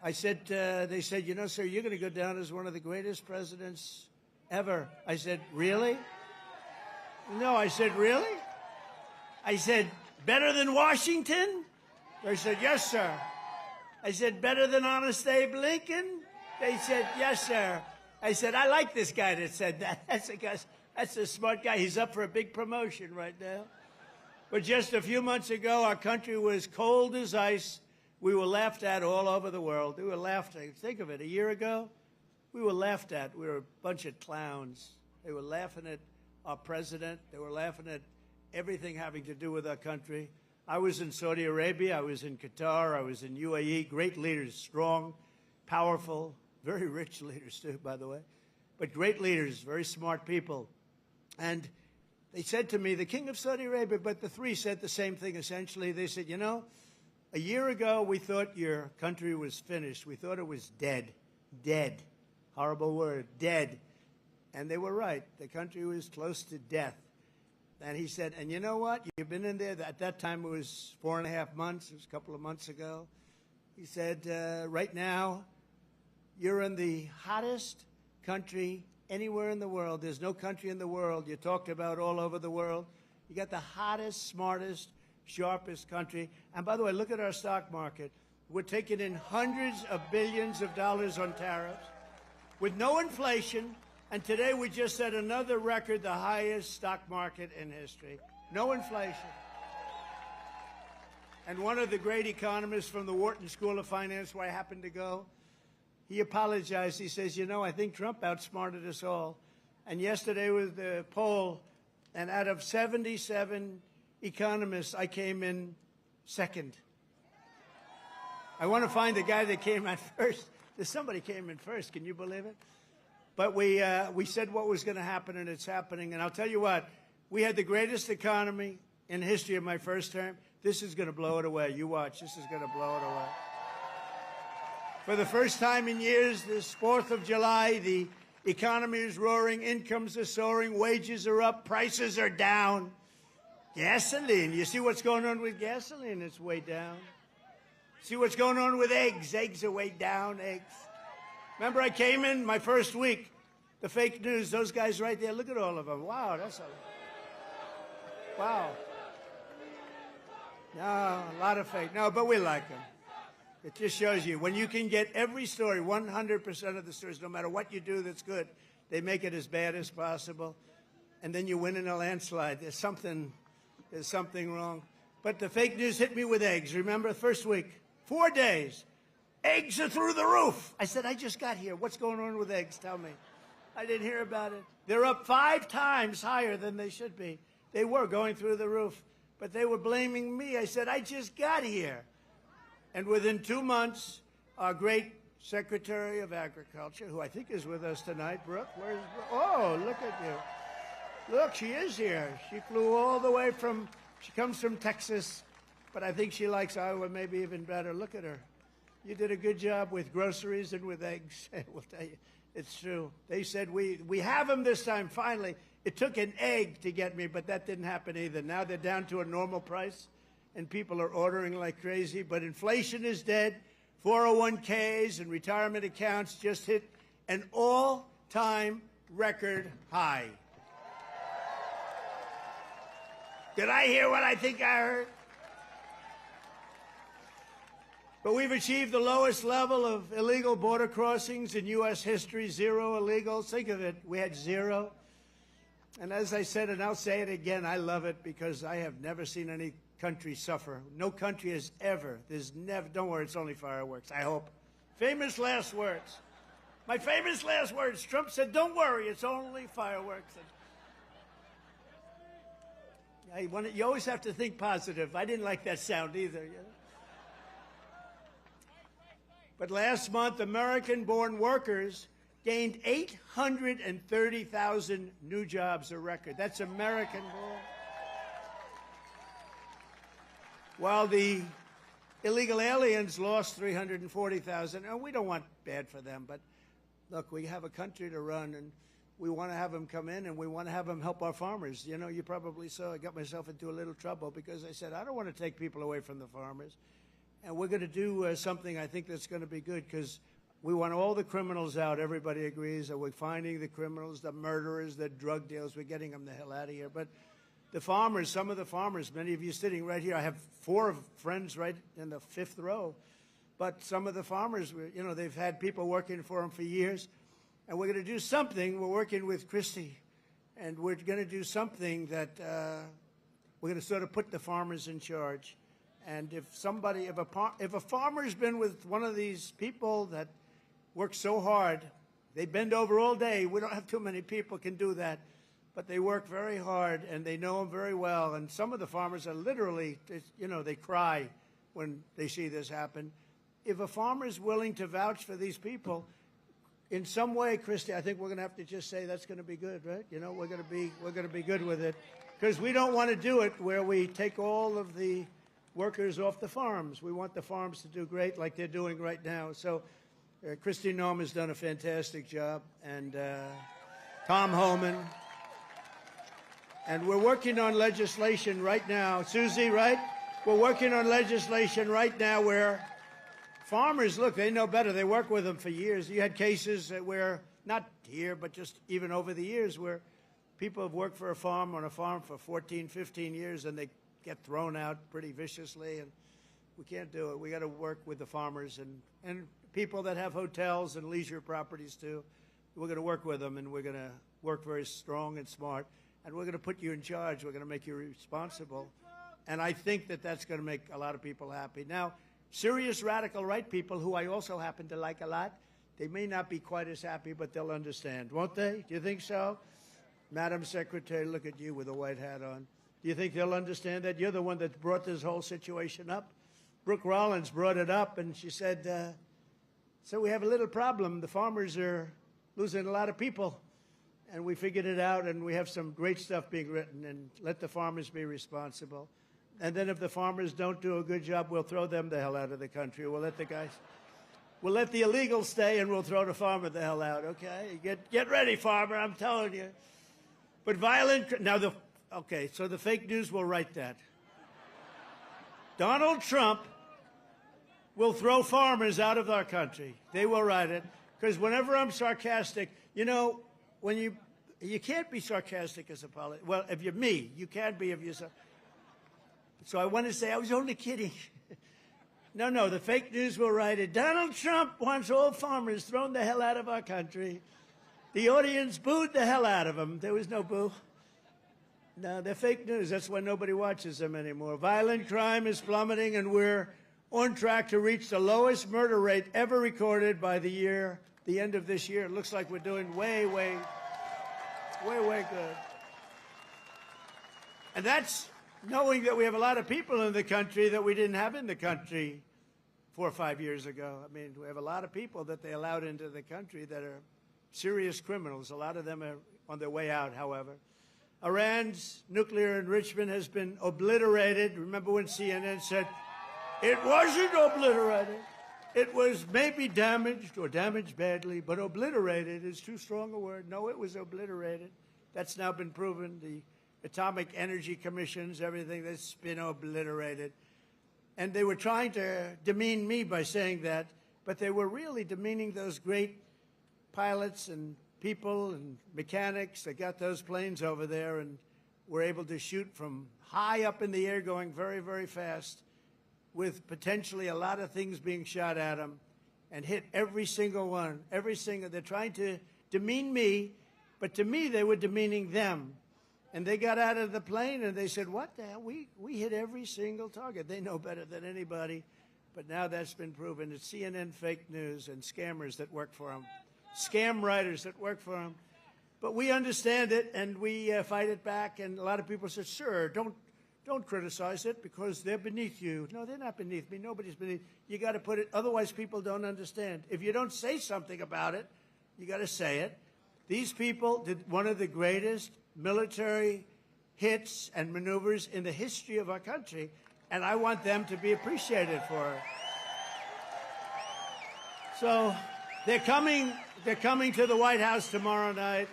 I said, they said, you know, sir, you're going to go down as one of the greatest presidents ever. I said, really? No, I said, really? I said, better than Washington? They said, yes, sir. I said, better than Honest Abe Lincoln? They said, yes, sir. I said, I like this guy that said that. That's a smart guy. He's up for a big promotion right now. But just a few months ago, our country was cold as ice. We were laughed at all over the world. We were laughed at. Think of it, a year ago, we were laughed at. We were a bunch of clowns. They were laughing at our president. They were laughing at everything having to do with our country. I was in Saudi Arabia. I was in Qatar. I was in UAE. Great leaders, strong, powerful, very rich leaders, too, by the way. But great leaders, very smart people. And they said to me, the king of Saudi Arabia, but the three said the same thing, essentially. They said, you know, a year ago, we thought your country was finished. We thought it was dead. Dead. Horrible word. Dead. And they were right. The country was close to death. And he said, and you know what? You've been in there. At that time, it was 4.5 months. It was a couple of months ago. He said, right now, you're in the hottest country anywhere in the world. There's no country in the world. You talked about all over the world. You got the hottest, smartest, sharpest country. And by the way, look at our stock market. We're taking in hundreds of billions of dollars on tariffs with no inflation. And today we just set another record, the highest stock market in history. No inflation. And one of the great economists from the Wharton School of Finance, where I happened to go, he apologized. He says, you know, I think Trump outsmarted us all. And yesterday was the poll, and out of 77 economists, I came in second. I want to find the guy that came out first. Somebody came in first. Can you believe it? But we said what was going to happen, and it's happening. And I'll tell you what, we had the greatest economy in the history of my first term. This is going to blow it away. You watch. This is going to blow it away. For the first time in years, this 4th of July, the economy is roaring, incomes are soaring, wages are up, prices are down. Gasoline. You see what's going on with gasoline? It's way down. See what's going on with eggs? Eggs are way down, eggs. Remember I came in my first week, the fake news, those guys right there, look at all of them. Wow, that's a... Wow. No, a lot of fake. No, but we like them. It just shows you, when you can get every story, 100% of the stories, no matter what you do that's good, they make it as bad as possible, and then you win in a landslide. There's something wrong. But the fake news hit me with eggs. Remember, first week, 4 days. Eggs are through the roof. I said, I just got here. What's going on with eggs? Tell me. I didn't hear about it. They're up 5 times higher than they should be. They were going through the roof, but they were blaming me. I said, I just got here. And within 2 months, our great Secretary of Agriculture, who I think is with us tonight, Brooke, where's Brooke? Oh, look at you. Look, she is here. She flew all the way from, she comes from Texas, but I think she likes Iowa maybe even better. Look at her. You did a good job with groceries and with eggs. We'll tell you, it's true. They said, we have them this time, finally. It took an egg to get me, but that didn't happen either. Now they're down to a normal price, and people are ordering like crazy. But inflation is dead. 401ks and retirement accounts just hit an all-time record high. Did I hear what I think I heard? But we've achieved the lowest level of illegal border crossings in U.S. history, 0 illegals. Think of it, we had 0. And as I said, and I'll say it again, I love it because I have never seen any country suffer. No country has ever. There's never, don't worry, it's only fireworks, I hope. Famous last words. My famous last words, Trump said, don't worry, it's only fireworks. You always have to think positive. I didn't like that sound either. You know? But last month, American-born workers gained 830,000 new jobs, a record. That's American-born. While the illegal aliens lost 340,000. And we don't want bad for them, but look, we have a country to run, and we want to have them come in, and we want to have them help our farmers. You know, you probably saw I got myself into a little trouble because I said, I don't want to take people away from the farmers. And we're going to do something I think that's going to be good because we want all the criminals out. Everybody agrees that we're finding the criminals, the murderers, the drug dealers. We're getting them the hell out of here. But the farmers, some of the farmers, many of you sitting right here, I have 4 friends right in the 5th row. But some of the farmers, you know, they've had people working for them for years. And we're going to do something. We're working with Christie. And we're going to do something that we're going to sort of put the farmers in charge. And if a farmer's been with one of these people that work so hard, they bend over all day. We don't have too many people can do that, but they work very hard and they know them very well. And some of the farmers are literally, you know, they cry when they see this happen. If a farmer's willing to vouch for these people, in some way, Christy, I think we're going to have to just say that's going to be good, right? You know, we're going to be good with it, because we don't want to do it where we take all of the workers off the farms. We want the farms to do great like they're doing right now. So Christy Noem has done a fantastic job, and Tom Homan. And we're working on legislation right now. Susie, right? We're working on legislation right now where farmers, look, they know better. They work with them for years. You had cases where, not here, but just even over the years, where people have worked for a farm on a farm for 14, 15 years, and they get thrown out pretty viciously, and we can't do it. We got to work with the farmers and people that have hotels and leisure properties too. We're going to work with them, and we're going to work very strong and smart, and we're going to put you in charge. We're going to make you responsible, and I think that that's going to make a lot of people happy. Now, serious radical right people, who I also happen to like a lot, they may not be quite as happy, but they'll understand, won't they? Do you think so? Madam Secretary, look at you with a white hat on. Do you think they'll understand that? You're the one that brought this whole situation up. Brooke Rollins brought it up, and she said, So we have a little problem. The farmers are losing a lot of people. And we figured it out, and we have some great stuff being written, and let the farmers be responsible. And then if the farmers don't do a good job, we'll throw them the hell out of the country. We'll let the illegals stay, and we'll throw the farmer the hell out, okay? Get ready, farmer, I'm telling you. But so the fake news will write that. Donald Trump will throw farmers out of our country. They will write it, because whenever I'm sarcastic, when you can't be sarcastic as a politician. Well, if you're me, you can't be if you're so I want to say I was only kidding. No, the fake news will write it. Donald Trump wants all farmers thrown the hell out of our country. The audience booed the hell out of him. There was no boo. No, they're fake news. That's why nobody watches them anymore. Violent crime is plummeting, and we're on track to reach the lowest murder rate ever recorded by the end of this year. It looks like we're doing way good. And that's knowing that we have a lot of people in the country that we didn't have in the country 4 or 5 years ago. I mean, we have a lot of people that they allowed into the country that are serious criminals. A lot of them are on their way out, however. Iran's nuclear enrichment has been obliterated. Remember when CNN said, it wasn't obliterated. It was maybe damaged or damaged badly, but obliterated is too strong a word. No, it was obliterated. That's now been proven. The Atomic Energy Commissions, everything, that's been obliterated. And they were trying to demean me by saying that, but they were really demeaning those great pilots and people and mechanics that got those planes over there and were able to shoot from high up in the air going very, very fast with potentially a lot of things being shot at them and hit every single one, they're trying to demean me, but to me they were demeaning them. And they got out of the plane and they said, what the hell, we hit every single target. They know better than anybody, but now that's been proven. It's CNN fake news and scammers that work for them, scam writers that work for them. But we understand it and we fight it back, and a lot of people said, sir, don't criticize it because they're beneath you. No, they're not beneath me. Nobody's beneath. You got to put it, otherwise people don't understand. If you don't say something about it, you got to say it. These people did one of the greatest military hits and maneuvers in the history of our country, and I want them to be appreciated for it. So they're coming to the White House tomorrow night,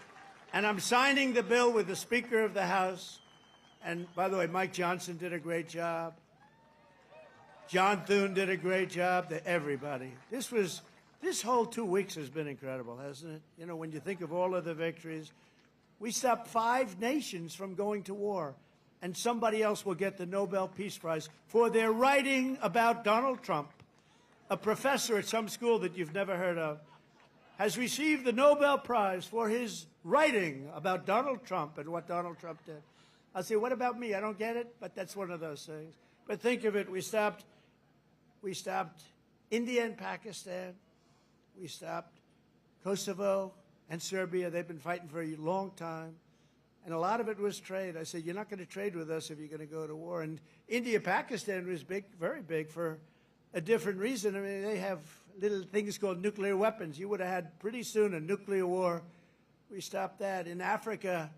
and I'm signing the bill with the Speaker of the House. And by the way, Mike Johnson did a great job. John Thune did a great job. Everybody. This whole 2 weeks has been incredible, hasn't it? When you think of all of the victories, we stopped 5 nations from going to war, and somebody else will get the Nobel Peace Prize for their writing about Donald Trump. A professor at some school that you've never heard of has received the Nobel Prize for his writing about Donald Trump and what Donald Trump did. I'll say, what about me? I don't get it, but that's one of those things. But think of it, we stopped India and Pakistan. We stopped Kosovo and Serbia. They've been fighting for a long time. And a lot of it was trade. I said, you're not going to trade with us if you're going to go to war. And India, Pakistan was big, very big, for a different reason. I mean, they have little things called nuclear weapons. You would have had pretty soon a nuclear war. We stopped that. In Africa,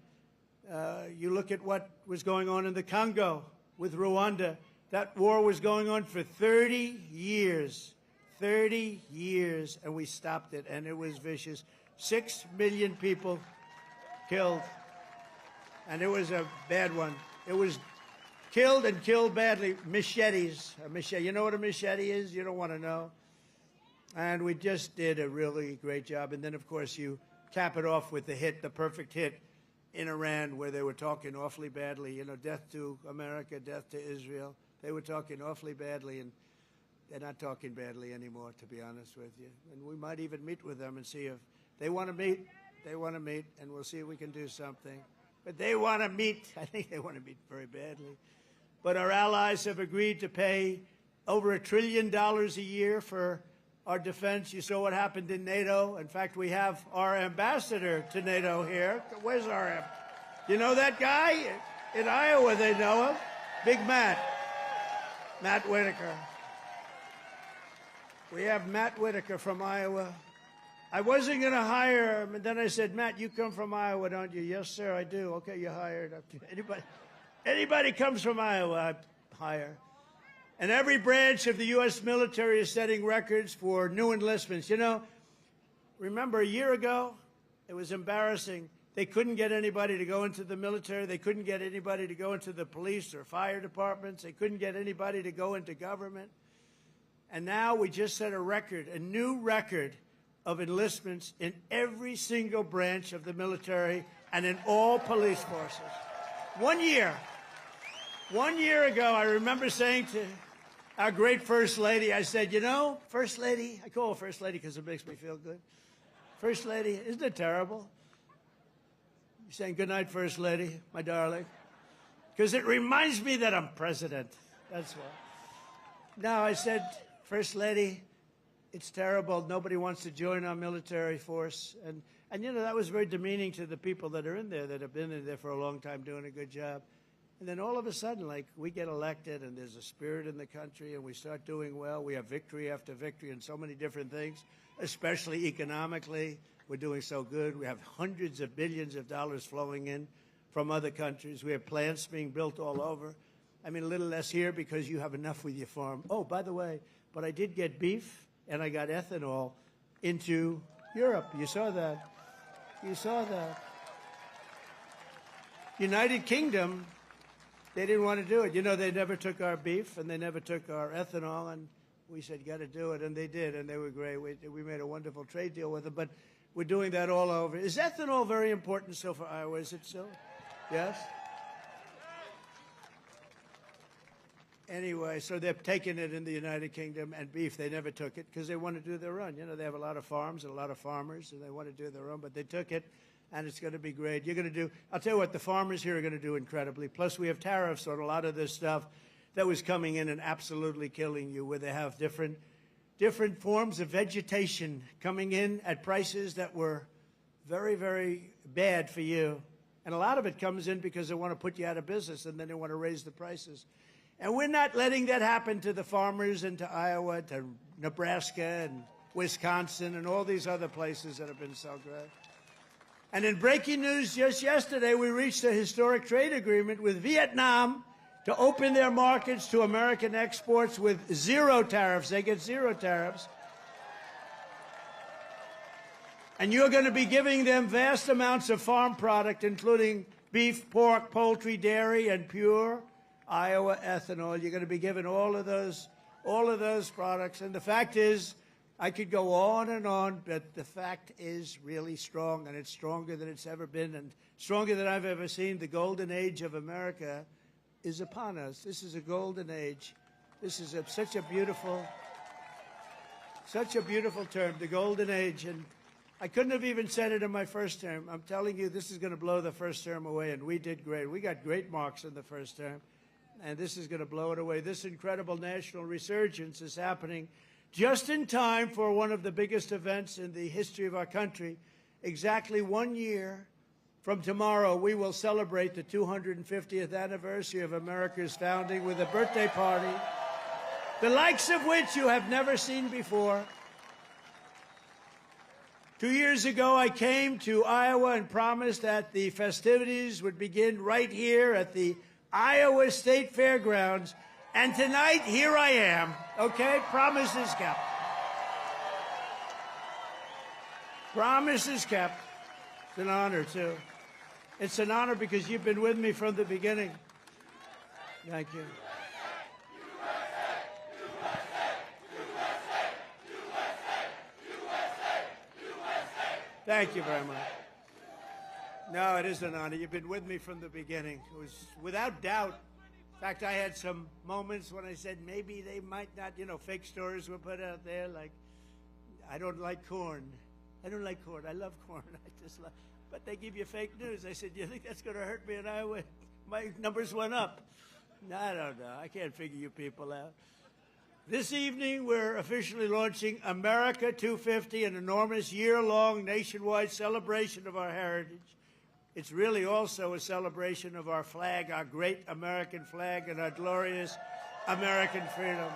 you look at what was going on in the Congo with Rwanda. That war was going on for 30 years. 30 years, and we stopped it, and it was vicious. 6 million people killed, and it was a bad one. It was killed and killed badly. Machetes. A machete. You know what a machete is? You don't want to know. And we just did a really great job. And then, of course, you cap it off with the perfect hit in Iran, where they were talking awfully badly. Death to America, death to Israel. They were talking awfully badly, and they're not talking badly anymore, to be honest with you. And we might even meet with them and see if they want to meet. They want to meet, and we'll see if we can do something. But they want to meet. I think they want to meet very badly. But our allies have agreed to pay over $1 trillion a year for our defense. You saw what happened in NATO. In fact, we have our ambassador to NATO here. Where's our You know that guy? In Iowa, they know him. Big Matt. Matt Whitaker. We have Matt Whitaker from Iowa. I wasn't going to hire him, and then I said, Matt, you come from Iowa, don't you? Yes, sir, I do. Okay, you're hired. Anybody comes from Iowa, I hire. And every branch of the U.S. military is setting records for new enlistments. You know, remember a year ago, it was embarrassing. They couldn't get anybody to go into the military. They couldn't get anybody to go into the police or fire departments. They couldn't get anybody to go into government. And now we just set a record, a new record of enlistments in every single branch of the military and in all police forces. 1 year. 1 year ago, I remember saying to our great First Lady, I said, you know, First Lady, I call her First Lady because it makes me feel good. First Lady, isn't it terrible? You're saying good night, First Lady, my darling. Because it reminds me that I'm president. That's why. Now, I said, First Lady, it's terrible. Nobody wants to join our military force. And you know, that was very demeaning to the people that are in there, that have been in there for a long time doing a good job. And then all of a sudden, like, we get elected and there's a spirit in the country and we start doing well. We have victory after victory in so many different things, especially economically. We're doing so good. We have hundreds of billions of dollars flowing in from other countries. We have plants being built all over. I mean, a little less here because you have enough with your farm. Oh, by the way, but I did get beef and I got ethanol into Europe. You saw that. You saw that. United Kingdom, they didn't want to do it. You know, they never took our beef and they never took our ethanol, and we said, you got to do it, and they did, and they were great. We made a wonderful trade deal with them, but we're doing that all over. Is ethanol very important still for Iowa? Is it so? Yes? Anyway, so they're taking it in the United Kingdom, and beef, they never took it because they want to do their own. You know, they have a lot of farms and a lot of farmers, and they want to do their own, but they took it, and it's going to be great. You're going to do, I'll tell you what, the farmers here are going to do incredibly. Plus, we have tariffs on a lot of this stuff that was coming in and absolutely killing you, where they have different forms of vegetation coming in at prices that were very, very bad for you. And a lot of it comes in because they want to put you out of business, and then they want to raise the prices. And we're not letting that happen to the farmers and to Iowa, to Nebraska and Wisconsin and all these other places that have been so great. And in breaking news just yesterday, we reached a historic trade agreement with Vietnam to open their markets to American exports with zero tariffs. They get zero tariffs. And you're going to be giving them vast amounts of farm product, including beef, pork, poultry, dairy, and pure Iowa ethanol. You're going to be given all of those products. And the fact is, I could go on, but the fact is really strong, and it's stronger than it's ever been, and stronger than I've ever seen. The golden age of America is upon us. This is a golden age. This is such a beautiful term, the golden age. And I couldn't have even said it in my first term. I'm telling you, this is going to blow the first term away, and we did great. We got great marks in the first term, and this is going to blow it away. This incredible national resurgence is happening just in time for one of the biggest events in the history of our country. Exactly 1 year from tomorrow, we will celebrate the 250th anniversary of America's founding with a birthday party, the likes of which you have never seen before. 2 years ago, I came to Iowa and promised that the festivities would begin right here at the Iowa State Fairgrounds. And tonight, here I am, okay? Promise is kept. Promise is kept. It's an honor, too. It's an honor because you've been with me from the beginning. Thank you. Thank you very much. No, it is an honor. You've been with me from the beginning. It was without doubt. In fact, I had some moments when I said maybe they might not, fake stories were put out there like, I don't like corn. I don't like corn. I love corn. But they give you fake news. I said, do you think that's going to hurt me in Iowa? My numbers went up. No, I don't know. I can't figure you people out. This evening, we're officially launching America 250, an enormous year-long nationwide celebration of our heritage. It's really also a celebration of our flag, our great American flag, and our glorious American freedom.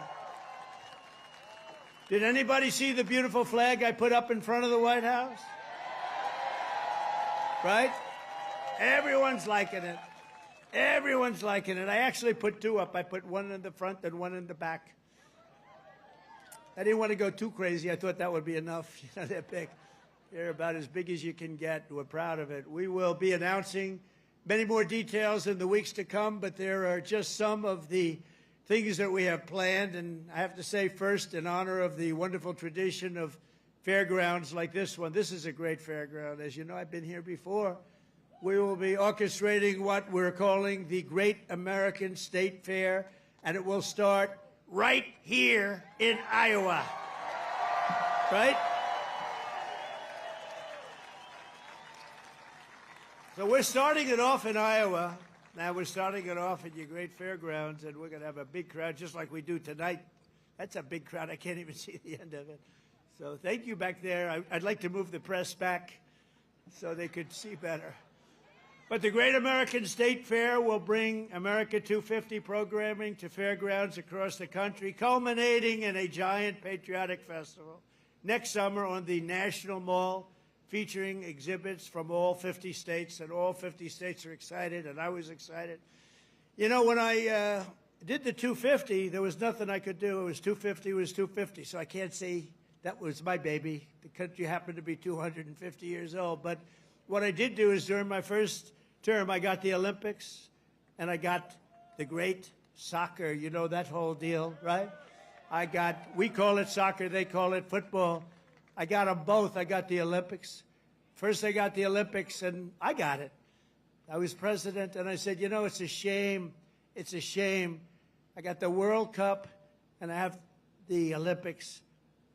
Did anybody see the beautiful flag I put up in front of the White House? Right? Everyone's liking it. Everyone's liking it. I actually put two up. I put one in the front and one in the back. I didn't want to go too crazy. I thought that would be enough. You know, they're big. They're about as big as you can get. We're proud of it. We will be announcing many more details in the weeks to come, but there are just some of the things that we have planned. And I have to say, first, in honor of the wonderful tradition of fairgrounds like this one, this is a great fairground. As you know, I've been here before. We will be orchestrating what we're calling the Great American State Fair, and it will start right here in Iowa. Right? So we're starting it off in Iowa. Now we're starting it off at your great fairgrounds, and we're going to have a big crowd just like we do tonight. That's a big crowd. I can't even see the end of it. So thank you back there. I'd like to move the press back so they could see better. But the Great American State Fair will bring America 250 programming to fairgrounds across the country, culminating in a giant patriotic festival next summer on the National Mall, featuring exhibits from all 50 states, and all 50 states are excited, and I was excited. You know, when I did the 250, there was nothing I could do. It was 250, it was 250, so I can't say that was my baby. The country happened to be 250 years old, but what I did do is during my first term, I got the Olympics, and I got the great soccer, you know, that whole deal, right? We call it soccer, they call it football. I got them both. I got the Olympics. First I got the Olympics, and I got it. I was president, and I said, you know, it's a shame. It's a shame. I got the World Cup, and I have the Olympics,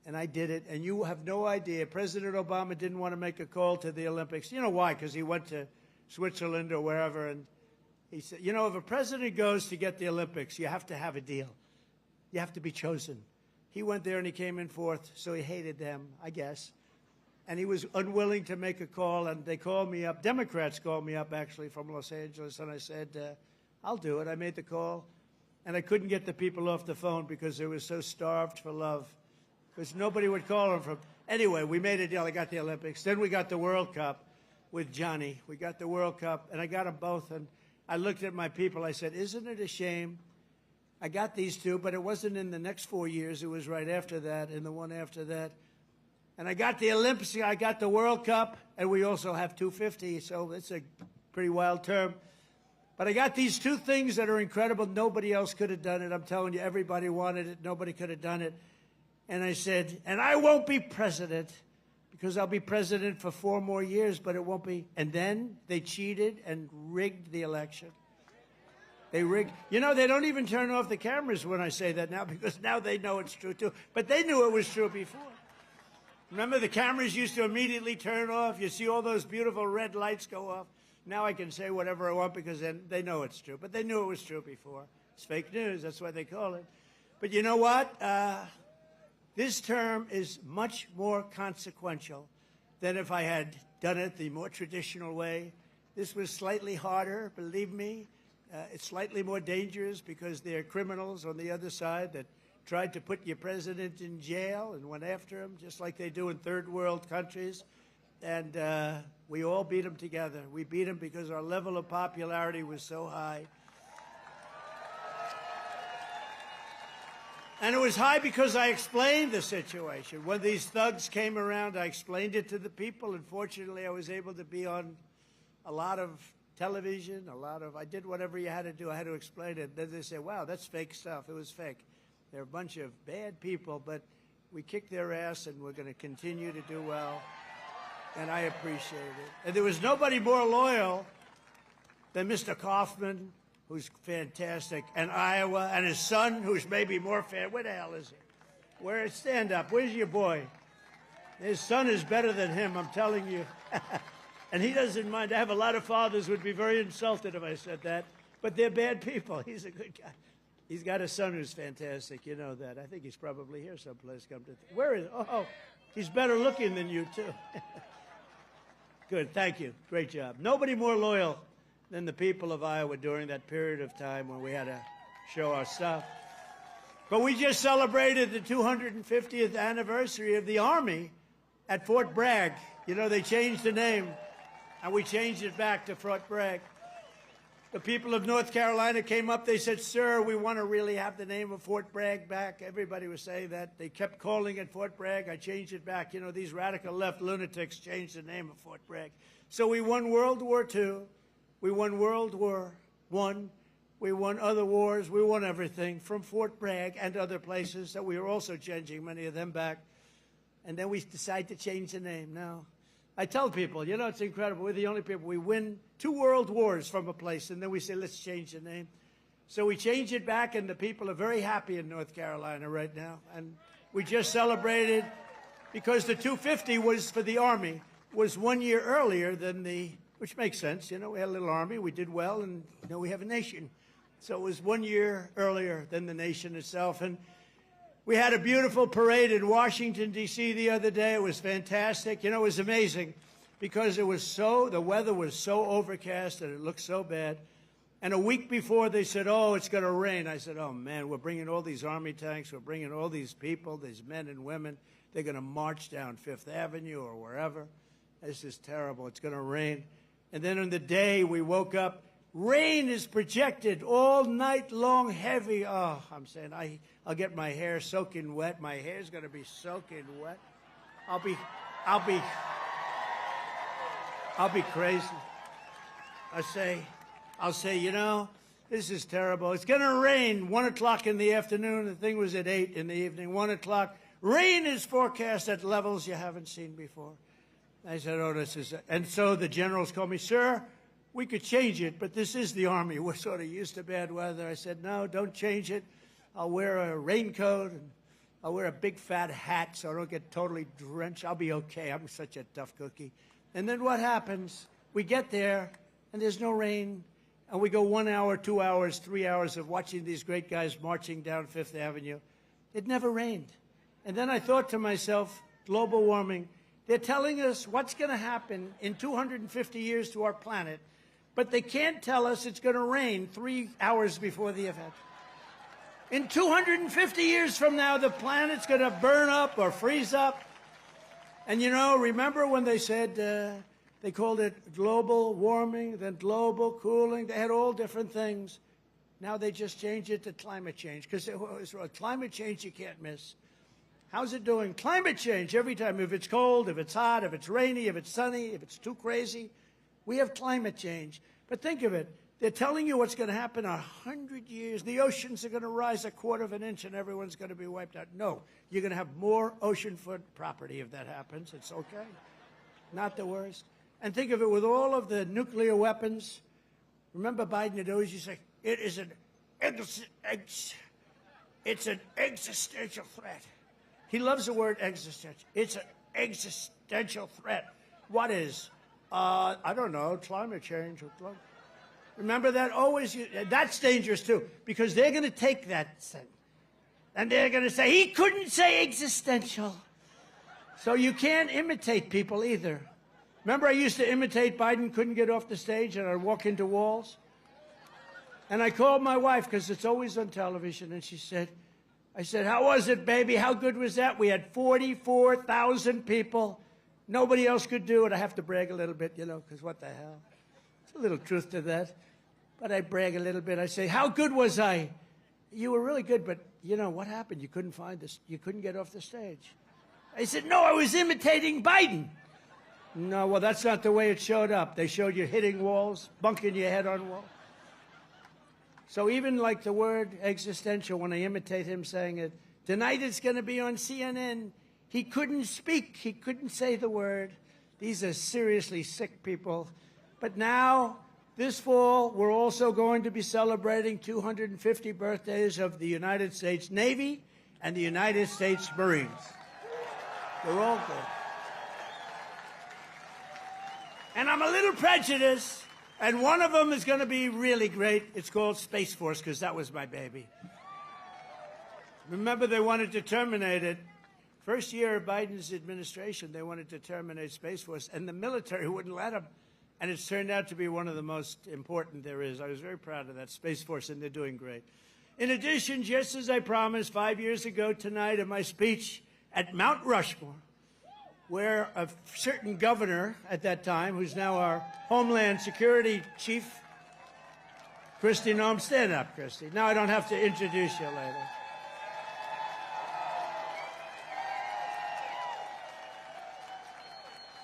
and I did it. And you have no idea. President Obama didn't want to make a call to the Olympics. You know why? Because he went to Switzerland or wherever, and he said, you know, if a president goes to get the Olympics, you have to have a deal. You have to be chosen. He went there and he came in fourth, so he hated them, I guess. And he was unwilling to make a call, and they called me up. Democrats called me up, actually, from Los Angeles, and I said, I'll do it. I made the call, and I couldn't get the people off the phone because they were so starved for love, because nobody would call them from. Anyway, we made a deal. I got the Olympics. Then we got the World Cup with Joni. We got the World Cup, and I got them both, and I looked at my people. I said, isn't it a shame? I got these two, but it wasn't in the next 4 years. It was right after that and the one after that. And I got the Olympics, I got the World Cup, and we also have 250, so it's a pretty wild term. But I got these two things that are incredible. Nobody else could have done it. I'm telling you, everybody wanted it. Nobody could have done it. And I said, and I won't be president because I'll be president for 4 more years, but it won't be. And then they cheated and rigged the election. They rigged. You know, they don't even turn off the cameras when I say that now because now they know it's true, too. But they knew it was true before. Remember, the cameras used to immediately turn off. You see all those beautiful red lights go off. Now I can say whatever I want because then they know it's true. But they knew it was true before. It's fake news. That's why they call it. But you know what? This term is much more consequential than if I had done it the more traditional way. This was slightly harder, believe me. It's slightly more dangerous because there are criminals on the other side that tried to put your president in jail and went after him, just like they do in third world countries. And we all beat him together. We beat him because our level of popularity was so high. And it was high because I explained the situation. When these thugs came around, I explained it to the people. And fortunately, I was able to be on a lot of television, I did whatever you had to do. I had to explain it. Then they say, wow, that's fake stuff. It was fake. They're a bunch of bad people, but we kicked their ass, and we're going to continue to do well. And I appreciate it. And there was nobody more loyal than Mr. Kaufman, who's fantastic, and Iowa, and his son, who's maybe more fan. Where the hell is he? Stand up. Where's your boy? His son is better than him, I'm telling you. And he doesn't mind. I have a lot of fathers who would be very insulted if I said that, but they're bad people. He's a good guy. He's got a son who's fantastic. You know that. I think he's probably here someplace. Where is? Oh, he's better looking than you, too. Good. Thank you. Great job. Nobody more loyal than the people of Iowa during that period of time when we had to show our stuff. Of But we just celebrated the 250th anniversary of the Army at Fort Bragg. You know, they changed the name, and we changed it back to Fort Bragg. The people of North Carolina came up. They said, sir, we want to really have the name of Fort Bragg back. Everybody was saying that. They kept calling it Fort Bragg. I changed it back. You know, these radical left lunatics changed the name of Fort Bragg. So we won World War II. We won World War I. We won other wars. We won everything from Fort Bragg and other places that we were also changing many of them back. And then we decided to change the name. Now, I tell people, you know, it's incredible. We're the only people. We win 2 world wars from a place, and then we say, let's change the name. So we change it back, and the people are very happy in North Carolina right now. And we just celebrated, because the 250 was for the Army, was 1 year earlier than the, which makes sense. You know, we had a little Army, we did well, and now we have a nation. So it was 1 year earlier than the nation itself. And we had a beautiful parade in Washington, D.C. the other day. It was fantastic. You know, it was amazing because it was the weather was so overcast and it looked so bad. And a week before, they said, oh, it's going to rain. I said, oh, man, we're bringing all these Army tanks. We're bringing all these people, these men and women. They're going to march down Fifth Avenue or wherever. This is terrible. It's going to rain. And then on the day, we woke up. Rain is projected all night long, heavy. Oh, I'm saying I'll get my hair soaking wet. My hair's going to be soaking wet. I'll be crazy. I'll say, you know, this is terrible. It's going to rain 1 o'clock in the afternoon. The thing was at 8 in the evening, 1 o'clock. Rain is forecast at levels you haven't seen before. I said, oh, this is, and so the generals called me, sir, we could change it, but this is the Army. We're sort of used to bad weather. I said, no, don't change it. I'll wear a raincoat, and I'll wear a big fat hat so I don't get totally drenched. I'll be okay. I'm such a tough cookie. And then what happens? We get there, and there's no rain, and we go 1 hour, 2 hours, 3 hours of watching these great guys marching down Fifth Avenue. It never rained. And then I thought to myself, global warming, they're telling us what's going to happen in 250 years to our planet, but they can't tell us it's going to rain 3 hours before the event. In 250 years from now, the planet's going to burn up or freeze up. And, you know, remember when they said they called it global warming, then global cooling? They had all different things. Now they just changed it to climate change, because climate change you can't miss. How's it doing? Climate change every time. If it's cold, if it's hot, if it's rainy, if it's sunny, if it's too crazy. We have climate change. But think of it. They're telling you what's going to happen in 100 years. The oceans are going to rise 1/4 of an inch and everyone's going to be wiped out. No, you're going to have more oceanfront property if that happens. It's okay. Not the worst. And think of it, with all of the nuclear weapons. Remember Biden had always used to say, it's an existential threat. He loves the word existential. It's an existential threat. What is? I don't know, climate change. Remember that? Always, that's dangerous too, because they're going to take that thing, and they're going to say, he couldn't say existential. So you can't imitate people either. Remember I used to imitate Biden, couldn't get off the stage, and I'd walk into walls? And I called my wife, because it's always on television, and I said, how was it, baby? How good was that? We had 44,000 people. Nobody else could do it. I have to brag a little bit, you know, because what the hell? There's a little truth to that. But I brag a little bit. I say, how good was I? You were really good, but, you know, what happened? You couldn't find this. You couldn't get off the stage. I said, no, I was imitating Biden. No, well, that's not the way it showed up. They showed you hitting walls, bunking your head on walls. So even like the word existential, when I imitate him saying it, tonight it's going to be on CNN. He couldn't speak. He couldn't say the word. These are seriously sick people. But now, this fall, we're also going to be celebrating 250 birthdays of the United States Navy and the United States Marines. They're all good. And I'm a little prejudiced, and one of them is going to be really great. It's called Space Force, because that was my baby. Remember, they wanted to terminate it. First year of Biden's administration, they wanted to terminate Space Force, and the military wouldn't let them. And it's turned out to be one of the most important there is. I was very proud of that Space Force, and they're doing great. In addition, just as I promised 5 years ago tonight in my speech at Mount Rushmore, where a certain governor at that time, who's now our Homeland Security Chief, Kristi Noem, stand up, Kristi. Now I don't have to introduce you later.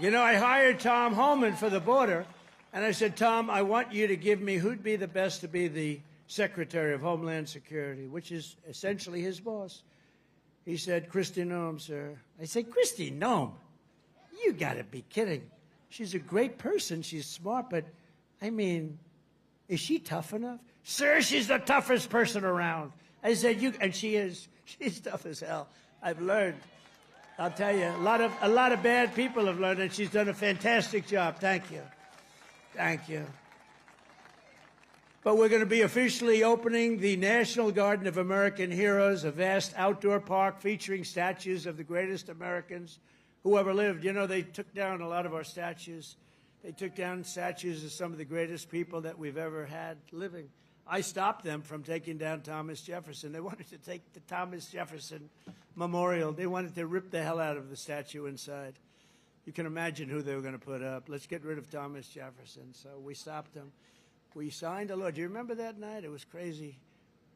You know, I hired Tom Homan for the border, and I said, Tom, I want you to give me who'd be the best to be the Secretary of Homeland Security, which is essentially his boss. He said, Kristi Noem, sir. I said, Kristi Noem? You got to be kidding. She's a great person. She's smart, but, I mean, is she tough enough? Sir, she's the toughest person around. I said, and she is. She's tough as hell. I've learned. I'll tell you, a lot of bad people have learned, and she's done a fantastic job. Thank you. Thank you. But we're going to be officially opening the National Garden of American Heroes, a vast outdoor park featuring statues of the greatest Americans who ever lived. You know, they took down a lot of our statues. They took down statues of some of the greatest people that we've ever had living. I stopped them from taking down Thomas Jefferson. They wanted to take the Thomas Jefferson Memorial. They wanted to rip the hell out of the statue inside. You can imagine who they were going to put up. Let's get rid of Thomas Jefferson. So we stopped them. We signed a law. Do you remember that night? It was crazy.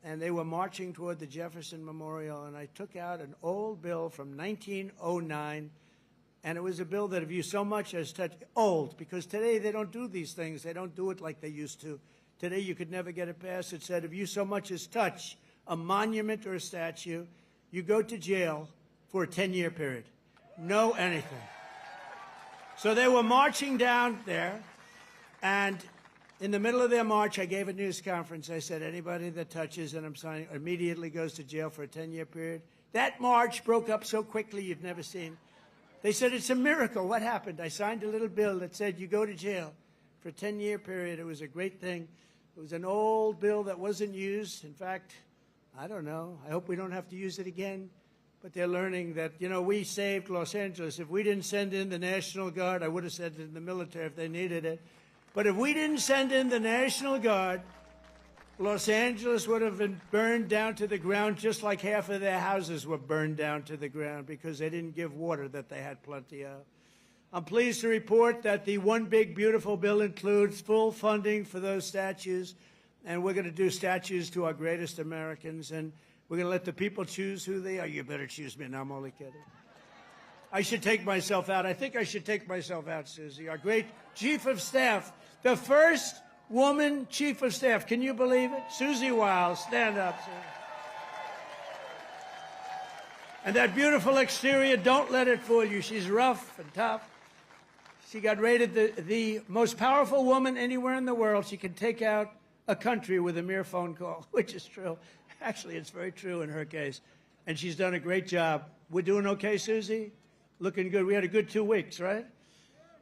And they were marching toward the Jefferson Memorial, and I took out an old bill from 1909, and it was a bill that if you so much as touch, old, because today they don't do these things. They don't do it like they used to. Today you could never get it passed. It said if you so much as touch a monument or a statue, you go to jail for a 10-year period. No anything. So they were marching down there, and in the middle of their march, I gave a news conference. I said, anybody that touches, and I'm signing, immediately goes to jail for a 10-year period. That march broke up so quickly you've never seen. They said, it's a miracle. What happened? I signed a little bill that said you go to jail for a 10-year period. It was a great thing. It was an old bill that wasn't used. In fact, I don't know. I hope we don't have to use it again. But they're learning that, you know, we saved Los Angeles. If we didn't send in the National Guard, I would have sent it in the military if they needed it. But if we didn't send in the National Guard, Los Angeles would have been burned down to the ground just like half of their houses were burned down to the ground because they didn't give water that they had plenty of. I'm pleased to report that the One Big Beautiful Bill includes full funding for those statues, and we're going to do statues to our greatest Americans, and we're going to let the people choose who they are. You better choose me. No, I'm only kidding. I should take myself out. I think I should take myself out, Susie. Our great Chief of Staff, the first woman Chief of Staff. Can you believe it? Susie Wiles, stand up, Susie. And that beautiful exterior, don't let it fool you. She's rough and tough. She got rated the most powerful woman anywhere in the world. She can take out a country with a mere phone call, which is true. Actually, it's very true in her case. And she's done a great job. We're doing okay, Susie? Looking good. We had a good 2 weeks, right?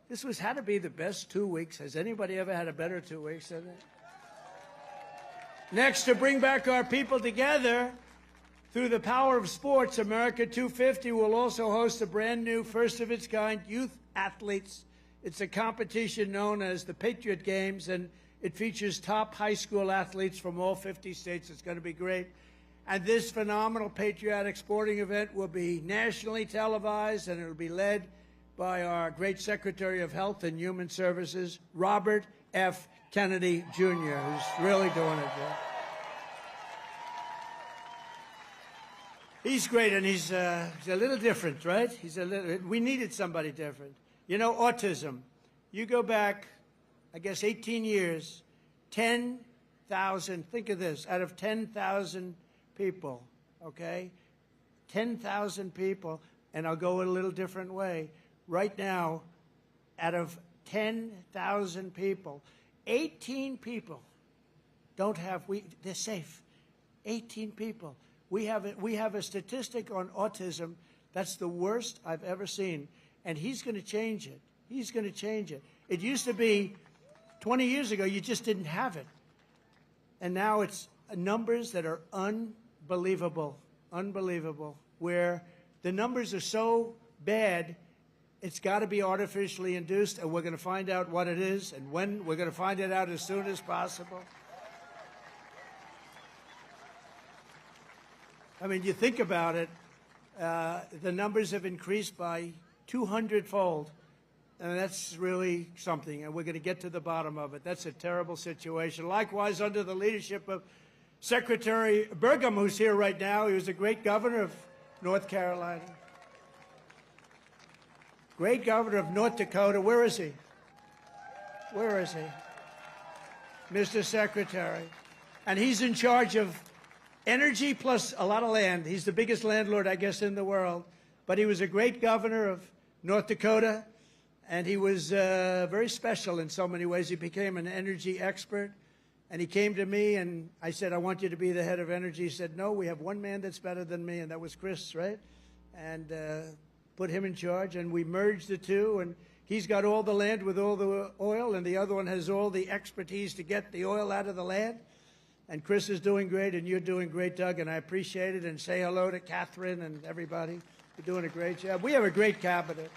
This had to be the best 2 weeks. Has anybody ever had a better 2 weeks than that? Next, to bring back our people together through the power of sports, America 250 will also host a brand new, first-of-its-kind youth athletes. It's a competition known as the Patriot Games, and it features top high school athletes from all 50 states. It's going to be great. And this phenomenal patriotic sporting event will be nationally televised, and it will be led by our great Secretary of Health and Human Services, Robert F. Kennedy, Jr., who's really doing it. He's great, and he's a little different, right? We needed somebody different. You know, autism. You go back, I guess, 18 years, 10,000, think of this, out of 10,000 people, okay? 10,000 people, and I'll go a little different way. Right now, out of 10,000 people, 18 people don't have, they're safe. 18 people. We have a statistic on autism that's the worst I've ever seen, and he's going to change it. He's going to change it. It used to be 20 years ago, you just didn't have it. And now it's numbers that are unbelievable, where the numbers are so bad, it's got to be artificially induced, and we're going to find out what it is and when. We're going to find it out as soon as possible. I mean, you think about it, the numbers have increased by 200-fold. And that's really something, and we're going to get to the bottom of it. That's a terrible situation. Likewise, under the leadership of Secretary Burgum, who's here right now, he was a great governor of North Carolina. Great governor of North Dakota. Where is he? Where is he? Mr. Secretary. And he's in charge of energy plus a lot of land. He's the biggest landlord, I guess, in the world. But he was a great governor of North Dakota. And he was very special in so many ways. He became an energy expert. And he came to me, and I said, I want you to be the head of energy. He said, no, we have one man that's better than me, and that was Chris, right? And put him in charge, and we merged the two. And he's got all the land with all the oil, and the other one has all the expertise to get the oil out of the land. And Chris is doing great, and you're doing great, Doug, and I appreciate it. And say hello to Catherine and everybody. You're doing a great job. We have a great cabinet.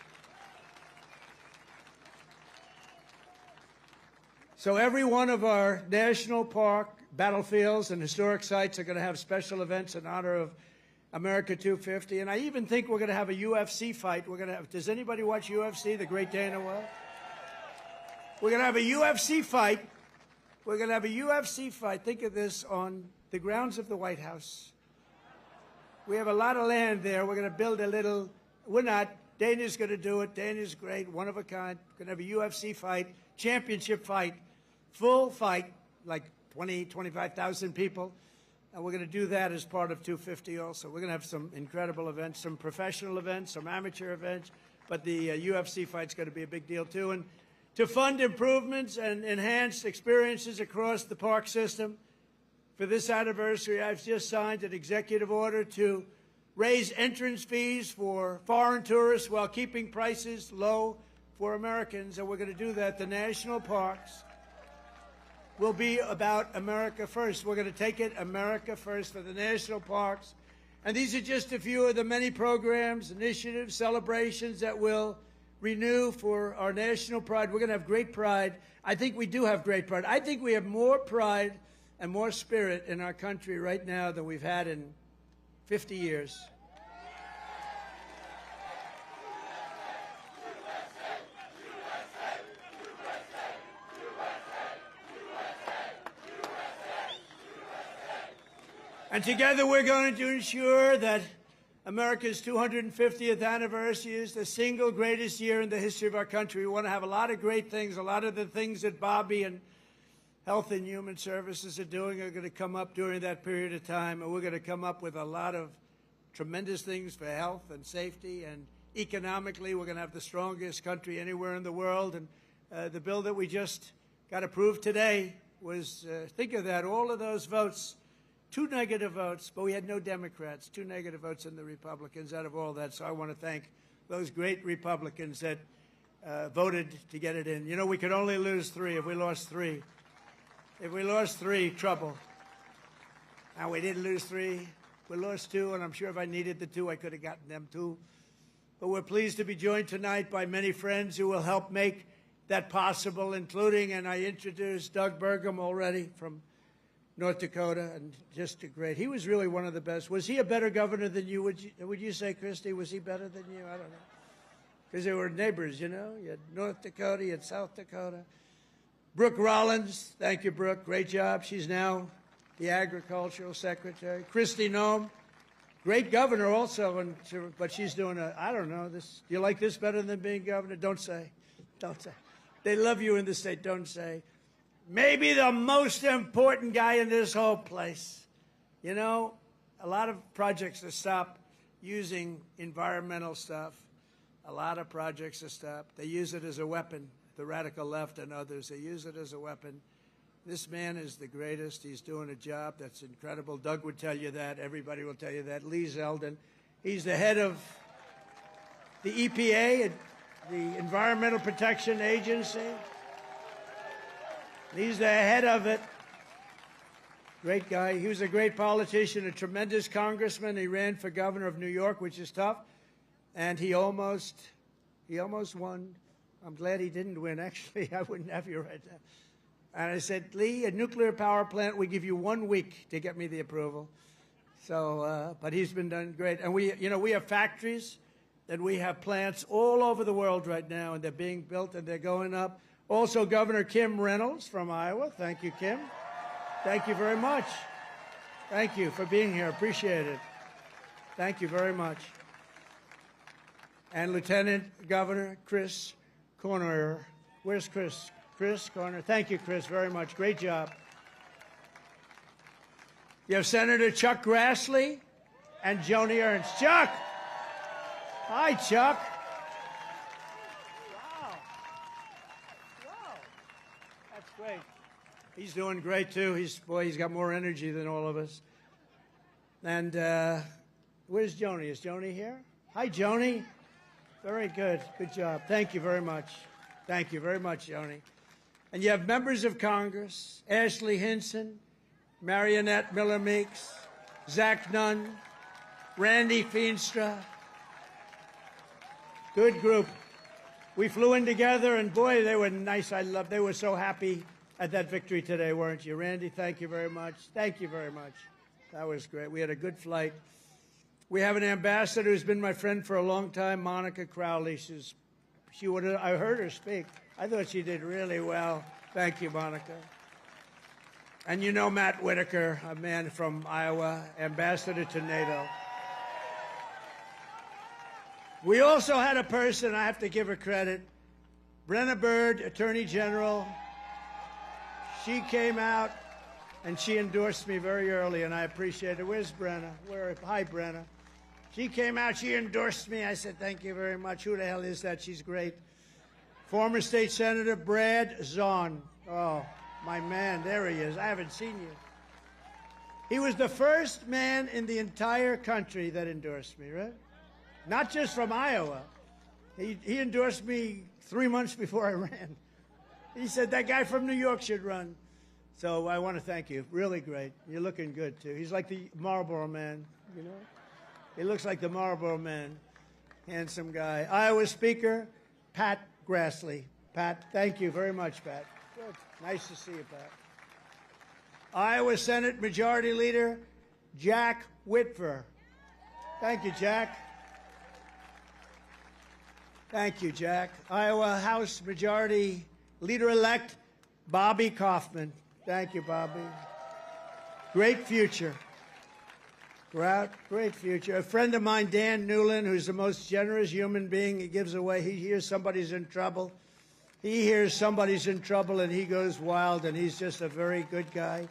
So every one of our national park, battlefields, and historic sites are going to have special events in honor of America 250. And I even think we're going to have a UFC fight. We're going to have, does anybody watch UFC, the Great Dana White? We're going to have a UFC fight. We're going to have a UFC fight. Think of this, on the grounds of the White House. We have a lot of land there. We're going to build a little, we're not, Dana's going to do it. Dana's great, one of a kind. We're going to have a UFC fight, championship fight. Full fight, like 20, 25,000 people. And we're going to do that as part of 250 also. We're going to have some incredible events, some professional events, some amateur events. But the UFC fight's going to be a big deal, too. And to fund improvements and enhance experiences across the park system, for this anniversary, I've just signed an executive order to raise entrance fees for foreign tourists while keeping prices low for Americans. And we're going to do that. The national parks will be about America first. We're going to take it America first for the national parks. And these are just a few of the many programs, initiatives, celebrations that will renew for our national pride. We're going to have great pride. I think we do have great pride. I think we have more pride and more spirit in our country right now than we've had in 50 years. And together we're going to ensure that America's 250th anniversary is the single greatest year in the history of our country. We want to have a lot of great things. A lot of the things that Bobby and Health and Human Services are doing are going to come up during that period of time. And we're going to come up with a lot of tremendous things for health and safety. And economically, we're going to have the strongest country anywhere in the world. And the bill that we just got approved today was, think of that, all of those votes. 2 negative votes, but we had no Democrats. 2 negative votes in the Republicans out of all that. So I want to thank those great Republicans that voted to get it in. You know, we could only lose 3. If we lost 3, trouble. And we didn't lose 3. We lost 2, and I'm sure if I needed the 2, I could have gotten them 2. But we're pleased to be joined tonight by many friends who will help make that possible, including, and I introduced Doug Burgum already from North Dakota, and just a great. He was really one of the best. Was he a better governor than you? Would you say, Christy? Was he better than you? I don't know. Because they were neighbors, you know. You had North Dakota, you had South Dakota. Brooke Rollins, thank you, Brooke. Great job. She's now the agricultural secretary. Christy Noem, great governor also, but she's doing I don't know. This. Do you like this better than being governor? Don't say. Don't say. They love you in the state. Don't say. Maybe the most important guy in this whole place. You know, a lot of projects have stopped using environmental stuff. A lot of projects have stopped. They use it as a weapon, the radical left and others. They use it as a weapon. This man is the greatest. He's doing a job that's incredible. Doug would tell you that. Everybody will tell you that. Lee Zeldin. He's the head of the EPA, the Environmental Protection Agency. He's the head of it. Great guy. He was a great politician, a tremendous congressman. He ran for governor of New York, which is tough. And he almost won. I'm glad he didn't win, actually. I wouldn't have you right now. And I said, Lee, a nuclear power plant, we give you 1 week to get me the approval. So, but he's been done great. And we have factories and we have plants all over the world right now, and they're being built and they're going up. Also, Governor Kim Reynolds from Iowa. Thank you, Kim. Thank you very much. Thank you for being here. Appreciate it. Thank you very much. And Lieutenant Governor Chris Corner. Where's Chris? Chris Corner. Thank you, Chris, very much. Great job. You have Senator Chuck Grassley and Joni Ernst. Chuck! Hi, Chuck. Wow. That's great. He's doing great, too. He's got more energy than all of us. And where's Joni? Is Joni here? Hi, Joni. Very good. Good job. Thank you very much. Thank you very much, Joni. And you have members of Congress, Ashley Hinson, Marionette Miller Meeks, Zach Nunn, Randy Feenstra. Good group. We flew in together, and boy, they were nice. They were so happy at that victory today, weren't you? Randy, thank you very much. Thank you very much. That was great. We had a good flight. We have an ambassador who's been my friend for a long time, Monica Crowley. I heard her speak. I thought she did really well. Thank you, Monica. And you know Matt Whitaker, a man from Iowa, ambassador to NATO. We also had a person, I have to give her credit, Brenna Byrd, Attorney General. She came out and she endorsed me very early, and I appreciate it. Where's Brenna? Hi, Brenna. She came out, she endorsed me. I said, thank you very much. Who the hell is that? She's great. Former State Senator Brad Zahn. Oh, my man, there he is. I haven't seen you. He was the first man in the entire country that endorsed me, right? Not just from Iowa. He endorsed me 3 months before I ran. He said, that guy from New York should run. So I want to thank you. Really great. You're looking good, too. He's like the Marlboro Man, you know? He looks like the Marlboro Man. Handsome guy. Iowa Speaker, Pat Grassley. Pat, thank you very much, Pat. Good. Nice to see you, Pat. Iowa Senate Majority Leader, Jack Whitver. Thank you, Jack. Thank you, Jack. Iowa House Majority Leader-elect, Bobby Kaufman. Thank you, Bobby. Great future. Great future. A friend of mine, Dan Newland, who's the most generous human being. He gives away. He hears somebody's in trouble. He hears somebody's in trouble, and he goes wild, and he's just a very good guy.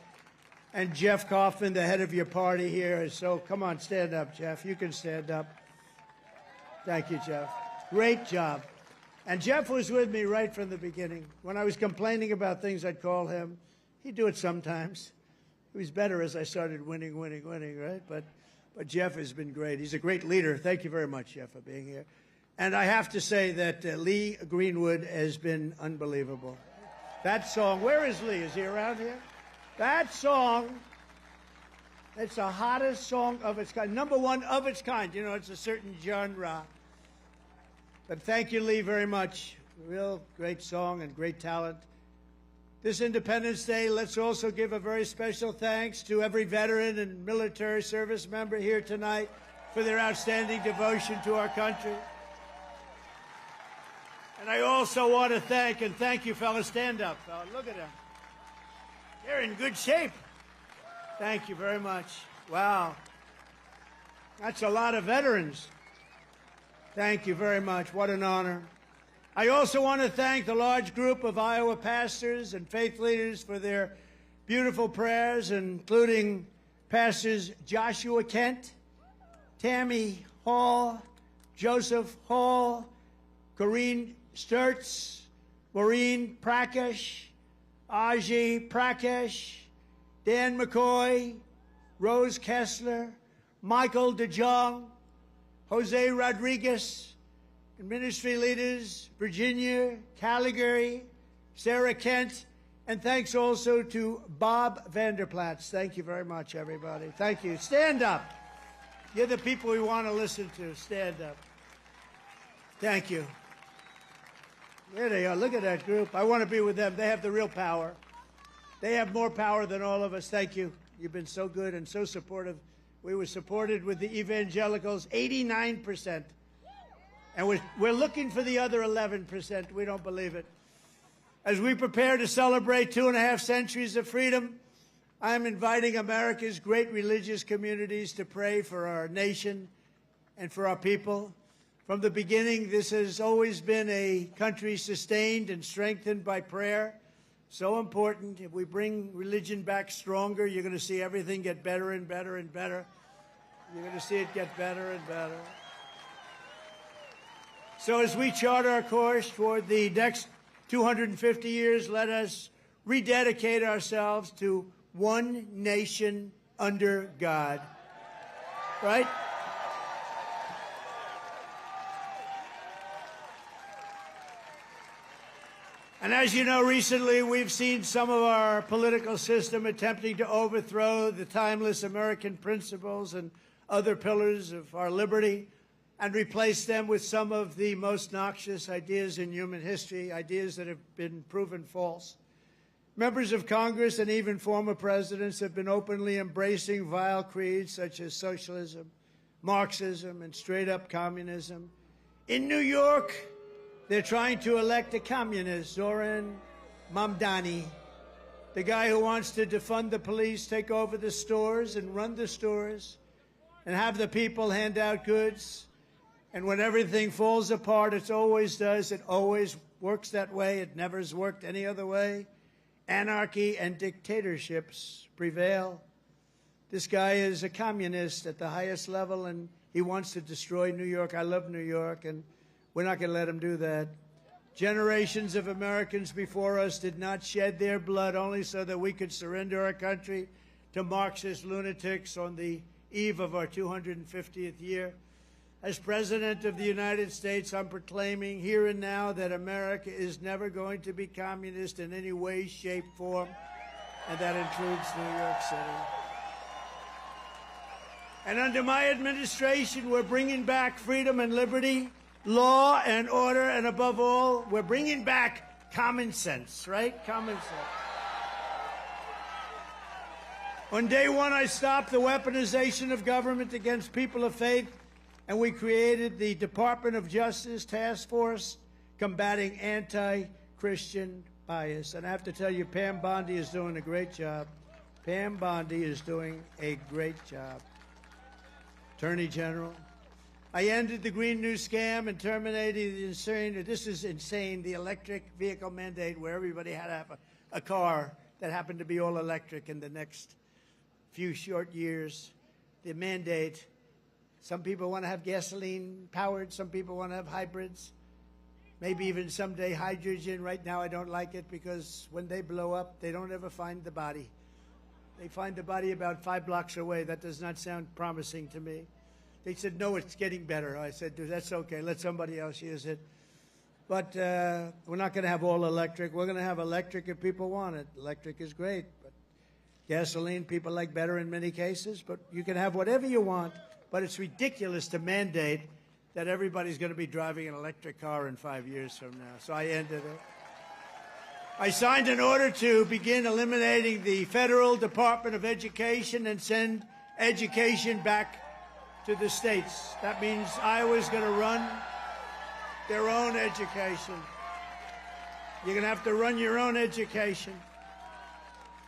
And Jeff Kaufman, the head of your party here, is so, come on, stand up, Jeff. You can stand up. Thank you, Jeff. Great job. And Jeff was with me right from the beginning. When I was complaining about things, I'd call him. He'd do it sometimes. He was better as I started winning, right? But Jeff has been great. He's a great leader. Thank you very much, Jeff, for being here. And I have to say that Lee Greenwood has been unbelievable. That song, where is Lee? Is he around here? That song, it's the hottest song of its kind. Number one of its kind. You know, it's a certain genre. But thank you, Lee, very much. Real great song and great talent. This Independence Day, let's also give a very special thanks to every veteran and military service member here tonight for their outstanding devotion to our country. And I also want to thank you, fellas. Stand up, fellas. Look at them. They're in good shape. Thank you very much. Wow. That's a lot of veterans. Thank you very much. What an honor. I also want to thank the large group of Iowa pastors and faith leaders for their beautiful prayers, including Pastors Joshua Kent, Tammy Hall, Joseph Hall, Corrine Sturtz, Maureen Prakash, Aji Prakash, Dan McCoy, Rose Kessler, Michael DeJong, Jose Rodriguez, and ministry leaders, Virginia, Calgary, Sarah Kent, and thanks also to Bob Vanderplatz. Thank you very much, everybody. Thank you. Stand up. You're the people we want to listen to. Stand up. Thank you. There they are. Look at that group. I want to be with them. They have the real power. They have more power than all of us. Thank you. You've been so good and so supportive. We were supported with the evangelicals, 89%. And we're looking for the other 11%. We don't believe it. As we prepare to celebrate 2.5 centuries of freedom, I'm inviting America's great religious communities to pray for our nation and for our people. From the beginning, this has always been a country sustained and strengthened by prayer. So important. If we bring religion back stronger, you're going to see everything get better and better and better. You're going to see it get better and better. So as we chart our course toward the next 250 years, let us rededicate ourselves to one nation under God. Right? And as you know, recently we've seen some of our political system attempting to overthrow the timeless American principles and other pillars of our liberty and replace them with some of the most noxious ideas in human history, ideas that have been proven false. Members of Congress and even former presidents have been openly embracing vile creeds such as socialism, Marxism, and straight-up communism. In New York, they're trying to elect a communist, Zoran Mamdani, the guy who wants to defund the police, take over the stores and run the stores, and have the people hand out goods. And when everything falls apart, it always does. It always works that way. It never has worked any other way. Anarchy and dictatorships prevail. This guy is a communist at the highest level, and he wants to destroy New York. I love New York, and we're not going to let him do that. Generations of Americans before us did not shed their blood only so that we could surrender our country to Marxist lunatics on the eve of our 250th year. As President of the United States, I'm proclaiming here and now that America is never going to be communist in any way, shape, form, and that includes New York City. And under my administration, we're bringing back freedom and liberty, law and order, and above all, we're bringing back common sense, right? Common sense. On day one, I stopped the weaponization of government against people of faith, and we created the Department of Justice Task Force combating anti-Christian bias. And I have to tell you, Pam Bondi is doing a great job. Pam Bondi is doing a great job. Attorney General. I ended the Green New Scam and terminated the insane, this is insane, the electric vehicle mandate where everybody had to have a car that happened to be all electric in the next few short years. The mandate. Some people want to have gasoline powered. Some people want to have hybrids. Maybe even someday hydrogen. Right now I don't like it because when they blow up, they don't ever find the body. They find the body about 5 blocks away. That does not sound promising to me. They said, no, it's getting better. I said, that's okay. Let somebody else use it. But we're not going to have all electric. We're going to have electric if people want it. Electric is great. But gasoline, people like better in many cases. But you can have whatever you want. But it's ridiculous to mandate that everybody's going to be driving an electric car in 5 years from now. So I ended it. I signed an order to begin eliminating the Federal Department of Education and send education back to the states. That means Iowa's going to run their own education. You're going to have to run your own education.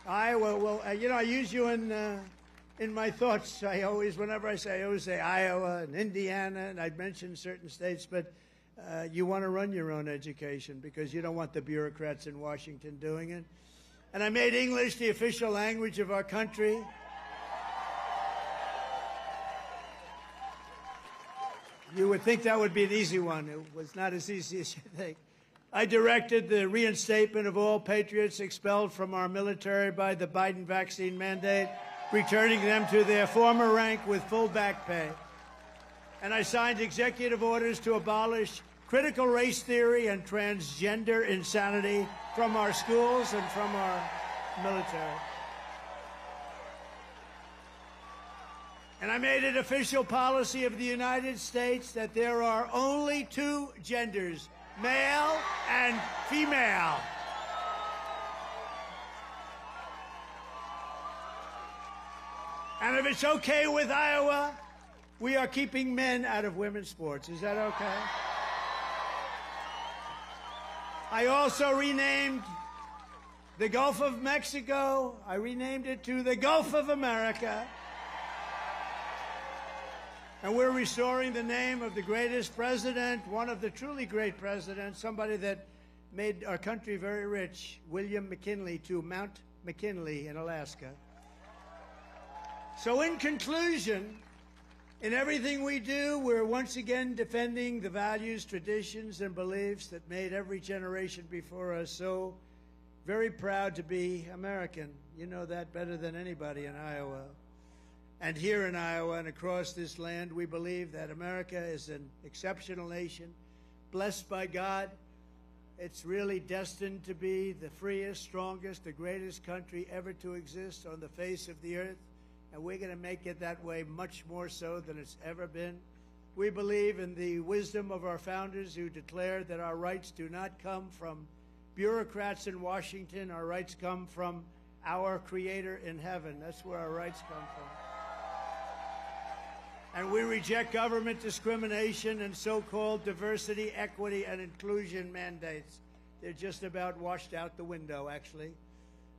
Iowa, well, I use you in my thoughts. Whenever I always say Iowa and Indiana, and I mention certain states, but you want to run your own education because you don't want the bureaucrats in Washington doing it. And I made English the official language of our country. You would think that would be an easy one. It was not as easy as you think. I directed the reinstatement of all patriots expelled from our military by the Biden vaccine mandate, returning them to their former rank with full back pay. And I signed executive orders to abolish critical race theory and transgender insanity from our schools and from our military. And I made it official policy of the United States that there are only 2 genders, male and female. And if it's okay with Iowa, we are keeping men out of women's sports. Is that okay? I also renamed the Gulf of Mexico. I renamed it to the Gulf of America. And we're restoring the name of the greatest president, one of the truly great presidents, somebody that made our country very rich, William McKinley, to Mount McKinley in Alaska. So in conclusion, in everything we do, we're once again defending the values, traditions, and beliefs that made every generation before us so very proud to be American. You know that better than anybody in Iowa. And here in Iowa and across this land, we believe that America is an exceptional nation, blessed by God. It's really destined to be the freest, strongest, the greatest country ever to exist on the face of the earth. And we're going to make it that way much more so than it's ever been. We believe in the wisdom of our founders who declared that our rights do not come from bureaucrats in Washington. Our rights come from our Creator in heaven. That's where our rights come from. And we reject government discrimination and so-called diversity, equity, and inclusion mandates. They're just about washed out the window, actually.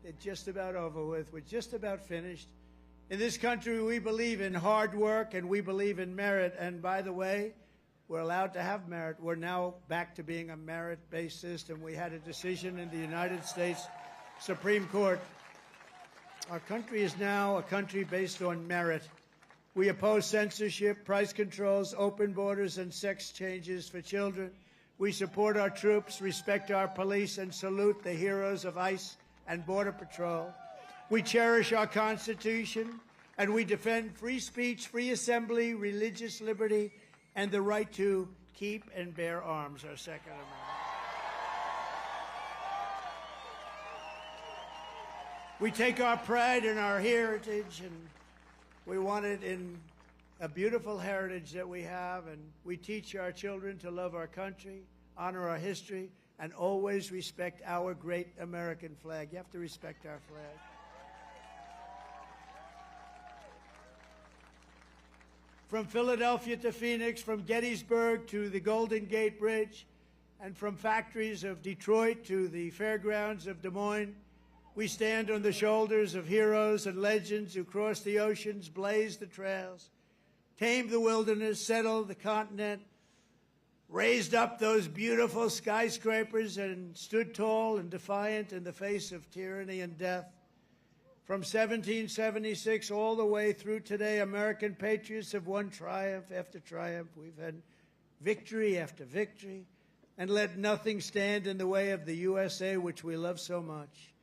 They're just about over with. We're just about finished. In this country, we believe in hard work and we believe in merit. And by the way, we're allowed to have merit. We're now back to being a merit-based system. We had a decision in the United States Supreme Court. Our country is now a country based on merit. We oppose censorship, price controls, open borders, and sex changes for children. We support our troops, respect our police, and salute the heroes of ICE and Border Patrol. We cherish our Constitution, and we defend free speech, free assembly, religious liberty, and the right to keep and bear arms, our Second Amendment. We take our pride in our heritage, and we want it in a beautiful heritage that we have, and we teach our children to love our country, honor our history, and always respect our great American flag. You have to respect our flag. From Philadelphia to Phoenix, from Gettysburg to the Golden Gate Bridge, and from factories of Detroit to the fairgrounds of Des Moines, we stand on the shoulders of heroes and legends who crossed the oceans, blazed the trails, tamed the wilderness, settled the continent, raised up those beautiful skyscrapers, and stood tall and defiant in the face of tyranny and death. From 1776 all the way through today, American patriots have won triumph after triumph. We've had victory after victory, and let nothing stand in the way of the USA, which we love so much.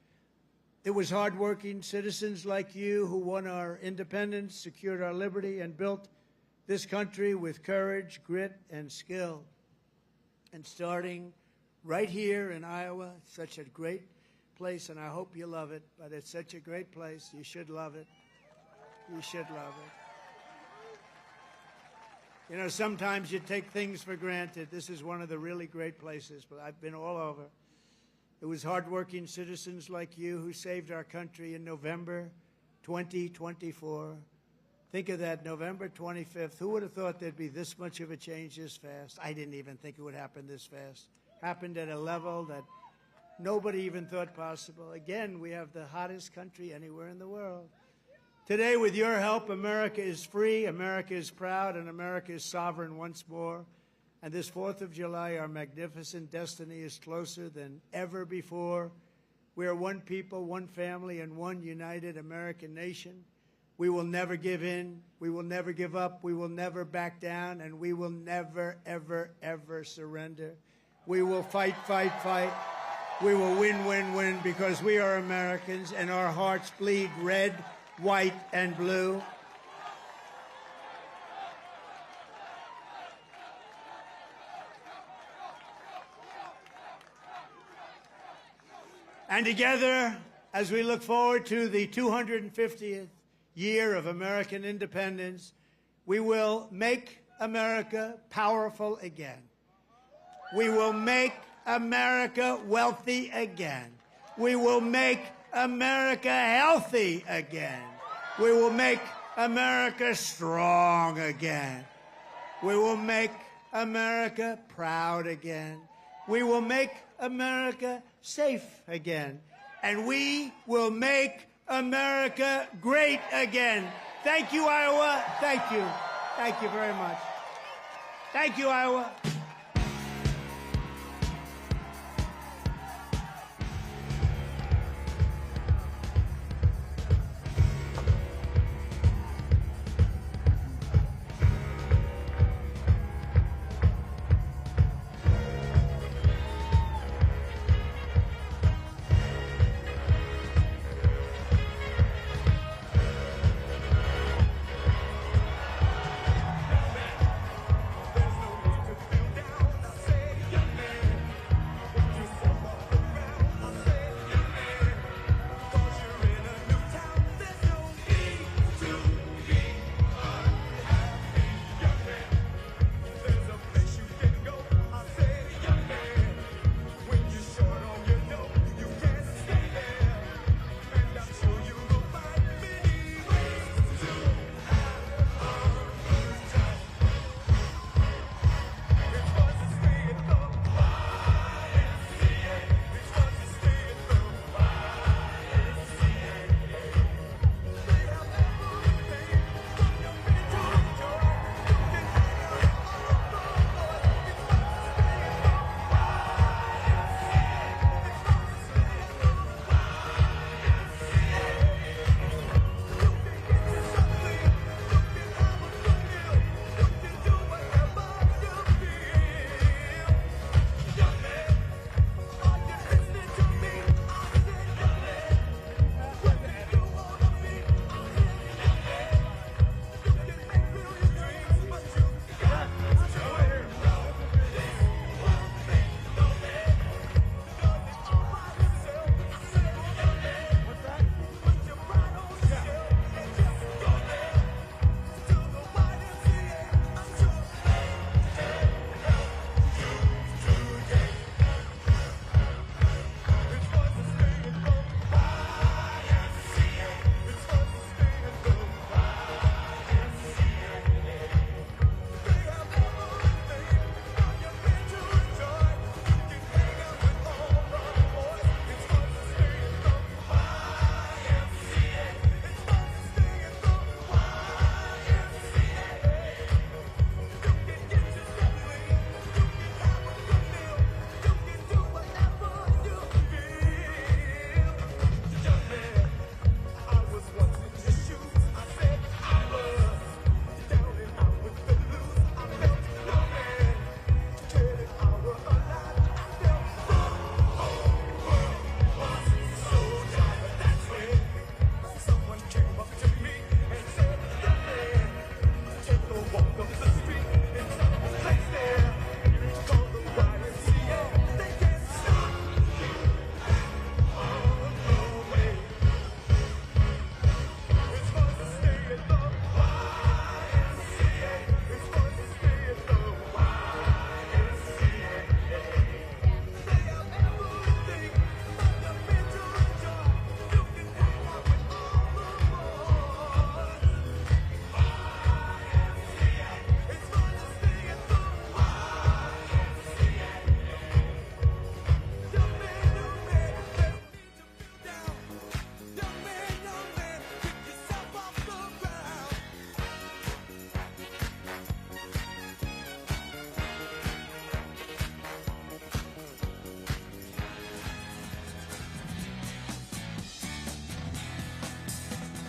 It was hardworking citizens like you who won our independence, secured our liberty, and built this country with courage, grit, and skill. And starting right here in Iowa, such a great place, and I hope you love it, but it's such a great place. You should love it. You should love it. You know, sometimes you take things for granted. This is one of the really great places, but I've been all over. It was hardworking citizens like you who saved our country in November 2024. Think of that, November 25th. Who would have thought there'd be this much of a change this fast? I didn't even think it would happen this fast. Happened at a level that nobody even thought possible. Again, we have the hottest country anywhere in the world. Today, with your help, America is free, America is proud, and America is sovereign once more. And this 4th of July, our magnificent destiny is closer than ever before. We are one people, one family, and one united American nation. We will never give in. We will never give up. We will never back down. And we will never, ever, ever surrender. We will fight, fight, fight. We will win, win, win, because we are Americans and our hearts bleed red, white, and blue. And together, as we look forward to the 250th year of American independence, we will make America powerful again. We will make America wealthy again. We will make America healthy again. We will make America strong again. We will make America proud again. We will make America safe again. And we will make America great again. Thank you, Iowa. Thank you. Thank you very much. Thank you, Iowa.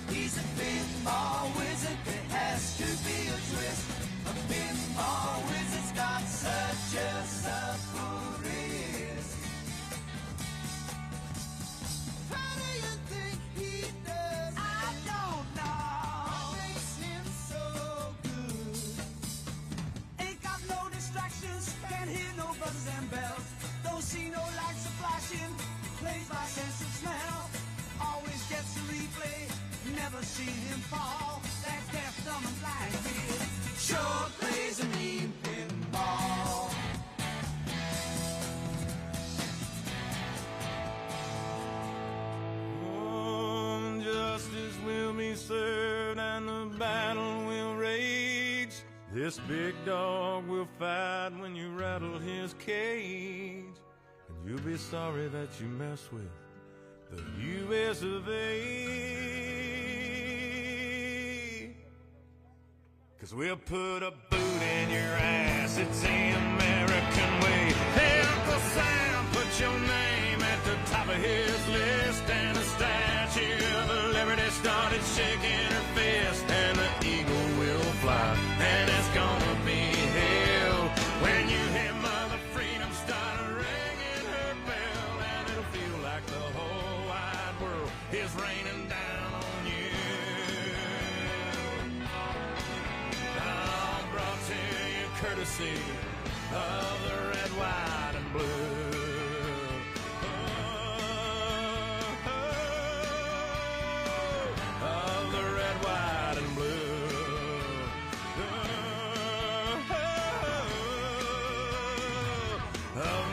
He's a pinball wizard, there has to be a twist. A pinball wizard's got such a surprise. How do you think he does it? I don't know. What makes him so good? Ain't got no distractions, can't hear no buzzers and bells. Don't see no lights flashing, plays by sense of smell. Always gets a replay, never seen him fall. That deaf, dumb, and blind kid sure plays a mean pinball. Justice will be served and the This big dog will fight when you rattle his cage, and you'll be sorry that you mess with the U.S. of A. 'Cause we'll put a boot in your ass, it's the American way. Hey, Uncle Sam, put your name at the top of his list, and the Statue of Liberty started shaking her fist, and the eagle will fly, and it's gonna be hell when you hear Mother Freedom start ringing her bell, and it'll feel like the whole wide world is raining down on you. All brought to you courtesy of the red, white, and blue. Of the red, white, and blue. Of